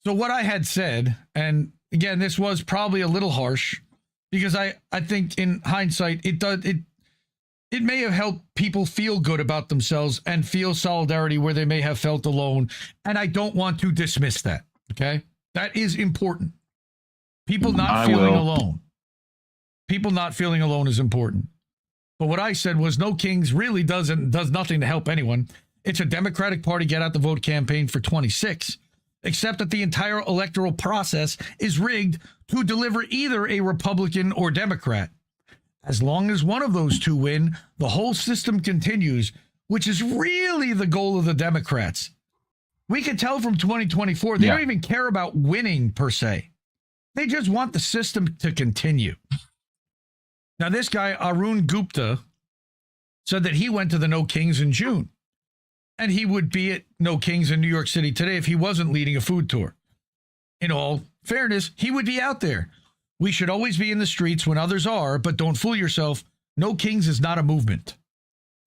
So what I had said, and again, this was probably a little harsh, because I think in hindsight, it may have helped people feel good about themselves and feel solidarity where they may have felt alone, and I don't want to dismiss that, okay? That is important. People not feeling alone. People not feeling alone is important. But what I said was No Kings really does nothing to help anyone. It's a Democratic Party get out the vote campaign for 26, except that the entire electoral process is rigged to deliver either a Republican or Democrat. As long as one of those two win, the whole system continues, which is really the goal of the Democrats. We can tell from 2024, they don't even care about winning per se. They just want the system to continue. Now, this guy, Arun Gupta, said that he went to the No Kings in June. And he would be at No Kings in New York City today if he wasn't leading a food tour. In all fairness, he would be out there. We should always be in the streets when others are, but don't fool yourself. No Kings is not a movement.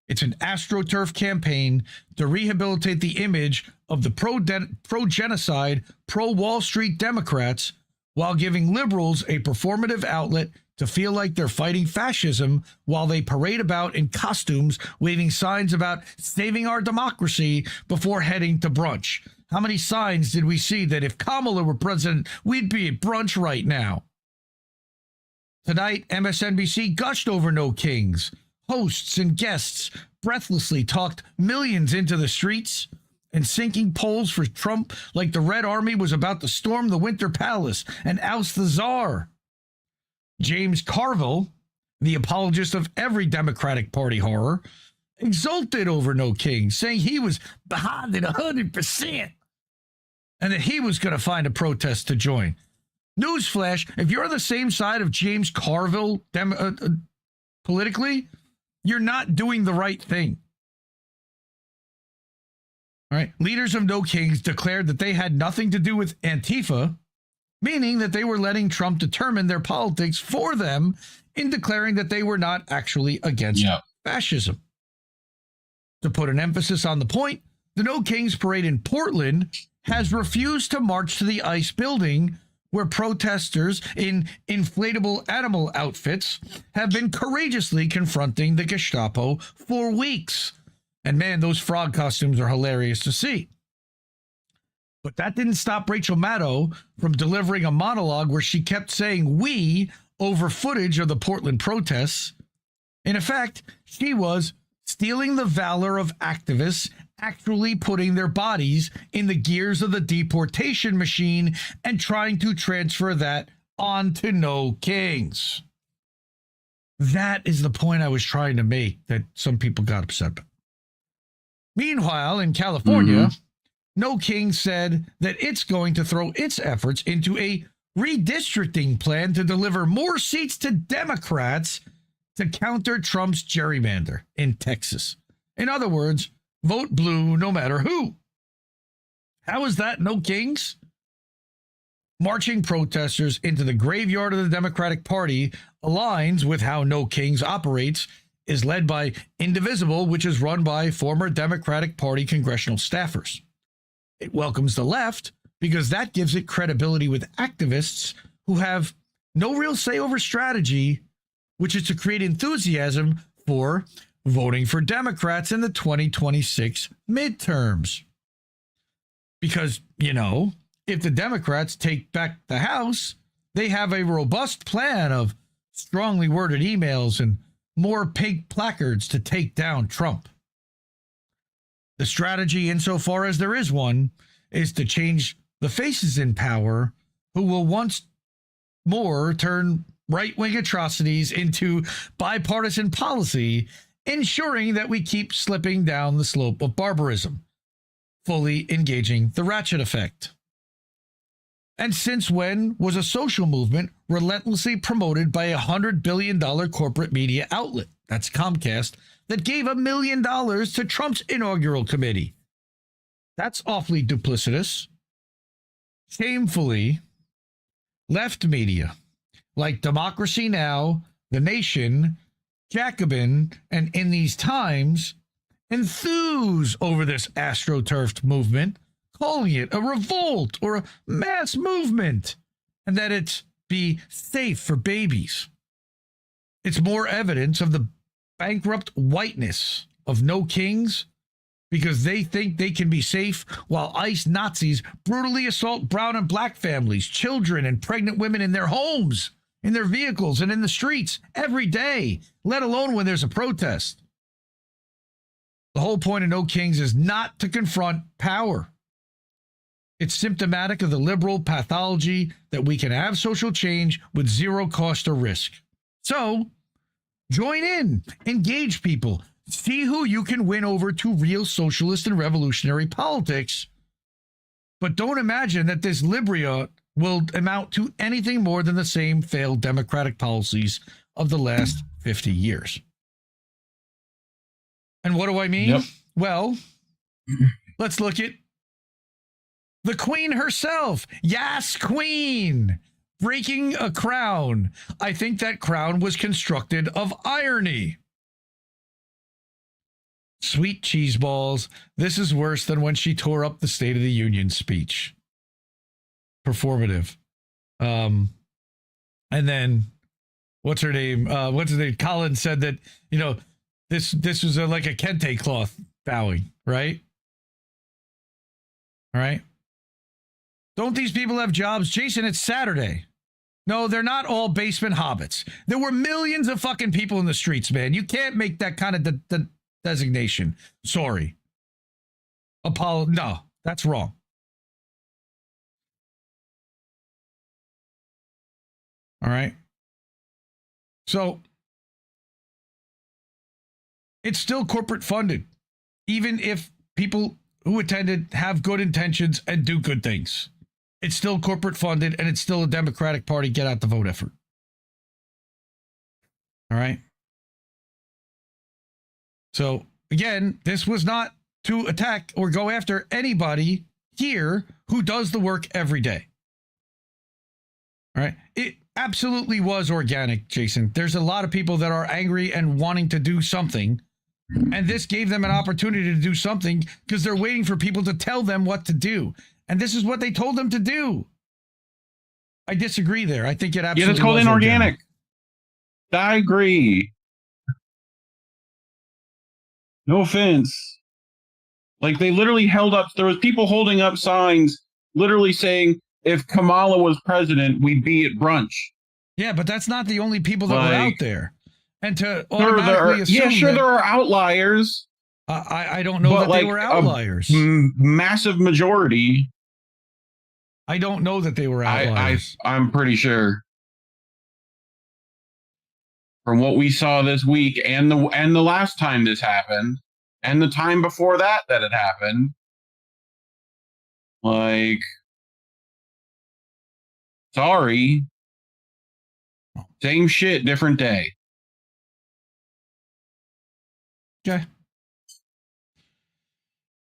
It's an AstroTurf campaign to rehabilitate the image of the pro-genocide, pro-Wall Street Democrats while giving liberals a performative outlet to feel like they're fighting fascism while they parade about in costumes, waving signs about saving our democracy before heading to brunch. How many signs did we see that if Kamala were president, we'd be at brunch right now? Tonight, MSNBC gushed over No Kings. Hosts and guests breathlessly talked millions into the streets and sinking polls for Trump like the Red Army was about to storm the Winter Palace and oust the czar. James Carville, the apologist of every Democratic Party horror, exulted over No Kings, saying he was behind it 100% and that he was going to find a protest to join. Newsflash, if you're on the same side of James Carville politically, you're not doing the right thing. All right. Leaders of No Kings declared that they had nothing to do with Antifa, meaning that they were letting Trump determine their politics for them in declaring that they were not actually against fascism. To put an emphasis on the point, the No Kings parade in Portland has refused to march to the ICE building where protesters in inflatable animal outfits have been courageously confronting the Gestapo for weeks. And man, those frog costumes are hilarious to see. But that didn't stop Rachel Maddow from delivering a monologue where she kept saying "we" over footage of the Portland protests. In effect, she was stealing the valor of activists actually putting their bodies in the gears of the deportation machine and trying to transfer that onto No Kings. That is the point I was trying to make that some people got upset about. Meanwhile, in California, No Kings said that it's going to throw its efforts into a redistricting plan to deliver more seats to Democrats to counter Trump's gerrymander in Texas. In other words, vote blue no matter who. How is that No Kings? Marching protesters into the graveyard of the Democratic Party aligns with how No Kings operates, is led by Indivisible, which is run by former Democratic Party congressional staffers. It welcomes the left, because that gives it credibility with activists who have no real say over strategy, which is to create enthusiasm for voting for Democrats in the 2026 midterms. Because, you know, if the Democrats take back the House, they have a robust plan of strongly worded emails and more pink placards to take down Trump. The strategy, insofar as there is one, is to change the faces in power who will once more turn right-wing atrocities into bipartisan policy, ensuring that we keep slipping down the slope of barbarism, fully engaging the ratchet effect. And since when was a social movement relentlessly promoted by a $100 billion corporate media outlet, that's Comcast, that gave $1 million to Trump's inaugural committee? That's awfully duplicitous. Shamefully, left media like Democracy Now!, The Nation, Jacobin, and In These Times enthuse over this astroturfed movement, calling it a revolt or a mass movement, and that it's be safe for babies. It's more evidence of the bankrupt whiteness of no kings, because they think they can be safe while ICE Nazis brutally assault brown and black families, children, and pregnant women in their homes, in their vehicles, and in the streets every day, let alone when there's a protest. The whole point of No Kings is not to confront power. It's symptomatic of the liberal pathology that we can have social change with zero cost or risk. So, join in, engage people, see who you can win over to real socialist and revolutionary politics. But don't imagine that this Libria will amount to anything more than the same failed democratic policies of the last 50 years. And what do I mean? Yep. Well, let's look at the Queen herself. Yes, Queen. Breaking a crown. I think that crown was constructed of irony. Sweet cheese balls. This is worse than when she tore up the State of the Union speech. Performative. And then, what's her name? Colin said that, you know, this was like a kente cloth bowing, right? All right. Don't these people have jobs? Jason, it's Saturday. No, they're not all basement hobbits. There were millions of fucking people in the streets, man. You can't make that kind of designation. Sorry. No, that's wrong. All right. So it's still corporate funded, even if people who attended have good intentions and do good things. It's still corporate funded, and it's still a Democratic Party get out the vote effort. All right. So again, this was not to attack or go after anybody here who does the work every day. All right. It absolutely was organic, Jason. There's a lot of people that are angry and wanting to do something. And this gave them an opportunity to do something because they're waiting for people to tell them what to do. And this is what they told them to do. I disagree there. I think it absolutely that's called inorganic. I agree. No offense. Like, they literally held up, there was people holding up signs literally saying, if Kamala was president, we'd be at brunch. Yeah, but that's not the only people that were out there. And to automatically assume there are outliers. I don't know that they were outliers. Massive majority. I don't know that they were outliers. I'm pretty sure. From what we saw this week and the last time this happened and the time before that it happened. Like, sorry. Same shit, different day. Okay.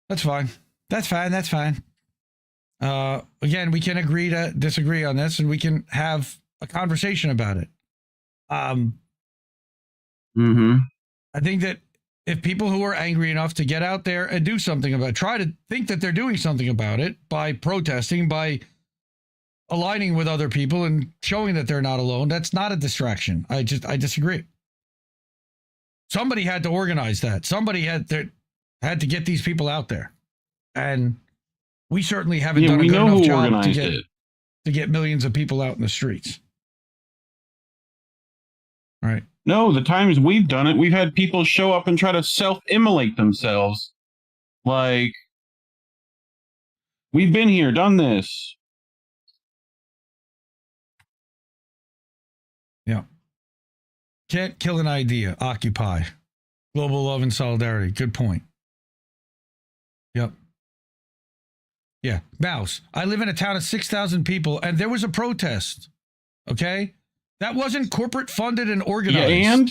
That's fine. That's fine. Again, we can agree to disagree on this, and we can have a conversation about it. I think that if people who are angry enough to get out there and do something about it, try to think that they're doing something about it by protesting, by aligning with other people and showing that they're not alone, that's not a distraction. I disagree. Somebody had to organize that. Somebody had to get these people out there. And we certainly haven't done a good enough job to get millions of people out in the streets. Right. No, the times we've done it, we've had people show up and try to self-immolate themselves. Like, we've been here, done this. Yeah. Can't kill an idea. Occupy. Global love and solidarity. Good point. Yep. Yeah. Mouse. I live in a town of 6,000 people, and there was a protest. Okay? That wasn't corporate funded and organized. Yeah, and?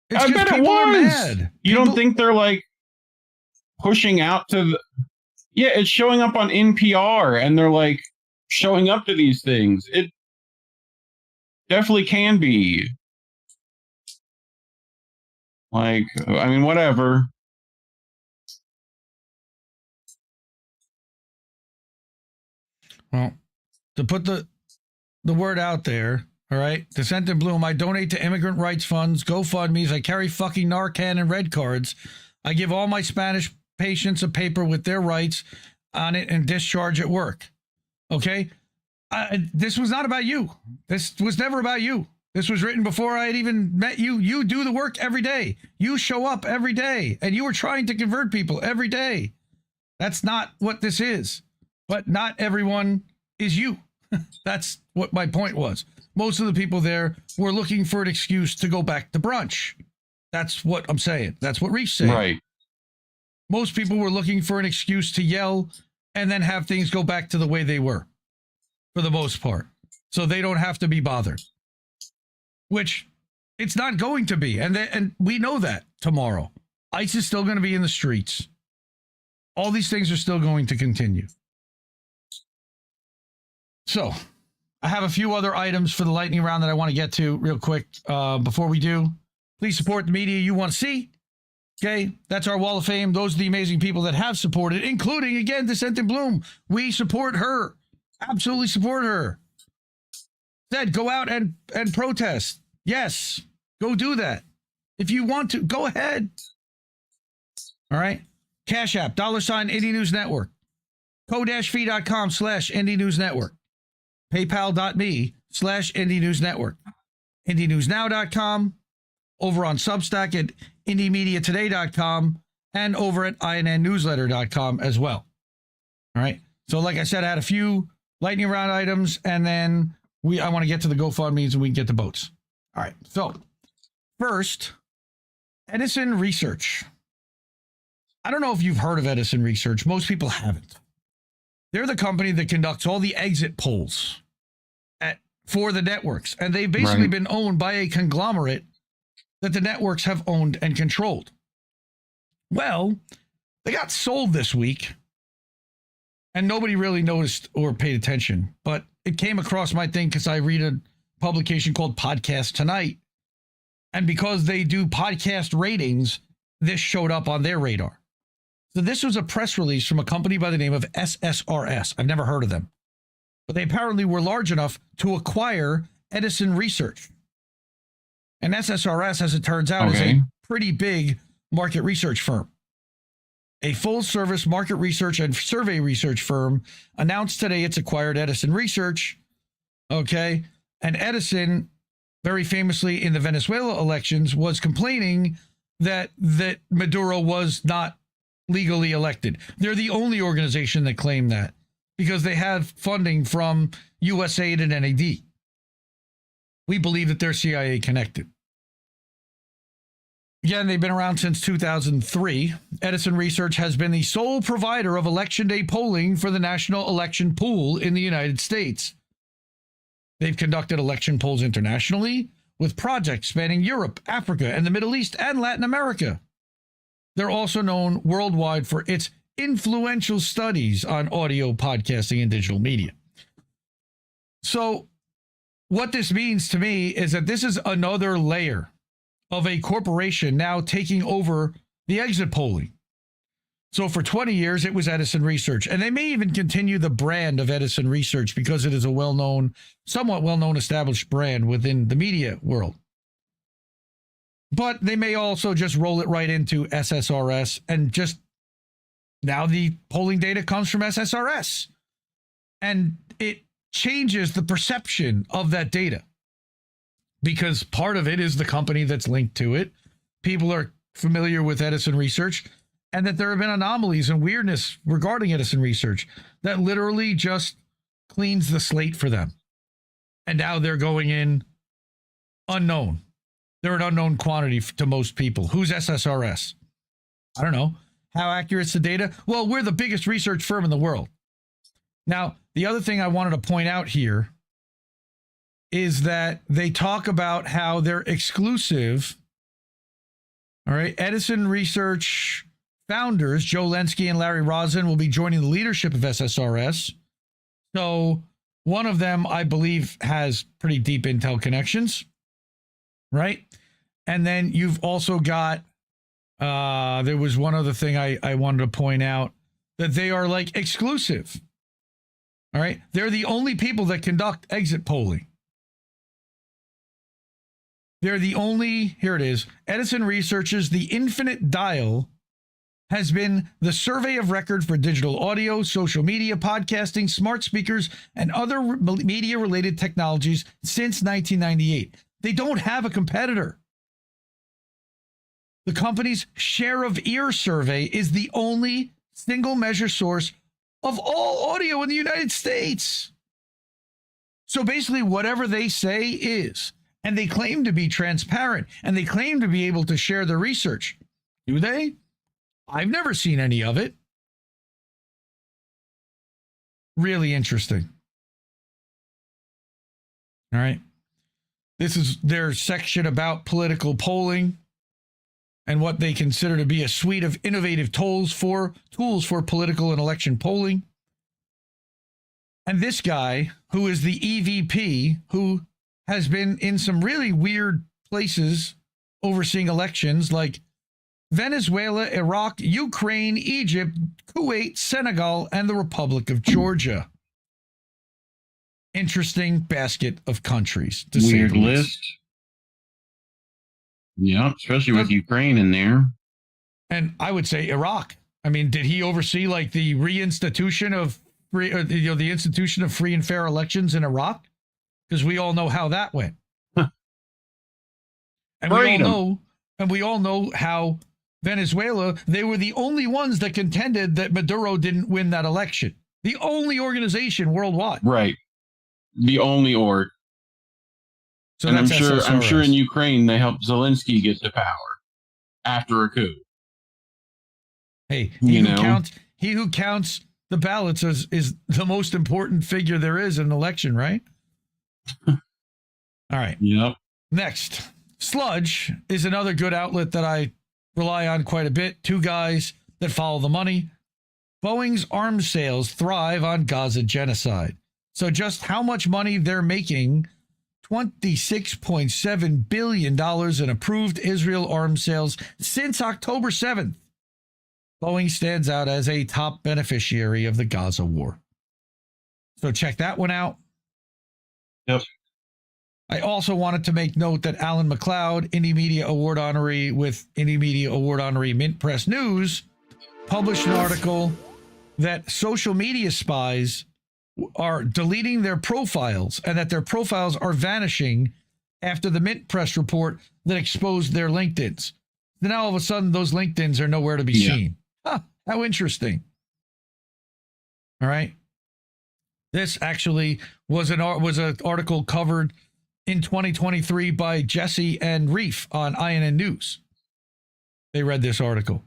It's I bet it was. You don't think they're, like, pushing out to the... Yeah, it's showing up on NPR, and they're, like, showing up to these things. It definitely can be. Like, I mean, whatever. Well, to put the word out there, all right? Dissent in Bloom, I donate to immigrant rights funds, GoFundMes, I carry fucking Narcan and red cards. I give all my Spanish patients a paper with their rights on it and discharge at work. Okay? This was not about you. This was never about you. This was written before I had even met you. You do the work every day. You show up every day, and you are trying to convert people every day. That's not what this is. But not everyone is you. That's what my point was. Most of the people there were looking for an excuse to go back to brunch. That's what I'm saying. That's what Reef's saying. Right. Most people were looking for an excuse to yell and then have things go back to the way they were, for the most part. So they don't have to be bothered. Which it's not going to be. And we know that tomorrow. ICE is still going to be in the streets. All these things are still going to continue. So, I have a few other items for the lightning round that I want to get to real quick before we do. Please support the media you want to see. Okay, that's our wall of fame. Those are the amazing people that have supported, including, again, Dissent in Bloom. We support her. Absolutely support her. Said, go out and protest. Yes, go do that. If you want to, go ahead. All right. Cash App, $, Indie News Network. co-fi.com/Indie News Network. PayPal.me/Indie News Network. IndieNewsNow.com. Over on Substack at IndieMediaToday.com and over at INNNewsletter.com as well. All right. So like I said, I had a few lightning round items, and then I want to get to the GoFundMes and we can get to boats. All right. So first, Edison Research. I don't know if you've heard of Edison Research. Most people haven't. They're the company that conducts all the exit polls for the networks. And they've basically been owned by a conglomerate that the networks have owned and controlled. Well, they got sold this week, and nobody really noticed or paid attention. But it came across my thing because I read a publication called Podcast Tonight. And because they do podcast ratings, this showed up on their radar. So this was a press release from a company by the name of SSRS. I've never heard of them. But they apparently were large enough to acquire Edison Research. And SSRS, as it turns out, is a pretty big market research firm. A full-service market research and survey research firm announced today it's acquired Edison Research. Okay. And Edison, very famously in the Venezuela elections, was complaining that Maduro was not legally elected. They're the only organization that claimed that because they have funding from USAID and NAD. We believe that they're CIA connected. Again, they've been around since 2003. Edison Research has been the sole provider of election day polling for the National Election Pool in the United States. They've conducted election polls internationally with projects spanning Europe, Africa, and the Middle East and Latin America. They're also known worldwide for its influential studies on audio, podcasting, and digital media. So what this means to me is that this is another layer of a corporation now taking over the exit polling. So for 20 years, it was Edison Research. And they may even continue the brand of Edison Research because it is a well-known, somewhat well-known established brand within the media world. But they may also just roll it right into SSRS, and just now the polling data comes from SSRS. And it changes the perception of that data because part of it is the company that's linked to it. People are familiar with Edison Research, and that there have been anomalies and weirdness regarding Edison Research that literally just cleans the slate for them. And now they're going in unknown. They're an unknown quantity to most people. Who's SSRS? I don't know. How accurate is the data? Well, we're the biggest research firm in the world. Now, the other thing I wanted to point out here is that they talk about how they're exclusive. All right. Edison Research founders, Joe Lenski and Larry Rosen, will be joining the leadership of SSRS. So one of them, I believe, has pretty deep intel connections. Right. And then you've also got, there was one other thing I wanted to point out, that they are like exclusive. All right. They're the only people that conduct exit polling. They're the only, here it is, Edison Research's The Infinite Dial has been the survey of record for digital audio, social media, podcasting, smart speakers, and other media-related technologies since 1998. They don't have a competitor. The company's share of ear survey is the only single measure source of all audio in the United States. So basically, whatever they say is, and they claim to be transparent, and they claim to be able to share their research. Do they? I've never seen any of it. Really interesting. All right. This is their section about political polling and what they consider to be a suite of innovative tools for political and election polling. And this guy, who is the EVP, who has been in some really weird places overseeing elections like Venezuela, Iraq, Ukraine, Egypt, Kuwait, Senegal, and the Republic of Georgia. Interesting basket of countries. To Weird say the least. list. Yeah, especially with Ukraine in there. And I would say Iraq. I mean, did he oversee like the reinstitution of free, or, the institution of free and fair elections in Iraq? Because we all know how that went. And we all know how Venezuela, they were the only ones that contended that Maduro didn't win that election. The only organization worldwide. Right. The only org. So and I'm SSRS. sure in Ukraine they helped Zelensky get to power after a coup. Hey, he who counts the ballots is the most important figure there is in an election, right? All right. Yep. Next, Sludge is another good outlet that I rely on quite a bit. Two guys that follow the money. Boeing's arms sales thrive on Gaza genocide. So just how much money they're making, $26.7 billion in approved Israel arms sales since October 7th. Boeing stands out as a top beneficiary of the Gaza war. So check that one out. Yep. I also wanted to make note that Alan McLeod, Indie Media Award honoree with Indie Media Award honoree Mint Press News, published an article that social media spies are deleting their profiles and that their profiles are vanishing after the Mint Press report that exposed their LinkedIns. Then all of a sudden, those LinkedIns are nowhere to be seen. Huh, how interesting. All right. This actually was an article covered in 2023 by Jesse and Reef on INN News. They read this article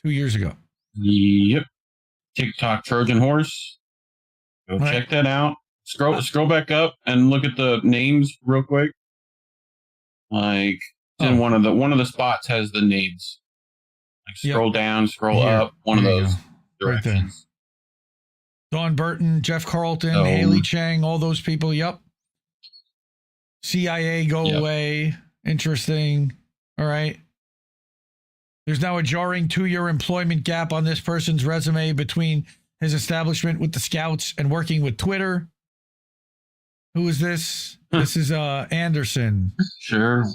2 years ago. Yep. TikTok Trojan Horse. Go check that out. Scroll back up and look at the names real quick. Like one of the spots has the names. Like scroll down, scroll up. One of those directions. Right. Dawn Burton, Jeff Carlton, Haley Chang, all those people. Yep. CIA go away. Interesting. All right. There's now a jarring 2-year employment gap on this person's resume between his establishment with the Scouts and working with Twitter. Who is this? This is Anderson. Sure.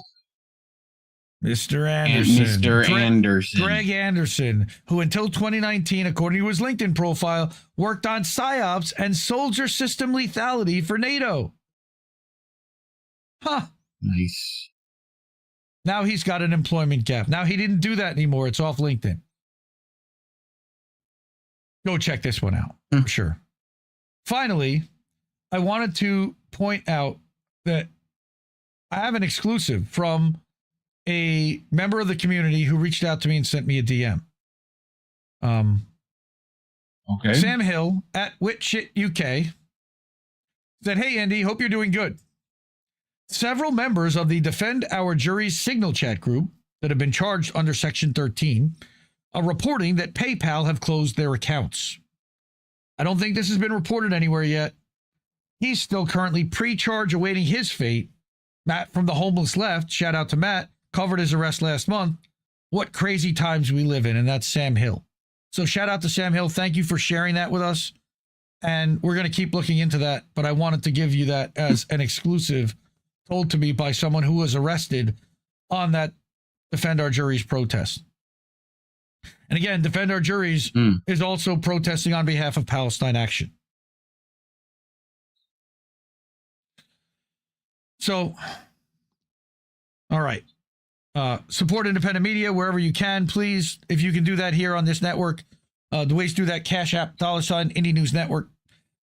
Mr. Anderson. Mr. Anderson. Greg Anderson, who until 2019, according to his LinkedIn profile, worked on PSYOPs and soldier system lethality for NATO. Huh. Nice. Now he's got an employment gap. Now he didn't do that anymore. It's off LinkedIn. Go check this one out for sure. Finally, I wanted to point out that I have an exclusive from a member of the community who reached out to me and sent me a DM. Okay. Sam Hill at Witshit UK said, "Hey, Andy, hope you're doing good. Several members of the Defend Our Juries Signal Chat group that have been charged under Section 13 are reporting that PayPal have closed their accounts. I don't think this has been reported anywhere yet. He's still currently pre-charge awaiting his fate. Matt from the Homeless Left, shout out to Matt, covered his arrest last month. What crazy times we live in," and that's Sam Hill. So shout out to Sam Hill. Thank you for sharing that with us. And we're going to keep looking into that, but I wanted to give you that as an exclusive told to me by someone who was arrested on that Defend Our Juries protest. And again, Defend Our Juries is also protesting on behalf of Palestine Action. So, all right. Support independent media wherever you can, please. If you can do that here on this network, the ways to do that, Cash App, $ Indie News Network,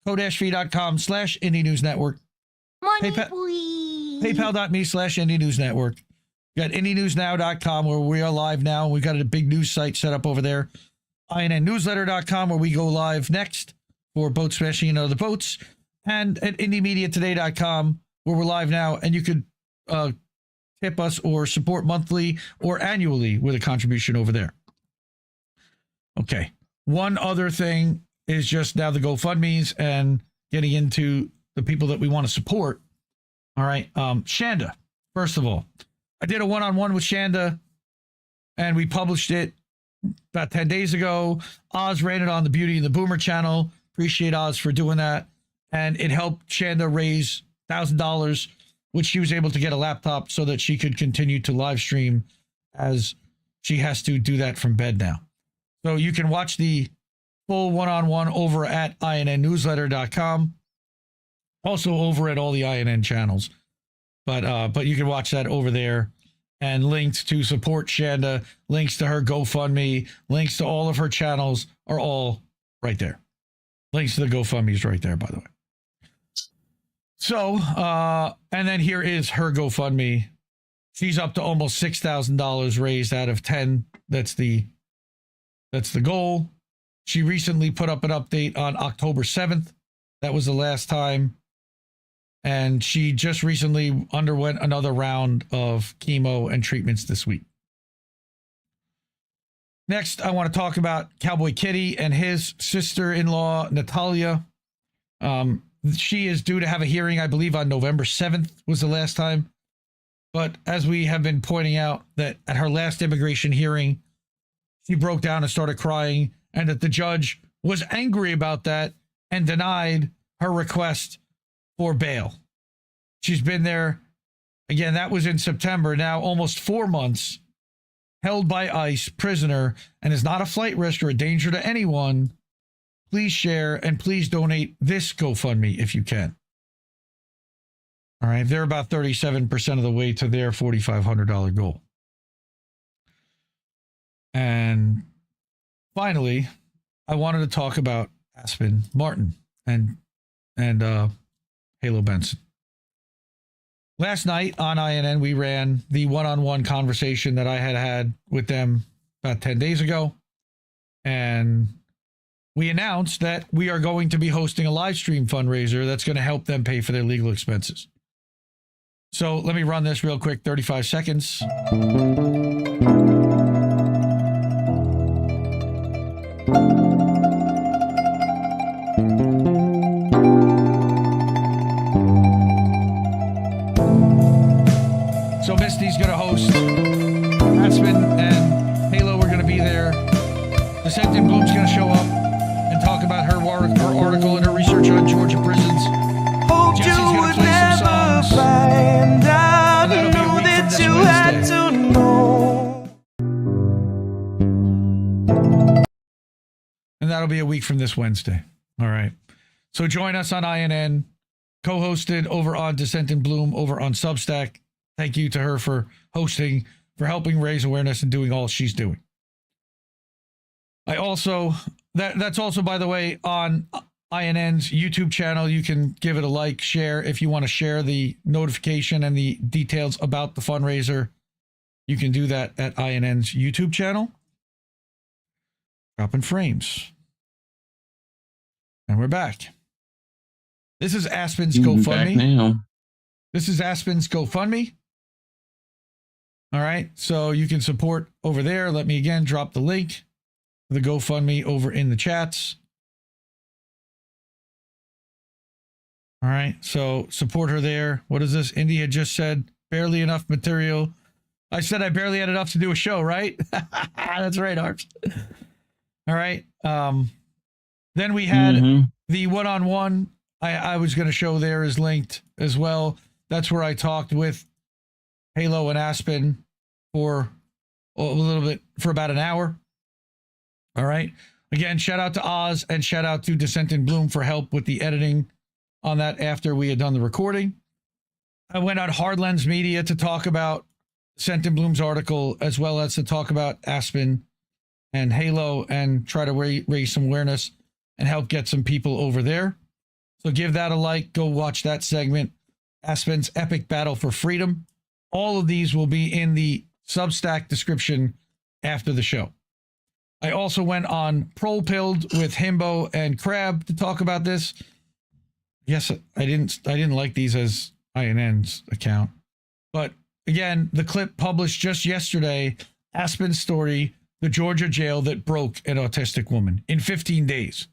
code-fee.com/Indie News Network. PayPal.me/Indie News Network. You got IndieNewsNow.com where we are live now. We've got a big news site set up over there. INNNewsletter.com where we go live next for boat smashing and other boats. And at IndieMediaToday.com where we're live now. And you could tip us or support monthly or annually with a contribution over there. Okay. One other thing is just now the GoFundMes and getting into the people that we want to support. All right. Shanda, first of all, I did a one-on-one with Shanda and we published it about 10 days ago. Oz ran it on the Beauty and the Boomer channel. Appreciate Oz for doing that. And it helped Shanda raise $1,000, which she was able to get a laptop so that she could continue to live stream as she has to do that from bed now. So you can watch the full one-on-one over at INNNewsletter.com. Also over at all the INN channels. But you can watch that over there. And links to support Shanda, links to her GoFundMe, links to all of her channels are all right there. Links to the GoFundMe is right there, by the way. So, and then here is her GoFundMe. She's up to almost $6,000 raised out of 10. That's the goal. She recently put up an update on October 7th. That was the last time. And she just recently underwent another round of chemo and treatments this week. Next, I want to talk about Cowboy Kitty and his sister-in-law, Natalia. She is due to have a hearing, I believe, on November 7th was the last time. But as we have been pointing out, that at her last immigration hearing, she broke down and started crying, and that the judge was angry about that and denied her request for bail. She's been there, again, that was in September, now almost 4 months, held by ICE, prisoner, and is not a flight risk or a danger to anyone. Please share and please donate this GoFundMe if you can. All right, they're about 37% of the way to their $4,500 goal. And finally, I wanted to talk about Aspen Martin and Halo Benson. Last night on INN, we ran the one-on-one conversation that I had with them about 10 days ago. And we announced that we are going to be hosting a live stream fundraiser that's going to help them pay for their legal expenses. So let me run this real quick, 35 seconds. So Misty's going to host Aspen and Halo are going to be there. Descent in Bloom's going to show up and talk about her article and her research on Georgia prisons. Jesse's going to play some songs. And that'll be a week from this Wednesday. And that'll be a week from this Wednesday. All right. So join us on INN, co-hosted over on Descent in Bloom over on Substack. Thank you to her for hosting, for helping raise awareness and doing all she's doing. I also, that's also, by the way, on INN's YouTube channel. You can give it a like, share. If you want to share the notification and the details about the fundraiser, you can do that at INN's YouTube channel. Dropping frames. And we're back. This is Aspen's GoFundMe. This is Aspen's GoFundMe. All right. So you can support over there. Let me again drop the link for the GoFundMe over in the chats. All right. So support her there. What is this? Indy had just said barely enough material. I said I barely had enough to do a show, right? That's right, Arps. All right. Then we had the one-on-one I was going to show there is linked as well. That's where I talked with Halo and Aspen for a little bit, for about an hour. All right. Again, shout out to Oz and shout out to Descent in Bloom for help with the editing on that after we had done the recording. I went on Hardlens Media to talk about Descent in Bloom's article, as well as to talk about Aspen and Halo and try to raise some awareness and help get some people over there. So give that a like. Go watch that segment. Aspen's Epic Battle for Freedom. All of these will be in the Substack description after the show. I also went on ProPilled with Himbo and Crab to talk about this. Yes, I didn't like these as INN's account. But again, the clip published just yesterday, Aspen's story, the Georgia jail that broke an autistic woman in 15 days,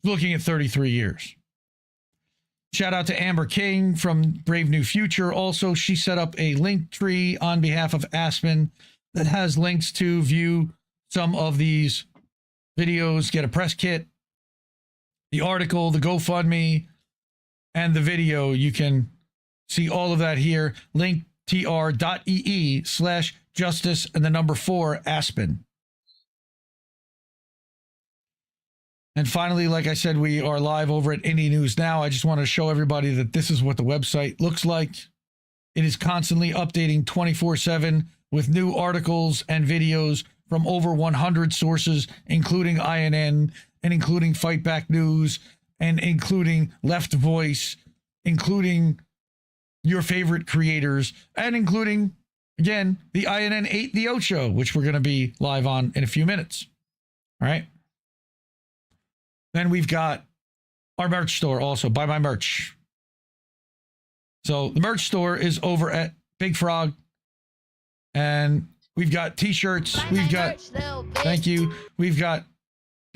looking at 33 years. Shout out to Amber King from Brave New Future. Also, she set up a link tree on behalf of Aspen that has links to view some of these videos, get a press kit, the article, the GoFundMe, and the video. You can see all of that here. linktr.ee/justice and the number 4 Aspen. And finally, like I said, we are live over at Indie News Now. I just want to show everybody that this is what the website looks like. It is constantly updating 24/7 with new articles and videos from over 100 sources, including INN and including Fight Back News and including Left Voice, including your favorite creators, and including, again, the INN 8 The O Show, which we're going to be live on in a few minutes. All right. Then we've got our merch store also. Buy my merch. So the merch store is over at Big Frog. And we've got t-shirts. We've got, thank you. We've got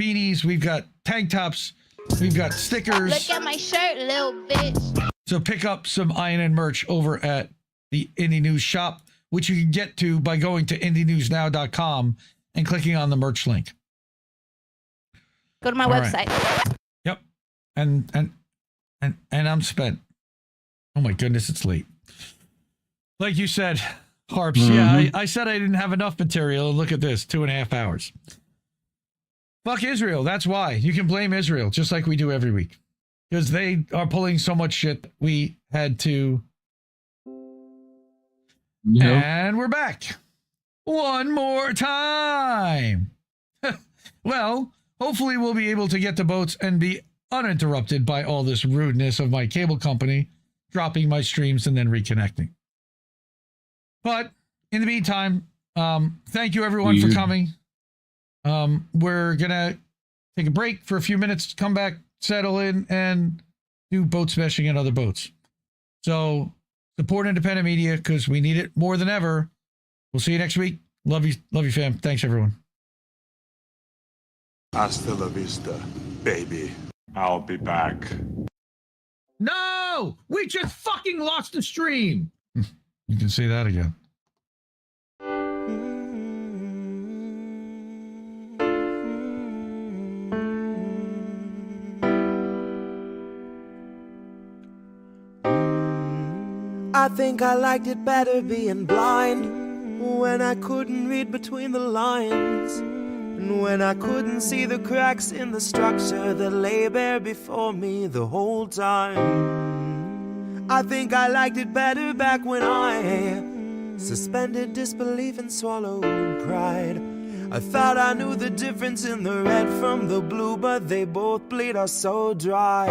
beanies. We've got tank tops. We've got stickers. Look at my shirt, little bitch. So pick up some INN merch over at the Indie News shop, which you can get to by going to indienewsnow.com and clicking on the merch link. Go to my website. Right. Yep. And I'm spent. Oh my goodness, it's late. Like you said, Harps. Yeah, I said I didn't have enough material. Look at this, 2.5 hours. Fuck Israel. That's why. You can blame Israel, just like we do every week. Because they are pulling so much shit, we had to. Yep. And we're back. One more time. Well, hopefully we'll be able to get to boats and be uninterrupted by all this rudeness of my cable company dropping my streams and then reconnecting. But in the meantime, thank you everyone for coming. We're going to take a break for a few minutes, come back, settle in, and do boat smashing and other boats. So support independent media because we need it more than ever. We'll see you next week. Love you, fam. Thanks, everyone. Hasta la vista, baby. I'll be back. No! We just fucking lost the stream! You can say that again. think I liked it better being blind, when I couldn't read between the lines, and when I couldn't see the cracks in the structure that lay bare before me the whole time. I think I liked it better back when I suspended disbelief and swallowed pride. I thought I knew the difference in the red from the blue, but they both bleed us so dry.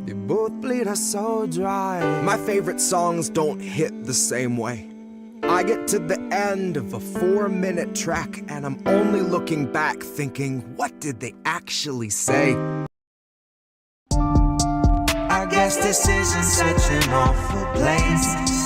They both bleed us so dry. My favorite songs don't hit the same way. I get to the end of a 4-minute track and I'm only looking back thinking, what did they actually say? I guess this isn't such an awful place.